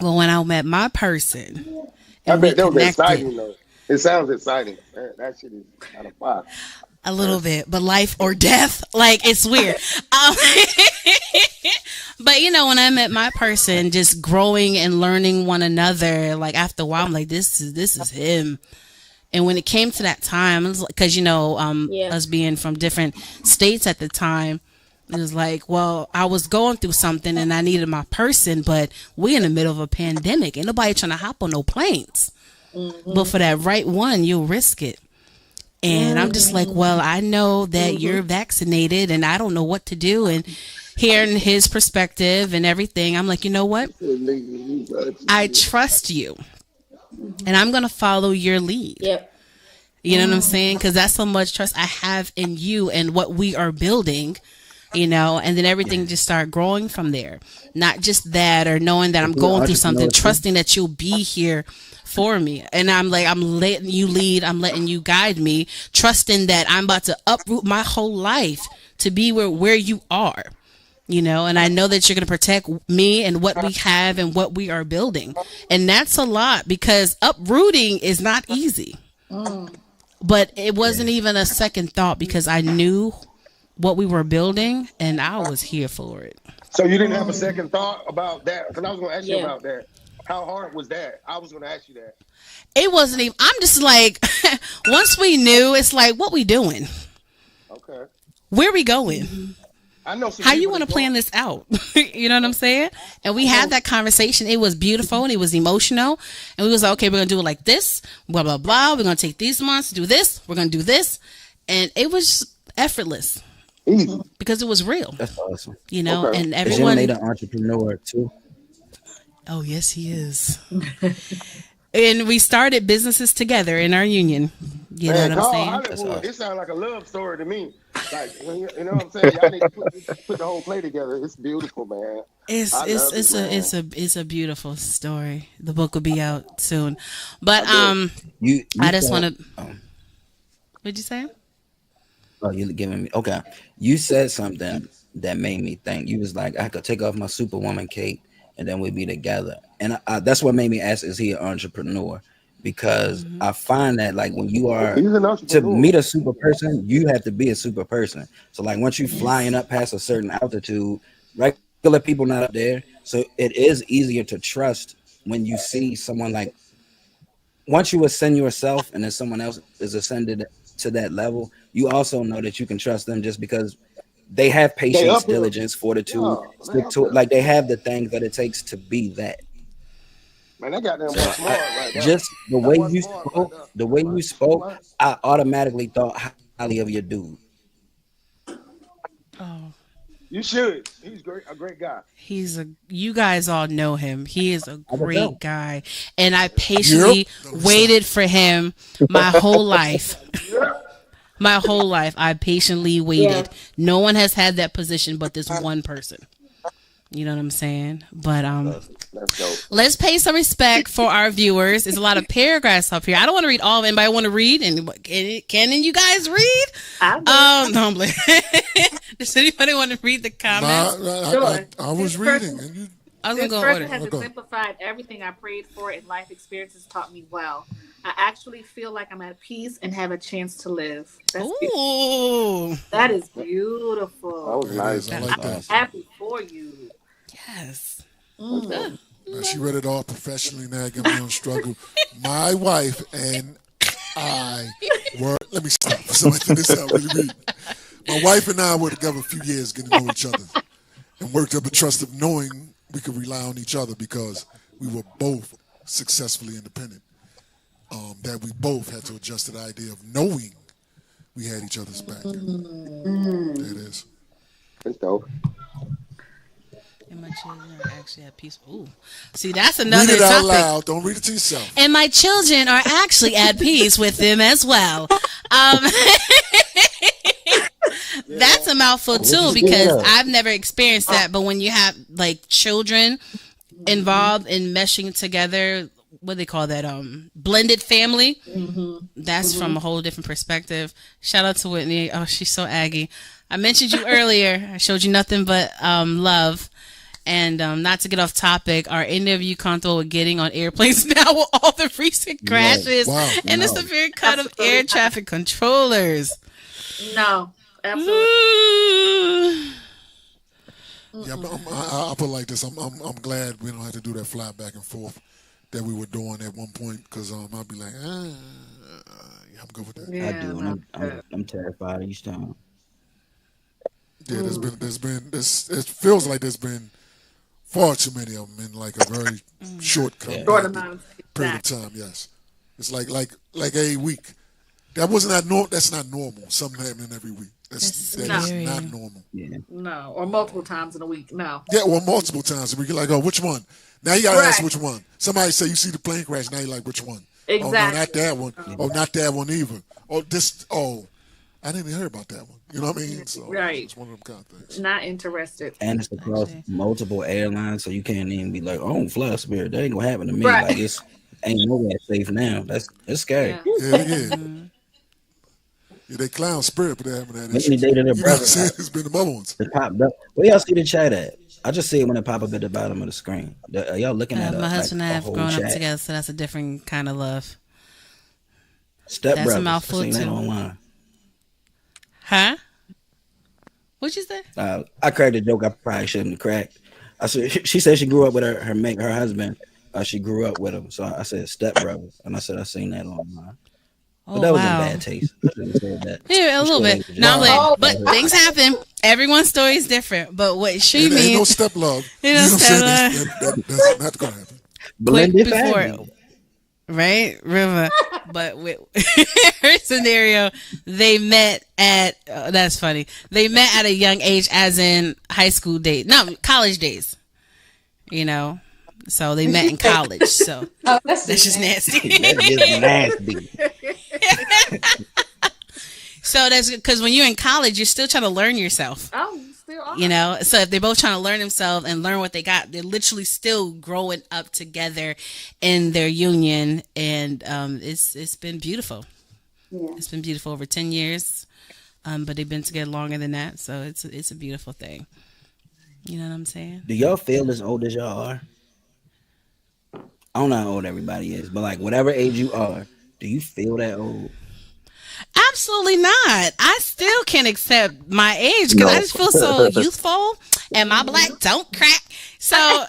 Well, when I met my person, I bet that was exciting though. It sounds exciting. That shit is kind of fun. A little bit, but life or death, like, it's weird. But when I met my person, just growing and learning one another, like after a while, I'm like, this is him. And when it came to that time, because us being from different states at the time, it was like, well, I was going through something and I needed my person, but we in the middle of a pandemic, ain't nobody trying to hop on no planes. But for that right one, you'll risk it. And I'm just like, well, I know that you're vaccinated and I don't know what to do. And hearing his perspective and everything, I'm like, you know what? I trust you and I'm going to follow your lead. Yep. You know what I'm saying? Because that's how much trust I have in you and what we are building, and then everything just started growing from there. Not just that, or knowing that I'm going through something, trusting that you'll be here for me. And I'm like, I'm letting you lead, I'm letting you guide me, trusting that I'm about to uproot my whole life to be where you are, and I know that you're going to protect me and what we have and what we are building. And that's a lot, because uprooting is not easy. But it wasn't even a second thought, because I knew what we were building and I was here for it. So you didn't have a second thought about that? Because I was going to ask you about that. How hard was that? I was going to ask you that. It wasn't even, I'm just like, once we knew, it's like, what we doing? Okay. Where we going? I know. How you want to plan this out? You know what I'm saying? And we had that conversation. It was beautiful and it was emotional. And we was like, okay, we're going to do it like this, blah, blah, blah. We're going to take these months to do this. We're going to do this. And it was effortless. Easy. Because it was real. That's awesome. Okay. And everyone made an entrepreneur too. Oh, yes, he is. And we started businesses together in our union. You know what I'm saying? Hollywood, it sounds like a love story to me. Like, you know what I'm saying? Y'all need to put the whole play together. It's beautiful, man. It's a beautiful story. The book will be out soon. But I just want to. What'd you say? Oh, you're giving me okay. You said something that made me think. You was like, I could take off my superwoman cape and then we'd be together. And that's what made me ask, is he an entrepreneur? Because I find that like when you are to meet a super person, you have to be a super person. So like once you flying up past a certain altitude, regular people not up there. So it is easier to trust when you see someone like, once you ascend yourself and then someone else is ascended to that level, you also know that you can trust them just because they have patience, diligence, fortitude, stick to it. Like they have the things that it takes to be that. Man, that got them smart right now. Just the way you spoke, I automatically thought highly of your dude. Oh. You should. He's a great guy. You guys all know him. He is a great guy. And I patiently waited for him my whole life. My whole life, I patiently waited. Yeah. No one has had that position but this one person. You know what I'm saying? But let's pay some respect for our viewers. There's a lot of paragraphs up here. I don't want to read all of them. Anybody want to read? And can you guys read? No, does anybody want to read the comments? I was reading. This person has exemplified everything I prayed for, and life experiences taught me well. I actually feel like I'm at peace and have a chance to live. That is beautiful. That was nice. I like that. Happy for you. Yes. Now she read it all professionally. Now got me on struggle. My wife and I were. Let me stop. Somebody this out really. My wife and I were together a few years, getting to know each other, and worked up a trust of knowing we could rely on each other because we were both successfully independent. That we both had to adjust to the idea of knowing we had each other's back. Mm. There it is. It's dope. And my children are actually at peace. Ooh, see, that's Read another it out topic. loud. Don't read it to yourself. And my children are actually at peace with them as well. That's a mouthful too, because I've never experienced that. But when you have like children involved in meshing together, what do they call that? Blended family. That's from a whole different perspective. Shout out to Whitney. Oh, she's so Aggie. I mentioned you earlier. I showed you nothing but love. And not to get off topic, are any of you comfortable with getting on airplanes now with all the recent crashes and the severe cut of air traffic controllers? No, absolutely. Yeah, I'll put it like this. I'm glad we don't have to do that fly back and forth that we were doing at one point, because I'll be like, yeah, I'm good with that. Yeah, I do, and I'm terrified each time. Yeah, it feels like there's been far too many of them in like a very short short period amount of time. Yes, it's like a week. That's not normal. Something happening every week. That's not normal. Yeah. No, or multiple times in a week. No. Yeah, or multiple times. And we get like, oh, which one? Now you gotta ask which one. Somebody say you see the plane crash. Now you're like, which one? Exactly. Oh no, not that one. Oh, not that one either. Oh, this. Oh, I didn't even hear about that one. You know what I mean? So it's one of them kind of things. Not interested. And it's across multiple airlines, so you can't even be like, "Oh, I don't fly Spirit. That ain't gonna happen to me." Like ain't nowhere safe now. It's scary. Yeah. Yeah, they clown Spirit, but they haven't had Many dated their brother. It's been the other ones. It popped up. Where y'all see the chat at? I just see it when it pop up at the bottom of the screen. Are y'all looking at my husband and I have grown chat? up together, so that's a different kind of love. Step That's brothers. a mouthful I seen that too. online. Huh? What'd you say? I cracked a joke I probably shouldn't have cracked. I said she said she grew up with her husband. She grew up with him. So I said step brother, and I said I seen that online. But that was in bad taste. I shouldn't have said that. Yeah, a little bit. No, but things happen. Everyone's story is different. But what she means, ain't no step love. You know, step love. That's not gonna happen. Blended before, family. right, River. But with her scenario, they met at that's funny. They met at a young age, as in high school days, no, college days. You know, so they met in college. So that's just nasty. That's just nasty. So that's because when you're in college, you're still trying to learn yourself. Oh, still are. You know, so if they're both trying to learn themselves and learn what they got, they're literally still growing up together in their union, and it's been beautiful. Yeah. It's been beautiful over 10 years, but they've been together longer than that, so it's a beautiful thing. You know what I'm saying? Do y'all feel as old as y'all are? I don't know how old everybody is, but like whatever age you are, do you feel that old? Absolutely not. I still can't accept my age because I just feel so youthful, and my black don't crack. So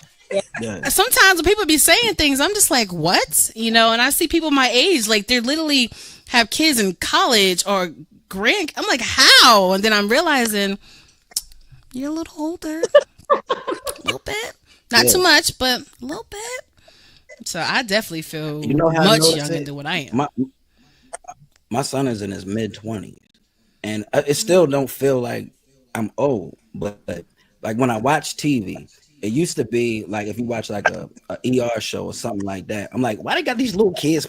sometimes when people be saying things, I'm just like, what? You know, and I see people my age, like they're literally have kids in college or I'm like, how? And then I'm realizing you're a little older, a little bit, not too much, but a little bit. So I definitely feel much younger than what I am. My son is in his mid-20s, and it still don't feel like I'm old. But like when I watch TV, it used to be like if you watch like a ER show or something like that, I'm like, why they got these little kids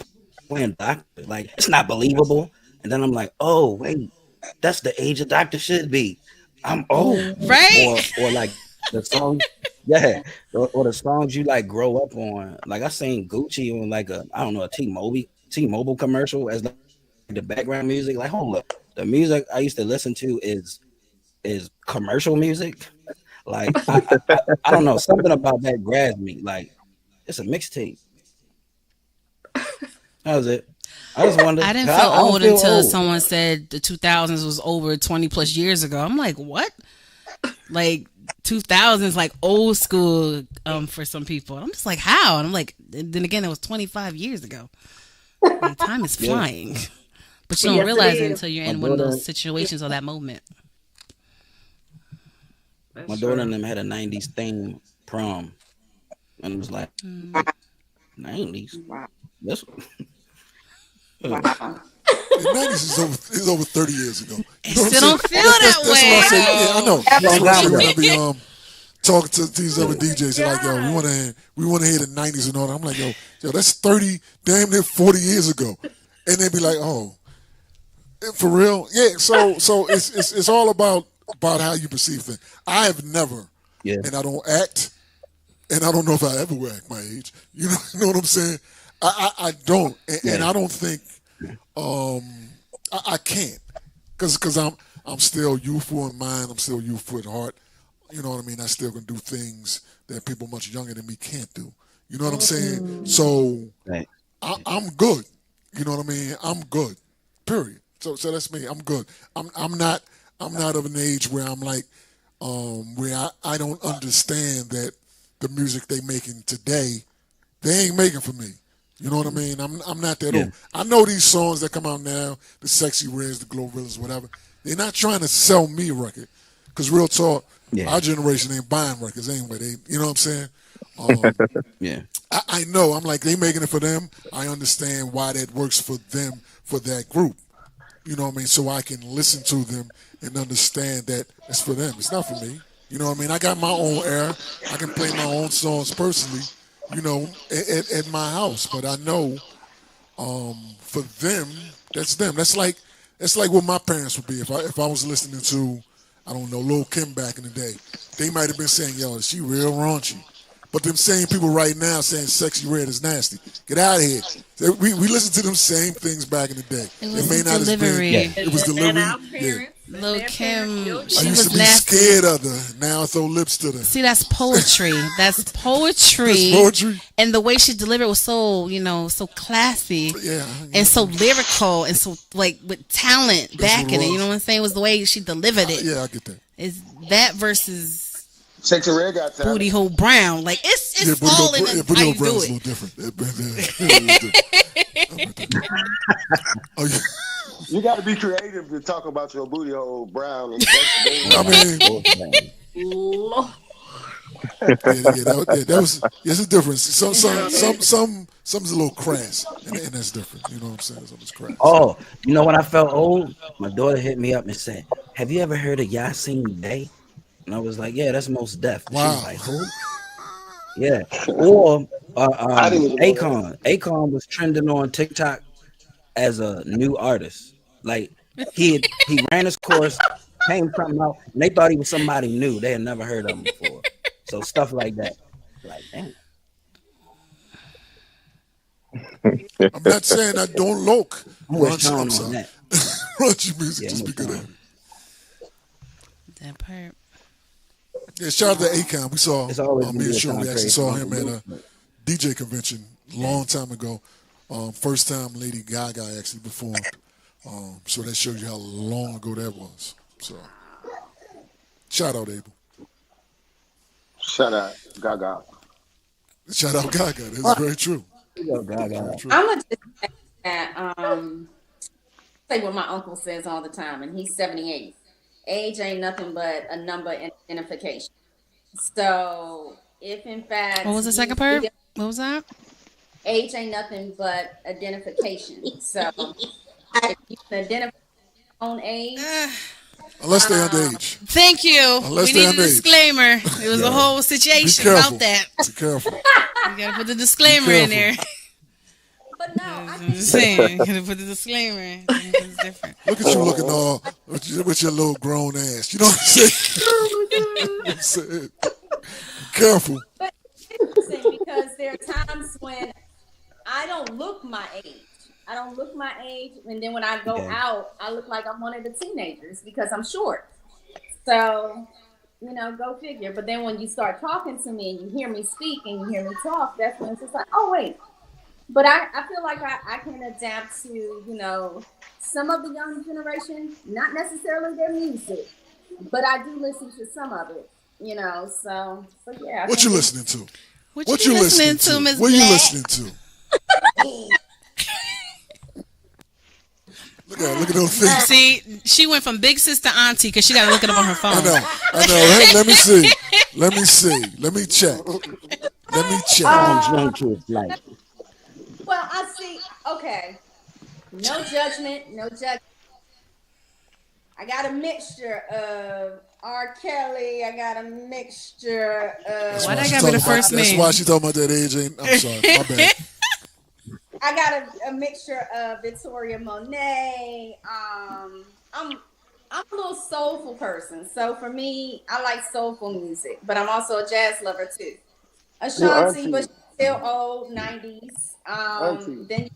playing doctor? Like it's not believable. And then I'm like, oh wait, that's the age a doctor should be. I'm old, right? Or like the song, or the songs you like grow up on. Like I seen Gucci on like a T-Mobile commercial as the background music. Like hold up, the music I used to listen to is commercial music. Like I don't know, something about that grabs me. Like it's a mixtape. That was it. I just wondered. I didn't feel old until someone said the 2000s was over 20 plus years ago. I'm like, what? Like 2000s, like old school for some people. I'm just like, how? And I'm like, then again, it was 25 years ago. Like, time is flying, but you don't realize it until you're in one of those situations or that moment. My daughter and them had a 90s theme prom, and it was like 90s. Wow. This. Wow. The 90s is over 30 years ago. You know what I'm Still saying? don't feel that That's way. what I say. Yeah, I know. That's Long what I time say when ago. I be talking to these other DJs. They're like, yo, we want to hear the 90s and all that. I'm like, yo, that's 30, damn near 40 years ago. And they be like, oh, for real? Yeah. So it's all about how you perceive things. I have never, Yeah. and I don't act, and I don't know if I ever will act my age. You know what I'm saying? I don't, and I don't think I can't, because I'm still youthful in mind. I'm still youthful at heart. You know what I mean? I still can do things that people much younger than me can't do. You know what I'm saying? So Right. I'm good. You know what I mean? I'm good. Period. So that's me. I'm good. I'm not of an age where I'm like where I don't understand that the music they making today, they ain't making for me. You know what I mean? I'm not that old. I know these songs that come out now, the Sexy Reds, the Glorillas, whatever. They're not trying to sell me a record. Because real talk, our generation ain't buying records anyway. You know what I'm saying? Yeah. I know. I'm like, they making it for them. I understand why that works for them, for that group. You know what I mean? So I can listen to them and understand that it's for them. It's not for me. You know what I mean? I got my own era. I can play my own songs personally, you know, at my house. But I know for them, that's them. That's like what my parents would be. If I was listening to, I don't know, Lil' Kim back in the day, they might have been saying, yo, she real raunchy. But them same people right now saying Sexy Red is nasty. Get out of here. We listen to them same things back in the day. It was may not delivery. Have been, it was delivery. And our Yeah. parents. Lil' Kim, I she used was to be nasty. scared of her. Now I throw lips to them. See, that's poetry. That's poetry. That's poetry. And the way she delivered was so, so classy. Yeah. And so lyrical and so like with talent backing it. You know what I'm saying? It was the way she delivered it. Yeah, I get that. Is that versus Sexy Red got time. Booty Hole Brown? Like it's all in the Booty how Hole you Brown's do a it. little different. Oh, yeah. You got to be creative to talk about your booty hole brown. And I mean, that was it's a difference. Some's a little crass, and that's different. You know what I'm saying? Something's crass. Oh, you know when I felt old, my daughter hit me up and said, "Have you ever heard of Yasin Bey?" And I was like, "Yeah, that's Most Def." Wow. She was like, "Who?" Yeah. Or Akon. Akon was trending on TikTok as a new artist. Like he ran his course, came something out, and they thought he was somebody new. They had never heard of him before. So stuff like that. Like, damn. I'm not saying I don't look. Raunchy, that. Raunchy music, just be good at it. That part. Yeah, shout out to Akon. We saw me and Sean. We actually saw him at a DJ convention a long time ago. First time Lady Gaga actually performed. So that shows you how long ago that was. So, shout out Abel. Shout out Gaga. Shout out Gaga. That's very true. I'm gonna just say that, say what my uncle says all the time, and he's 78. Age ain't nothing but a number and identification. So if in fact, what was the second part? What was that? Age ain't nothing but identification. So if you can identify your own age. Unless they're underage. Thank you. Unless we need a disclaimer. It was a whole situation about that. Be careful. You gotta put the disclaimer in there. But no, I'm just saying, you gotta put the disclaimer in. It's different. Look at you looking all with your little grown ass. You know what I'm saying? Be careful. But it's interesting because there are times when I don't look my age. I don't look my age, and then when I go out, I look like I'm one of the teenagers because I'm short. So, go figure. But then when you start talking to me and you hear me speak and you hear me talk, that's when it's just like, oh, wait. But I feel like I can adapt to, some of the young generation, not necessarily their music, but I do listen to some of it, so yeah. What you listening to? What you listening to, Miss What Black? you listening to? Look at those things. See, she went from big sis to auntie because she got to look it up on her phone. I know. Hey, let me see. Let me check. Young kids like. Well, I see. Okay. No judgment, no judgment. I got a mixture of R. Kelly. I got a mixture of. Why that gotta be the first name? That's why she talking about that age. I'm sorry, my bad. I got a mixture of Victoria Monet. I'm a little soulful person, so for me, I like soulful music, but I'm also a jazz lover too. Ashanti, but she's still old, 90s. Then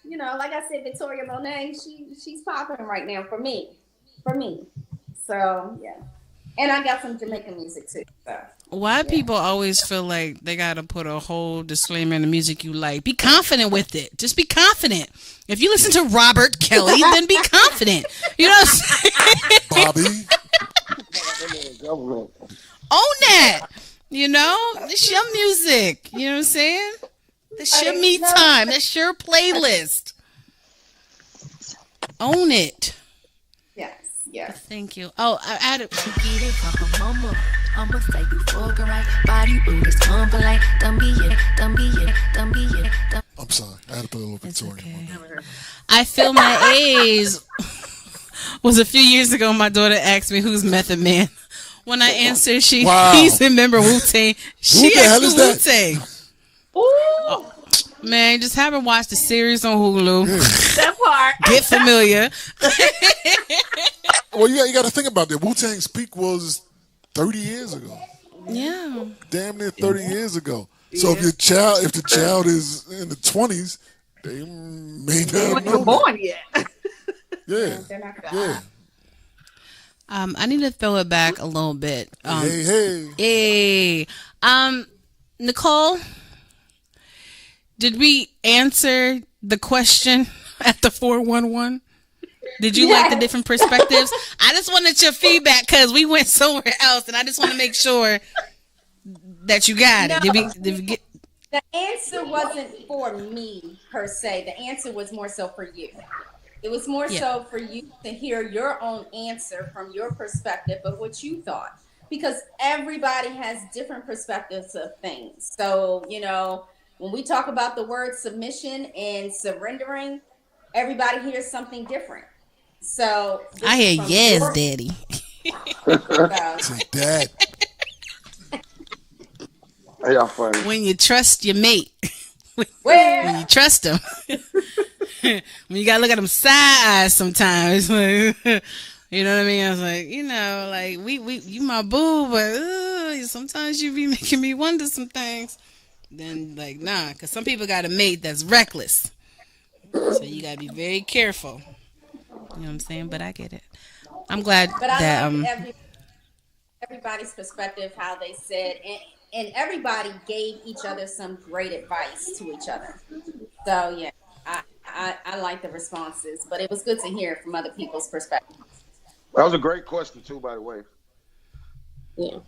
you got, like I said, Victoria Monet. She's popping right now for me. So yeah, and I got some Jamaican music too. So. Why people always feel like they gotta put a whole disclaimer in the music you like? Be confident with it. Just be confident. If you listen to Robert Kelly, then be confident. You know what I'm saying? Bobby. Own that. It's your music. You know what I'm saying? That's your me time. That's your playlist. Own it. Yes. Thank you. Oh, I added. I'ma say you fucking right. Body rude as polite. Don't be it. I'm sorry. I had to put a little Victoria. Okay. I feel my age was a few years ago. My daughter asked me who's Method Man. When I answered, he's a member of Wu-Tang. She asked who Wu-Tang. Oh, man, just have her watch the series on Hulu. That part. Get familiar. Well, you got to think about that. Wu-Tang's peak was 30 years ago. Yeah. Damn near 30 years ago. So if the child is in the 20s, they may not know. Born yet. Yeah. Yeah. I need to throw it back a little bit. Hey. Nicole, did we answer the question at the 411? Did you like the different perspectives? I just wanted your feedback because we went somewhere else, and I just want to make sure that you got it. Did we get? The answer wasn't for me per se. The answer was more so for you. It was more so for you to hear your own answer from your perspective of what you thought, because everybody has different perspectives of things. So, when we talk about the word submission and surrendering, everybody hears something different. So I hear yes, daddy. Say dad. Hey, y'all funny. When you trust your mate. When you trust them. When you gotta look at them side eyes sometimes. You know what I mean? I was like, you my boo, but sometimes you be making me wonder some things. Then nah, because some people got a mate that's reckless. So you gotta be very careful. You know what I'm saying? But I get it. I'm glad that everybody's perspective, how they said, and everybody gave each other some great advice to each other. So yeah, I like the responses, but it was good to hear from other people's perspectives. That was a great question too, by the way. Yeah.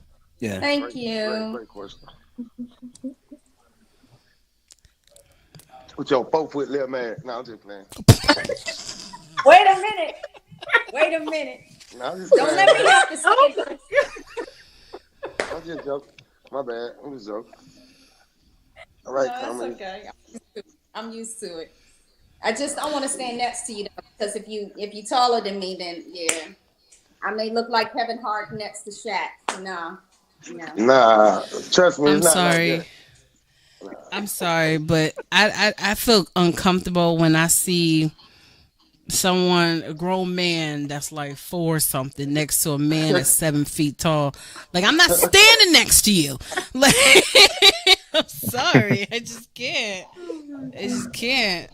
Thank you. Great question. With your 4-foot little man. No, I'm just playing. Wait a minute. No, I'm just Don't playing. let me have to say it. I'm just joking. My bad. I'm just joking. All right, no, that's okay. I'm used to it. I want to stand next to you though, because if you taller than me, then yeah, I may look like Kevin Hart next to Shaq. No. Nah, trust me. I'm it's not sorry. Like that. I'm sorry, but I feel uncomfortable when I see a grown man that's like 4 something next to a man that's 7 feet tall. Like, I'm not standing next to you. Like, I'm sorry. I just can't.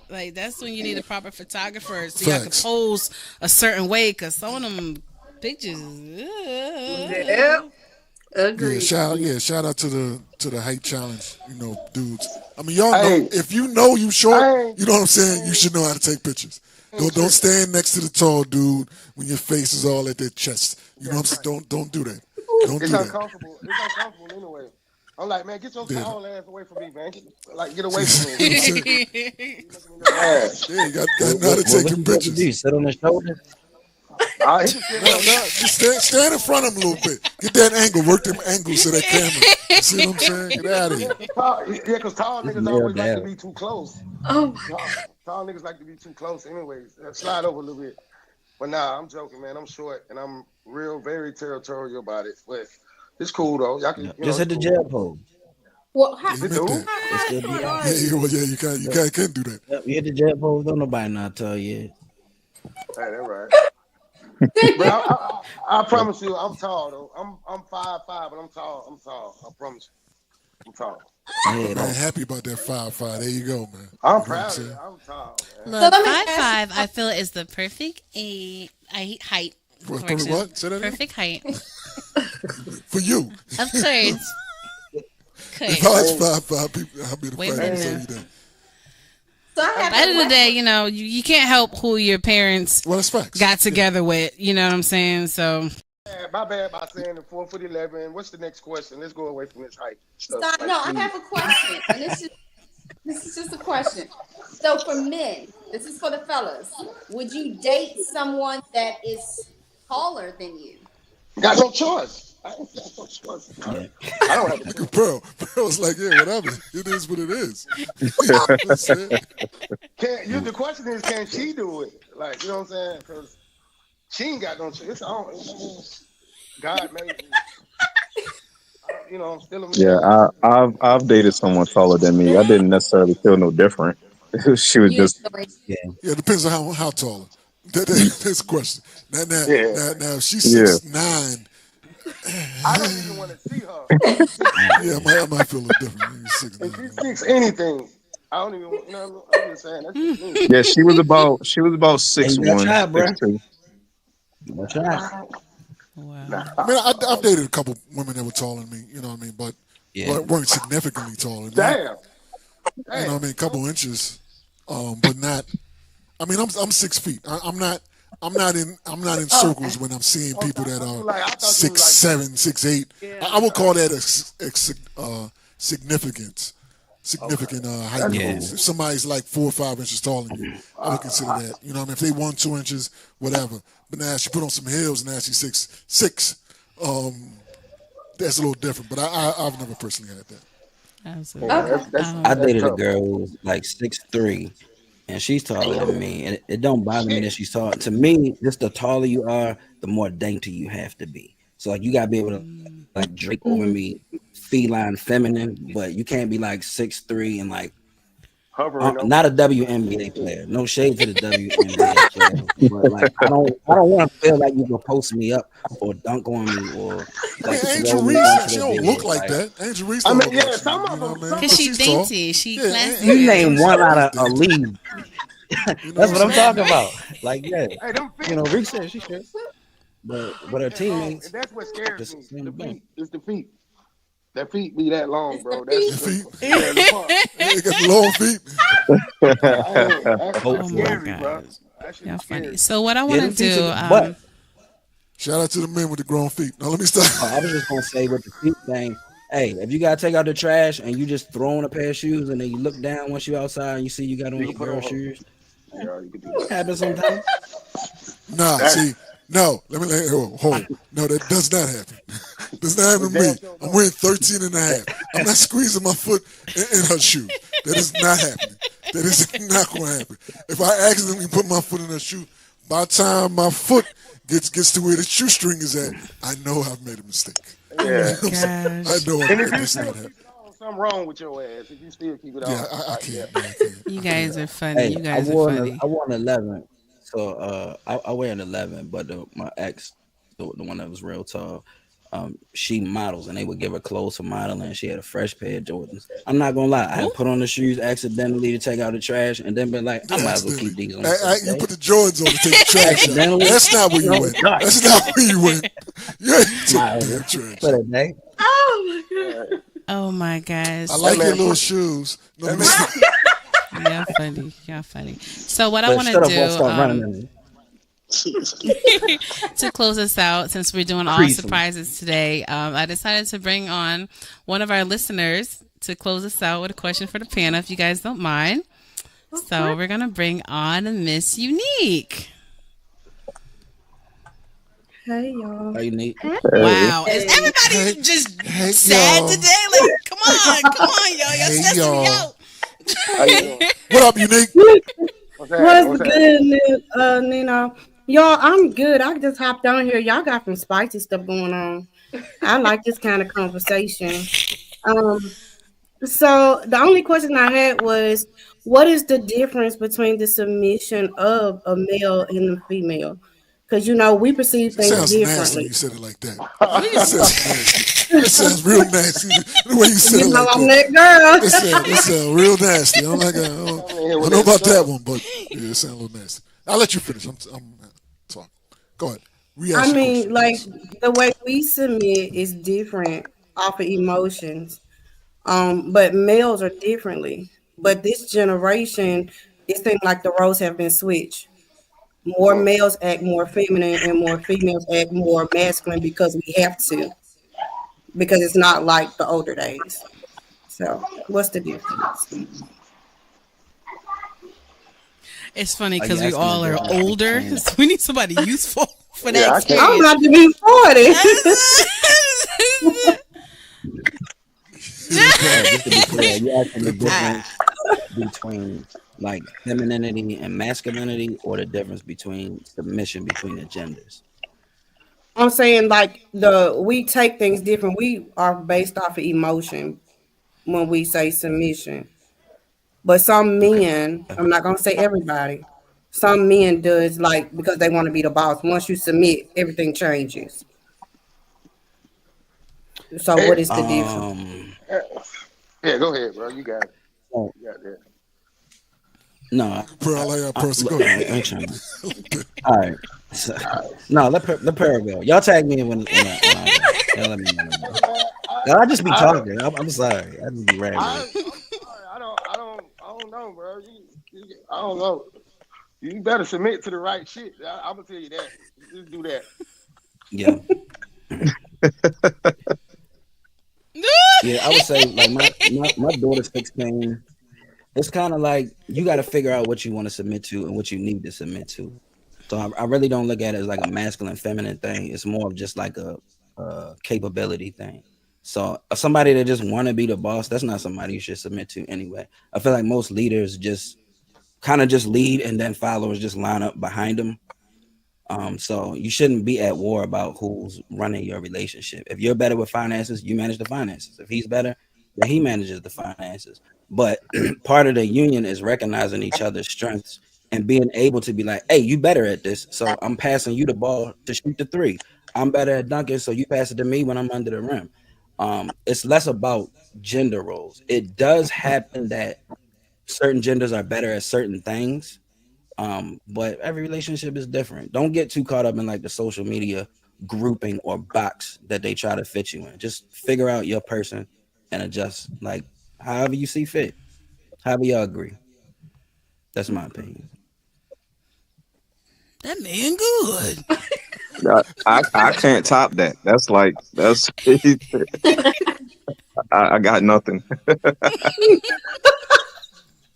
Like, that's when you need a proper photographer so you can pose a certain way, because some of them pictures. Agreed. Shout out to the height challenge, dudes. I mean, y'all know, if you know you short, you know what I'm saying, you should know how to take pictures. Don't stand next to the tall dude when your face is all at their chest. You know what I'm saying? Don't do that. Don't It's do that. uncomfortable. It's uncomfortable anyway. I'm like, man, get your tall ass away from me, man. Get away from me. Yeah, you got to know how to take your pictures. You sit on his shoulder. Just stand in front of him a little bit. Get that angle. Work them angles to that camera. You see what I'm saying? Get out of here. Yeah, because tall niggas always like to be too close. Oh my God. Tall niggas like to be too close anyways. Slide over a little bit. But nah, I'm joking, man. I'm short and I'm very territorial about it. But it's cool though. Y'all can just hit the jail pose. Well, how You can do that. Yep, you hit the jet pose. Don't nobody not tell you. Hey, that's right. But I promise you, I'm tall though. I'm 5'5", but I'm tall. I promise you, I'm tall. I'm happy about that 5'5". There you go, man. I'm proud of it. I'm tall. Man. Look, 5'5", I feel is the perfect height. Perfect what? Say that perfect height. For you. Of course. If I was 5'5", people, I'd be the first to tell you that. So at the end of the day, you can't help who your parents got together with. You know what I'm saying? So. My bad by saying the 4'11". What's the next question? Let's go away from this height stuff. I have a question, and this is just a question. So for men, this is for the fellas. Would you date someone that is taller than you? Got no choice. I don't have no choice. I don't have a choice. Pearl was like, yeah, whatever. It is what it is. The question is, can she do it? Like, you know what I'm saying? Because she ain't got no choice. God made me. I'm still a man. Yeah, I've dated someone taller than me. I didn't necessarily feel no different. She was just it depends on how tall. That's a question. Now if she's 6'9". I don't even want to see her. Yeah, I might feel a little different. If she's 6 anything, I don't even. I'm just saying. That's just me. Yeah, she was about 6'1", 6'2". Watch out. Wow. I mean, I've dated a couple women that were taller than me. You know what I mean? But weren't significantly taller than me. Damn. You know what I mean? A couple inches, but not. I mean, I'm 6 feet. I'm not in circles when I'm seeing people that are 6'7", 6'8". I would call that a significant height. Yeah. If somebody's like 4 or 5 inches taller than you, I would consider that. You know what I mean? If they 1, 2 inches, whatever. But now she put on some heels and now she's 6'6". That's a little different. But I've never personally had that. Absolutely. I dated a girl who was like 6'3", and she's taller than me. And it don't bother me that she's tall. To me, just the taller you are, the more dainty you have to be. So like you gotta be able to like drape over me, feline, feminine, but you can't be like 6'3" and like not a WNBA player. No shade to the WNBA player, but like I don't want to feel like you can post me up or dunk on me or. Like, Angel Reese, she don't look like that. Angel Reese don't look like some of them. Because she's dainty. She classy. You name one out of a league. That's what I'm talking about. Like, Reese said she should. But her teammates. And that's what scares me. The feet. It's the feet. That feet be that long, bro. That's the feet. They got long feet. Oh my God. Y'all funny. So what I want to do. Shout out to the men with the grown feet. Now let me start. I was just gonna say with the feet thing. Hey, if you gotta take out the trash and you just throw on a pair of shoes and then you look down once you outside and you see you got on your girl shoes, you can do that happens sometimes. No, hold. No, that does not happen. Does not happen to me. I'm wearing 13 and a half. I'm not squeezing my foot in her shoe. That is not happening. That is not going to happen. If I accidentally put my foot in her shoe, by the time my foot gets to where the shoestring is at, I know I've made a mistake. Yeah. I know and if you still keep it on, something wrong with your ass. If you still keep it on. Yeah, I can't. You guys are funny. Hey, you guys are funny. I wore an 11. So I wear an 11, but my ex, the one that was real tall, she models and they would give her clothes for modeling. She had a fresh pair of Jordans. I'm not gonna lie, I had put on the shoes accidentally to take out the trash and then been like, I might as well keep these on. You put the Jordans on to take the trash out. That's not where you went. That's not where you went. You ain't taking the trash. For that day. Oh my God. Oh my gosh. I like your little shoes. Y'all funny. Y'all funny. So what I want to do to close us out, since we're doing all surprises today, I decided to bring on one of our listeners to close us out with a question for the panel, if you guys don't mind. So we're going to bring on Miss Unique. Hey y'all. How you need? Wow. Is everybody just sad y'all. today? Like, come on, y'all. Y'all stressing me out. How you doing? What up, Unique? What's happening? What's happening? Good, Nina? Y'all, I'm good. I just hopped on here. Y'all got some spicy stuff going on. I like this kind of conversation. So the only question I had was, what is the difference between the submission of a male and a female? Because we perceive It things sounds nasty when differently. you said it like that. It sounds nasty. It sounds real nasty. The way you said it like I'm that. that girl. It sounds real nasty. I'm like, I don't know about that one, but yeah, it sounds a little nasty. I'll let you finish. I'm talking. Go ahead. I mean, like the way we submit is different off of emotions. But males are differently. But this generation, it seems like the roles have been switched. More males act more feminine and more females act more masculine because we have to. Because it's not like the older days. So what's the difference? It's funny because we all are older, so we need somebody useful for that experience. I'm about to be 40. Just to be clear, you asking the difference between like femininity and masculinity, or the difference between submission between the genders? I'm saying like we take things different. We are based off of emotion when we say submission. But some men, I'm not gonna say everybody, some men does like because they want to be the boss. Once you submit, everything changes. So what is the difference? Yeah, go ahead, bro. You got it. You got that. No, bro, I like that person. Go ahead. All right. So, no, let her go. Y'all tag me when y'all let me know. I just be talking. I'm sorry. I just be rambling. I don't know, bro. I don't know. You better submit to the right shit. I'm gonna tell you that. Just do that. Yeah. Yeah, I would say like my daughter's 16. It's kind of like you got to figure out what you want to submit to and what you need to submit to. So I really don't look at it as like a masculine, feminine thing. It's more of just like a capability thing. So somebody that just want to be the boss, that's not somebody you should submit to anyway. I feel like most leaders just kind of just lead and then followers just line up behind them. So you shouldn't be at war about who's running your relationship. If you're better with finances, you manage the finances. If he's better, then he manages the finances. But part of the union is recognizing each other's strengths and being able to be like, hey, you better at this, so I'm passing you the ball to shoot the three. I'm better at dunking, so you pass it to me when I'm under the rim. It's less about gender roles. It does happen that certain genders are better at certain things. But every relationship is different. Don't get too caught up in like the social media grouping or box that they try to fit you in. Just figure out your person and adjust like however you see fit. However y'all agree. That's my opinion. That man good. I can't top that. That's I got nothing.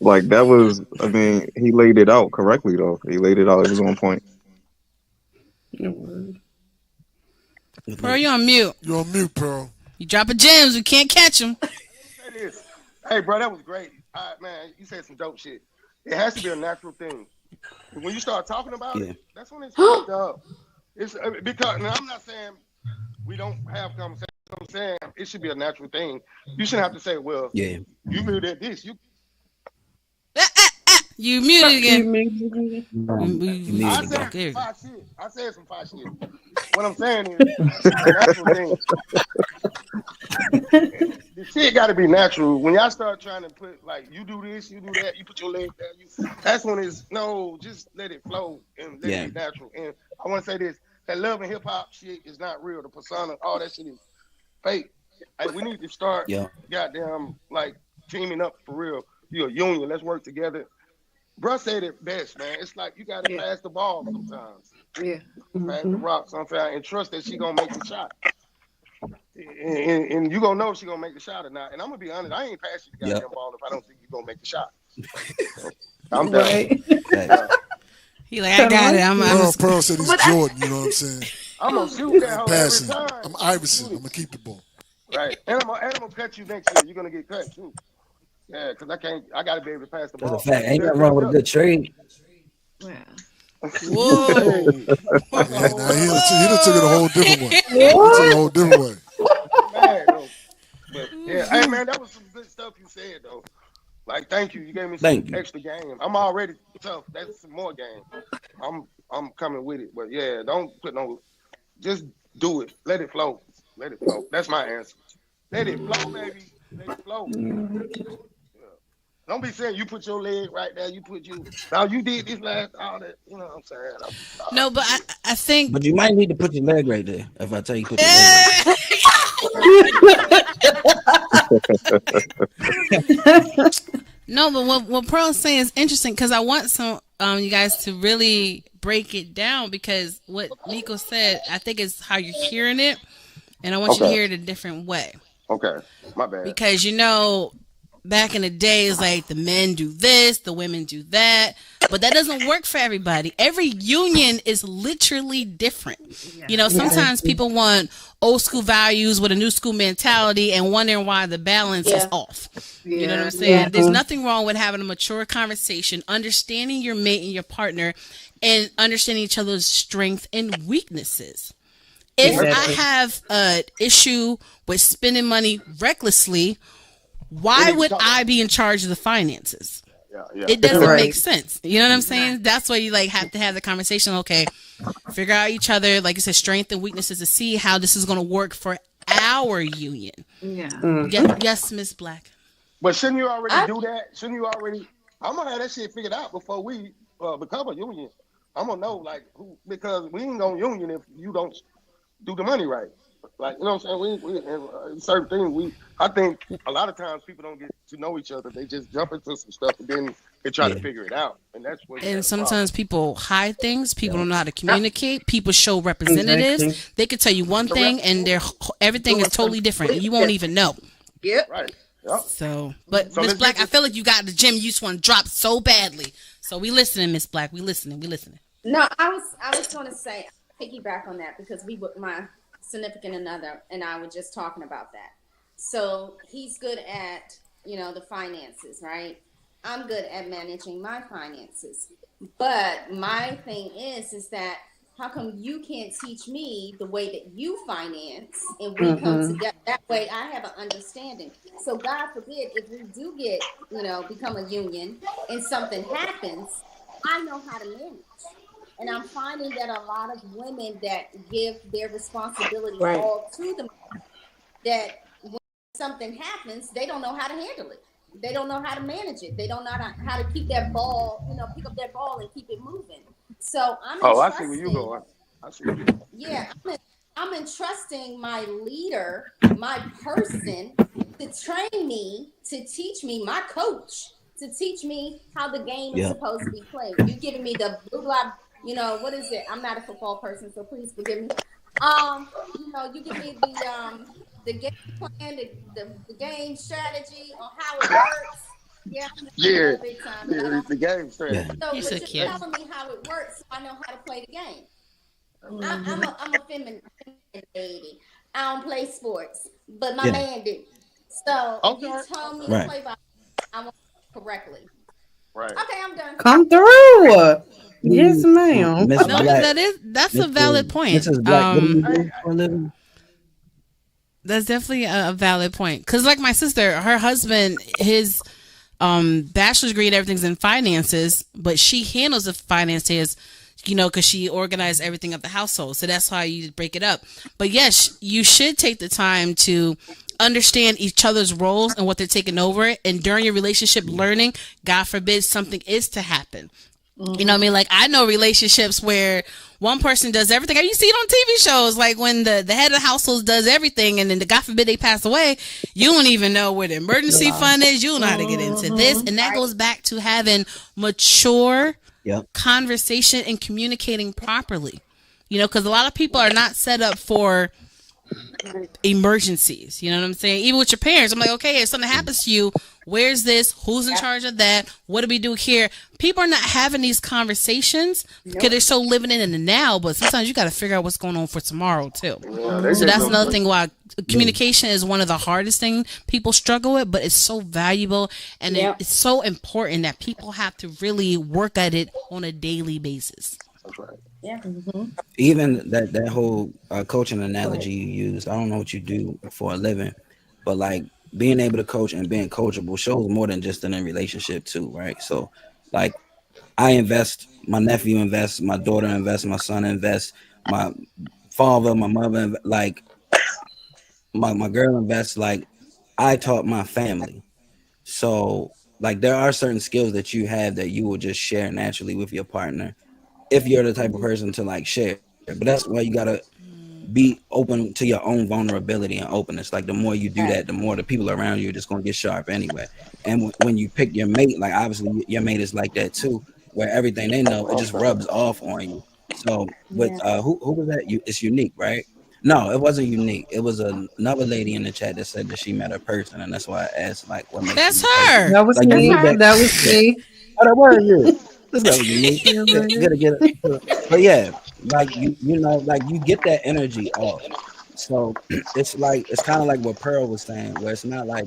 Like that was, I mean, he laid it out correctly though. He laid it out. It was on point. Pearl, you on mute. You're on mute, Pearl. You dropping gems. We can't catch them. Hey, bro, that was great. Man, you said some dope shit. It has to be a natural thing. When you start talking about it, that's when it's fucked up. It's because, and I'm not saying we don't have conversations. I'm saying it should be a natural thing. You shouldn't have to say, well, you muted at this. You muted again. I said some fire shit. What I'm saying is, natural thing. The shit got to be natural. When y'all start trying to put like you do this, you do that, you put your leg down. That's when it's just let it flow and let it be natural. And I want to say this: that love and hip hop shit is not real. The persona, all that shit is fake. We need to start, goddamn, like teaming up for real. You're a union. Let's work together. Bruh said it best, man. It's like you gotta pass the ball sometimes. Yeah. Pass the rock sometimes and trust that she gonna make the shot. And you gonna know if she gonna make the shot or not. And I'm gonna be honest, I ain't pass you the goddamn ball if I don't think you gonna make the shot. I'm done. He like, I got it. Pearl said he's Jordan, you know what I'm saying? I'm gonna shoot that I'm hoe passing. every time. I'm Iverson. I'm gonna keep the ball. Right, and I'm gonna cut you next year. You're gonna get cut too. Yeah, because I can't. I gotta be able to pass the That's a ball. fact. Ain't nothing wrong with a good trade. Yeah. Whoa. Yeah, nah, he done took it a whole different way. He took it a whole different way. Man, though. But yeah, hey man, that was some good stuff you said though. Like, thank you. You gave me some extra game. I'm already tough. That's some more game. I'm coming with it. But yeah, don't put no. Just do it. Let it flow. Let it flow. That's my answer. Let it flow, baby. Let it flow. Yeah. Don't be saying you put your leg right there. You put you. Now you did this last. All that. You know what I'm saying? No, but I think. But you might need to put your leg right there. If I tell you put your leg right. No, but what Pearl's saying is interesting because I want some you guys to really break it down because what Nico said, I think is how you're hearing it, and I want you to hear it a different way. Okay, my bad. Because back in the day, it's like the men do this, the women do that, but that doesn't work for everybody. Every union is literally different. Yeah. Sometimes people want old school values with a new school mentality and wondering why the balance is off. Yeah. You know what I'm saying? Yeah. There's nothing wrong with having a mature conversation, understanding your mate and your partner, and understanding each other's strengths and weaknesses. If I have an issue with spending money recklessly, why would I be in charge of the finances? Yeah. It doesn't make sense. You know what I'm saying? That's why you have to have the conversation. Okay, figure out each other, like you said, strengths and weaknesses to see how this is going to work for our union. Yeah. Yes, Miss Black. But shouldn't you already do that? Shouldn't you already? I'm gonna have that shit figured out before we become a union. I'm gonna know who, because we ain't gonna union if you don't do the money right. Like, you know what I'm saying? We certain things, I think a lot of times people don't get to know each other. They just jump into some stuff and then they try to figure it out. And that's what. And sometimes people hide things. People don't know how to communicate. People show representatives. Exactly. They could tell you one thing and everything is totally different. And you won't even know. Yep. Right. Yep. So Miss Black, I feel like you got the gym. You just want to drop so badly. So we listening, Miss Black. We listening. No, I was going to say, piggyback on that because my significant other and I were just talking about that. So he's good at, the finances, right? I'm good at managing my finances. But my thing is that how come you can't teach me the way that you finance and we come together? That way I have an understanding. So God forbid if we do get, become a union and something happens, I know how to manage. And I'm finding that a lot of women that give their responsibility all to them, that when something happens, they don't know how to handle it. They don't know how to manage it. They don't know how to keep that ball, pick up that ball and keep it moving. So I see where you're going. I see where you're going. Yeah, I'm entrusting my leader, my person, to train me, to teach me, my coach, to teach me how the game is supposed to be played. You're giving me the blue block. What is it? I'm not a football person, so please forgive me. You give me the game plan, the game strategy on how it works. Yeah. Big time, the game strategy. So you're just telling me how it works, so I know how to play the game. I'm a feminine lady. I don't play sports, but my man do. So if you tell me to play by, I want to correctly. Right. Okay, I'm done. Come through. Yes, ma'am. No, that's a valid point. That's definitely a valid point. Because like my sister, her husband, his bachelor's degree and everything's in finances, but she handles the finances, because she organized everything of the household. So that's how you break it up. But yes, you should take the time to understand each other's roles and what they're taking over. And during your relationship learning, God forbid something is to happen. You know what I mean? Like, I know relationships where one person does everything. You see it on TV shows, like when the head of the household does everything, and then God forbid they pass away, you don't even know where the emergency fund is. You don't know how to get into this. And that goes back to having mature conversation and communicating properly. Because a lot of people are not set up for emergencies. You know what I'm saying? Even with your parents, I'm like, okay, if something happens to you, where's this? Who's in charge of that? What do we do here? People are not having these conversations because they're so living in the now. But sometimes you got to figure out what's going on for tomorrow too. Yeah, So that's another thing why communication is one of the hardest things people struggle with, but it's so valuable and it's so important that people have to really work at it on a daily basis. That's right. Yeah. Even that whole coaching analogy you used, I don't know what you do for a living, but like being able to coach and being coachable shows more than just in a relationship too, right? So like I invest, my nephew invests, my daughter invests, my son invests, my father, my mother, like my girl invests. Like I taught my family. So like there are certain skills that you have that you will just share naturally with your partner if you're the type of person to like share. But that's why you gotta be open to your own vulnerability and openness. Like the more you do that, the more the people around you are just gonna get sharp anyway. And when you pick your mate, like obviously your mate is like that too, where everything they know it just rubs off on you. So with who was that? It's Unique, right? No, it wasn't Unique. It was another lady in the chat that said that she met a person, and that's why I asked like what makes you That's a person. her. That was Like you me. need that. That was me. Oh, that was you. This guy was Unique. Yeah, Yeah, man. gotta get it. But yeah, like you know, like you get that energy off. So it's kind of like what Pearl was saying, where it's not like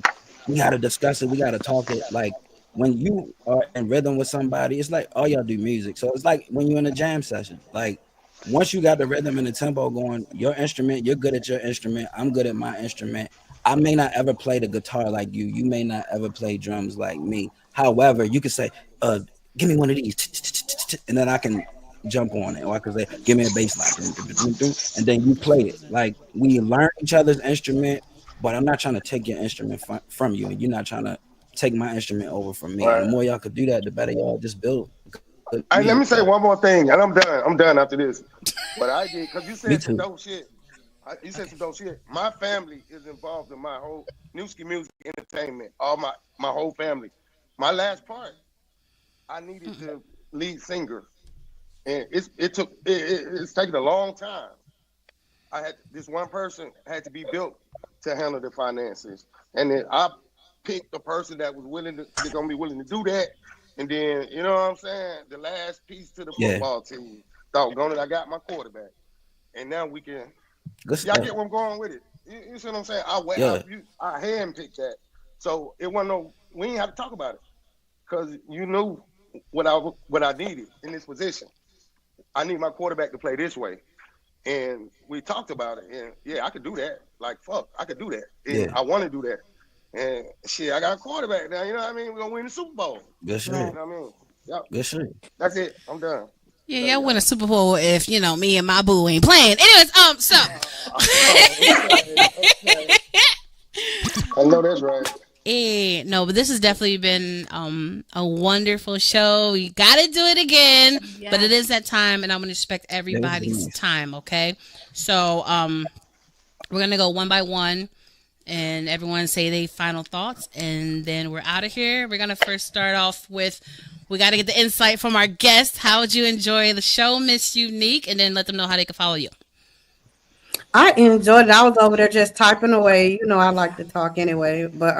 we gotta discuss it, we gotta talk it. Like when you are in rhythm with somebody, it's like all y'all do music. So it's like when you're in a jam session. Like once you got the rhythm and the tempo going, your instrument, you're good at your instrument. I'm good at my instrument. I may not ever play the guitar like you. You may not ever play drums like me. However, you can say, give me one of these, and then I can jump on it, or I can say, give me a bass line, and then you play it. Like we learn each other's instrument, but I'm not trying to take your instrument from you, and you're not trying to take my instrument over from me. And the Right. more y'all could do that, the better y'all just build good music. Hey, let So me say one more thing, and I'm done. I'm done after this. What I did, because you me said some too. dope shit. You said some dope shit. My family is involved in my whole Newski Music Entertainment. My whole family. My last part, I needed to lead singer, and it's taken a long time. I had this one person had to be built to handle the finances, and then I picked the person that was willing to they're gonna be willing to do that. And then you know what I'm saying, the last piece to the Yeah, football team. Doggone it, I got my quarterback, and now we can. good Y'all stuff. get where I'm going with it. You see what I'm saying? Yeah, I handpicked that, so it wasn't no. We ain't have to talk about it because you knew what I needed in this position. I need my quarterback to play this way, and we talked about it. And yeah, I could do that. Like fuck, I could do that, and yeah, I want to do that. And shit, I got a quarterback now. You know what I mean? We're gonna win the Super Bowl. good You shit. know what I mean? Yep. Good shit. That's it. I'm done. Yeah, Love y'all win a y'all. Super Bowl if me and my boo ain't playing. Anyways, so Okay. I know that's right. no, but this has definitely been a wonderful show. You gotta do it again, but it is that time, and I'm gonna respect That was everybody's nice. time. Okay, so we're gonna go one by one, and everyone say their final thoughts, and then we're out of here. We're gonna first start off with. We got to get the insight from our guest. How would you enjoy the show, Miss Unique? And then let them know how they can follow you. I enjoyed it. I was over there just typing away. You know, I like to talk anyway, but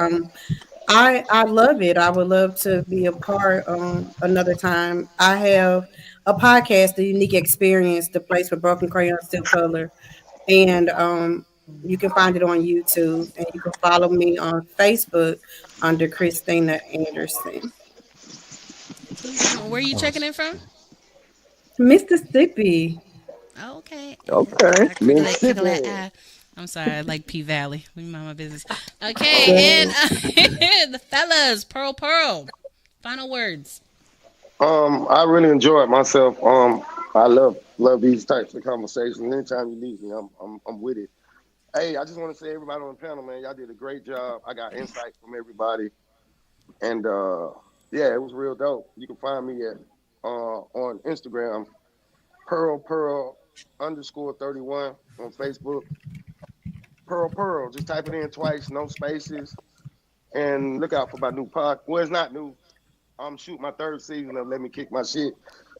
I love it. I would love to be a part another time. I have a podcast, The Unique Experience, The Place for Broken Crayon Still Color, and you can find it on YouTube, and you can follow me on Facebook under Christina Anderson. Where are you checking in from? Mississippi. Okay. Okay. Gotta crickle that Mississippi. eye. I'm sorry, I like P Valley. Let me mind my business. Okay, and Okay. the fellas, Pearl. Final words. I really enjoyed myself. I love these types of conversations. Anytime you need me, I'm with it. Hey, I just want to say everybody on the panel, man, y'all did a great job. I got insight from everybody, and yeah, it was real dope. You can find me at on Instagram, Pearl underscore 31 on Facebook. Pearl. Just type it in twice, no spaces, and look out for my new pod. Well, it's not new. I'm shooting my third season of Let Me Kick My Shit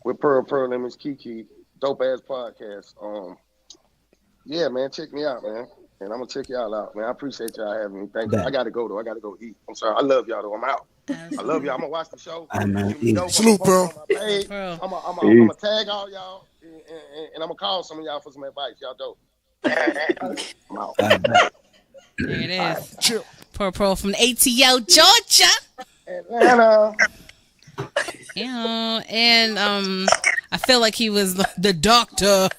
with Pearl and Miss Kiki. Dope ass podcast. Yeah, man, check me out, man. And I'm gonna check y'all out, man. I appreciate y'all having me. Thank you. I That gotta go though. I gotta go eat. I'm sorry. I love y'all though. I'm out. I love y'all. I'm gonna watch the show. I know. If you know, Salute, post it bro. on my page. Bro. I'm Peace. gonna tag all y'all, and I'm gonna call some of y'all for some advice. Y'all dope. I'm out. I bet. There it is. Chill. Pro from ATL, Georgia. Atlanta. Yeah, and I feel like he was the doctor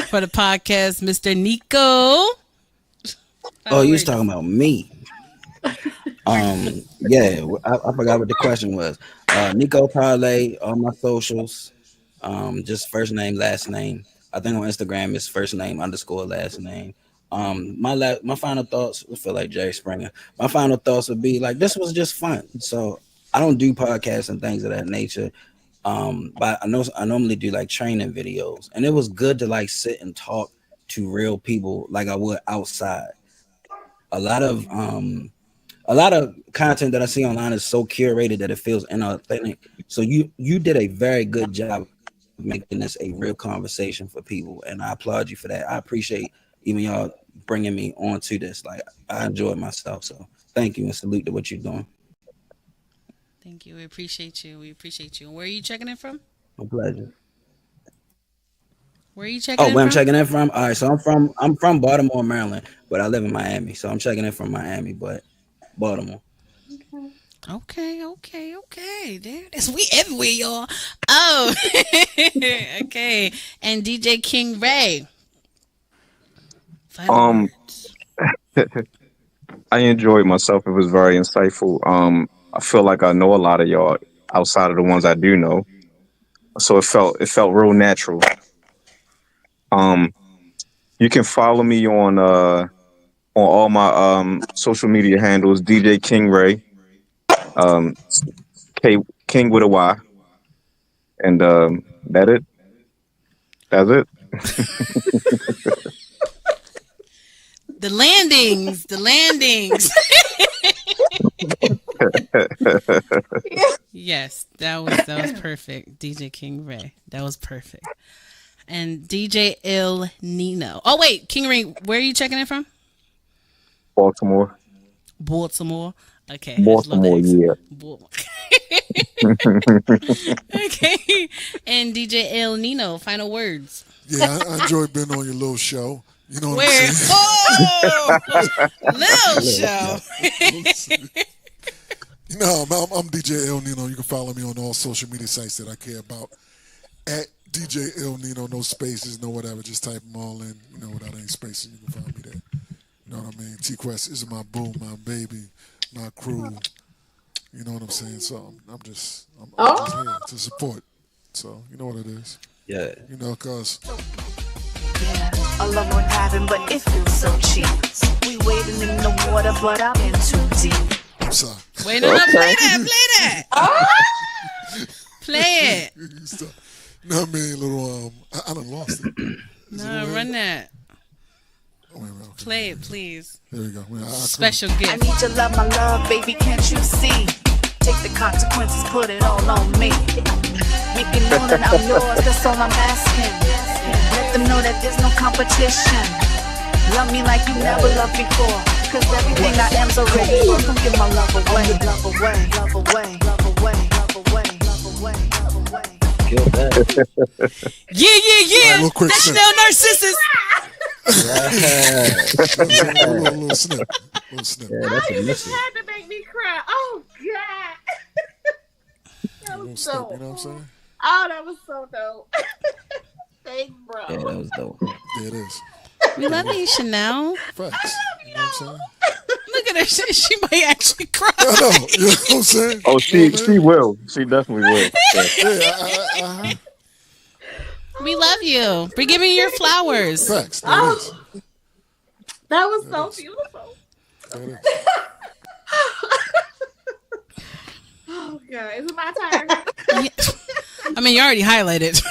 for the podcast, Mr. Nico. Oh, you was talking about me. Yeah, I forgot what the question was. Nico Parlay on my socials. Just first name, last name. I think on Instagram it's first name underscore last name. My final thoughts. I feel like Jerry Springer. My final thoughts would be like this was just fun. So I don't do podcasts and things of that nature. But I normally do like training videos, and it was good to like sit and talk to real people like I would outside. A lot of content that I see online is so curated that it feels inauthentic. So you did a very good job of making this a real conversation for people, and I applaud you for that. I appreciate even y'all bringing me onto this. Like I enjoyed myself, so thank you and salute to what you're doing. Thank you. We appreciate you. We appreciate you. And where are you checking in from? My pleasure. Where are you checking Oh, in where I'm from? checking in from? All right, so I'm from Baltimore, Maryland, but I live in Miami, so I'm checking in from Miami, but Baltimore. Okay. There it is. We everywhere, y'all. Oh, okay. And DJ King Ray. Final Um, words. I enjoyed myself. It was very insightful. I feel like I know a lot of y'all outside of the ones I do know, so it felt real natural. Um, you can follow me on all my social media handles, DJ King Ray, um, K King with a Y, and that it. That's it. The landings. Yes, that was perfect. DJ King Ray. That was perfect. And DJ Il Nino. Oh wait, King Ray, where are you checking in from? Baltimore. Baltimore. Okay, that's a little Baltimore, accent. yeah. Okay. And DJ El Nino, final words. Yeah, I enjoyed being on your little show. You know what Where? I'm saying? Oh, little show. No, I'm DJ El Nino. You can follow me on all social media sites that I care about. At DJ El Nino, no spaces, no whatever. Just type them all in, without any spaces. You can find me there. You know what I mean? TQuest is my boo, my baby, my crew. You know what I'm saying? So I'm just here to support. So you know what it is. Yeah. Cause I love what happened, but it feels so cheap. We wading in the water, but I'm in too deep. I'm sorry. Wait, no, play that. Play it. No, I mean, little, I done lost it. No, run that. Oh, wait, okay. Play it, please. There we go. Special I gift. need your love, my love, baby, can't you see? Take the consequences, put it all on me. Make it know that I'm yours, that's all I'm asking. Let them know that there's no competition. Love me like you never loved before. Cause everything I am's already yours. Don't give my love away, love away, love away, love away, love away, love away, love away. Yeah. Real quick That's snip. no narcissist. Little snip. Yeah, that's a message. Had to make me cry. Oh God. That Little was snip, dope. you know what I'm saying? Oh, that was so dope. Thanks, bro. Yeah, that was dope. There it is. We love you, Chanel. Facts. You know what I'm saying? Look at her. She might actually cry. I know. You know what I'm saying? Oh, You know what I she mean? will. She definitely will. Yeah. Yeah, We love you. We're giving you your flowers. Facts. There it is. That was so beautiful. There it is. Oh God, is it my turn? I mean, you already highlighted.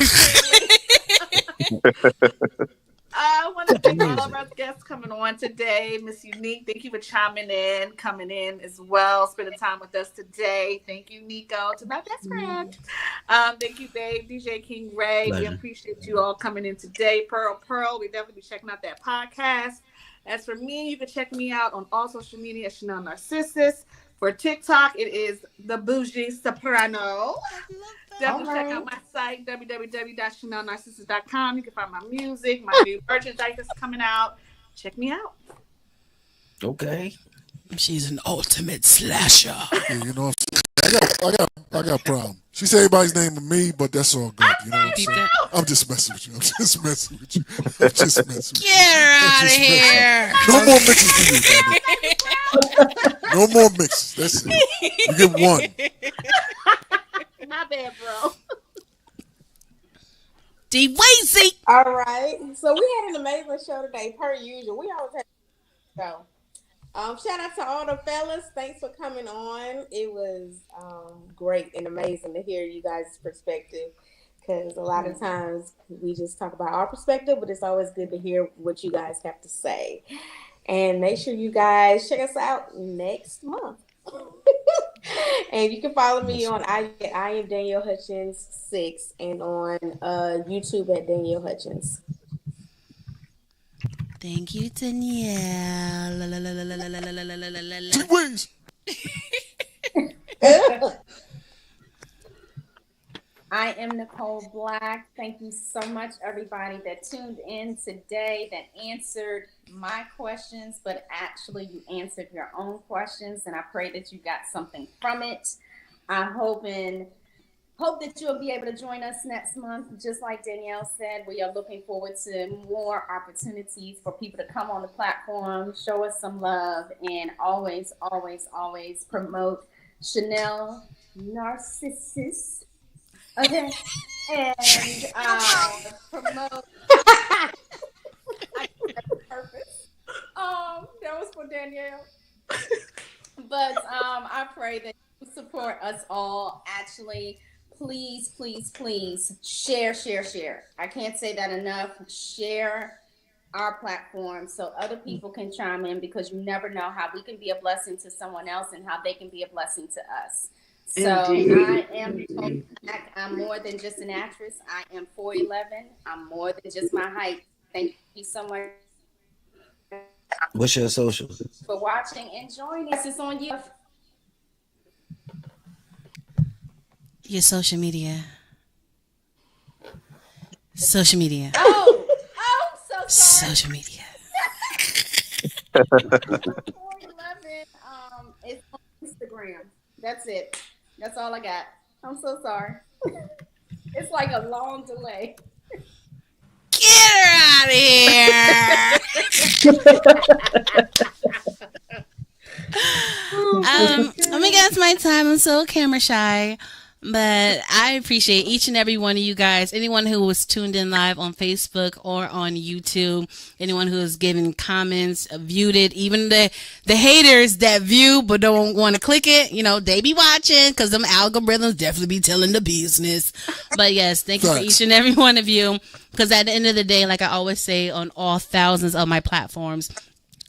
I want to thank all of our guests coming on today. Miss Unique, thank you for coming in as well, spending time with us today. Thank you, Nico, to my best friend. Thank you, babe, DJ King Ray. Pleasure. We appreciate you all coming in today. Pearl, we definitely be checking out that podcast. As for me, you can check me out on all social media at Chanel Narcissus. For TikTok, it is the Bougie Soprano. Definitely check out my site, www.chanelnarcissus.com. You can find my music, my new merchandise that's coming out. Check me out. Okay. She's an ultimate slasher. Yeah, you know, I got a problem. She said everybody's name with me, but that's all good. You know what I'm saying? I'm just messing with you. Get her out of here. No more mixes for you, baby. No more mixes. That's it. You get one. My bad, bro. D-Wazy. All right. So we had an amazing show today, per usual. We always have a show. Shout out to all the fellas. Thanks for coming on. It was great and amazing to hear you guys' perspective, because a lot of times we just talk about our perspective, but it's always good to hear what you guys have to say. And make sure you guys check us out next month. And you can follow me on I am Danielle Hutchins 6 and on YouTube at Danielle Hutchins. Thank you, Danielle. T-Ways. I am Nicole Black. Thank you so much, everybody that tuned in today, that answered my questions, but actually you answered your own questions, and I pray that you got something from it. I hope that you'll be able to join us next month. Just like Danielle said, we are looking forward to more opportunities for people to come on the platform, show us some love, and always, always, always promote Chanel Narcissus. Okay, and promote. Purpose. That was for Danielle. But I pray that you support us all. Actually, please, please, please share. I can't say that enough. Share our platform so other people can chime in, because you never know how we can be a blessing to someone else and how they can be a blessing to us. So indeed. I am Nicole Black. I'm more than just an actress. I am 4'11". I'm more than just my height. Thank you so much. What's your social? For watching and joining us. It's on you. Your social media. Social media. Oh, so sorry. Social media. 4'11". It's on Instagram. That's it. That's all I got. I'm so sorry. It's like a long delay. Get her out of here. Oh my God, it's my time. I'm so camera shy. But I appreciate each and every one of you guys. Anyone who was tuned in live on Facebook or on YouTube. Anyone who has given comments, viewed it. Even the haters that view but don't want to click it. You know, they be watching because them algorithms definitely be telling the business. But yes, thank you for each and every one of you. Because at the end of the day, like I always say on all thousands of my platforms,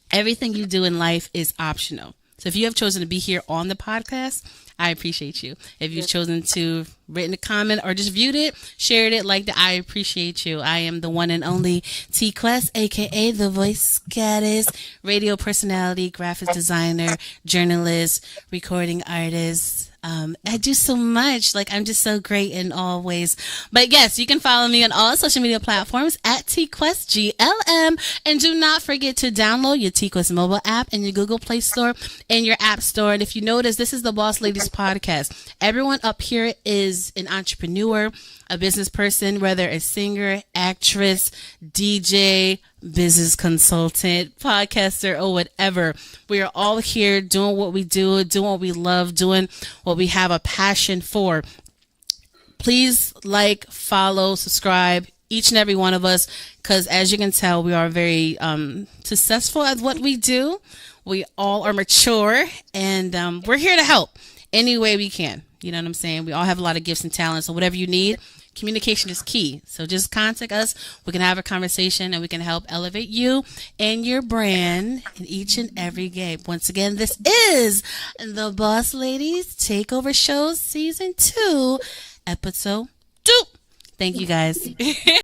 everything you do in life is optional. So if you have chosen to be here on the podcast, I appreciate you. If you've chosen to written a comment or just viewed it, shared it, liked it, I appreciate you. I am the one and only TQuest, aka the voice goddess, radio personality, graphic designer, journalist, recording artist. I do so much. Like, I'm just so great in all ways. But yes, you can follow me on all social media platforms at TQuestGLM. And do not forget to download your TQuest mobile app in your Google Play Store and your App Store. And if you notice, this is the Boss Ladies podcast. Everyone up here is an entrepreneur, a business person, whether a singer, actress, DJ, business consultant, podcaster, or whatever. We are all here doing what we do, doing what we love, doing what we have a passion for. Please like, follow, subscribe, each and every one of us, because as you can tell, we are very successful at what we do. We all are mature, and we're here to help any way we can. You know what I'm saying? We all have a lot of gifts and talents, so whatever you need, communication is key. So just contact us. We can have a conversation and we can help elevate you and your brand in each and every game. Once again, this is the Boss Ladies Takeover Show Season 2, Episode 2. Thank you, guys.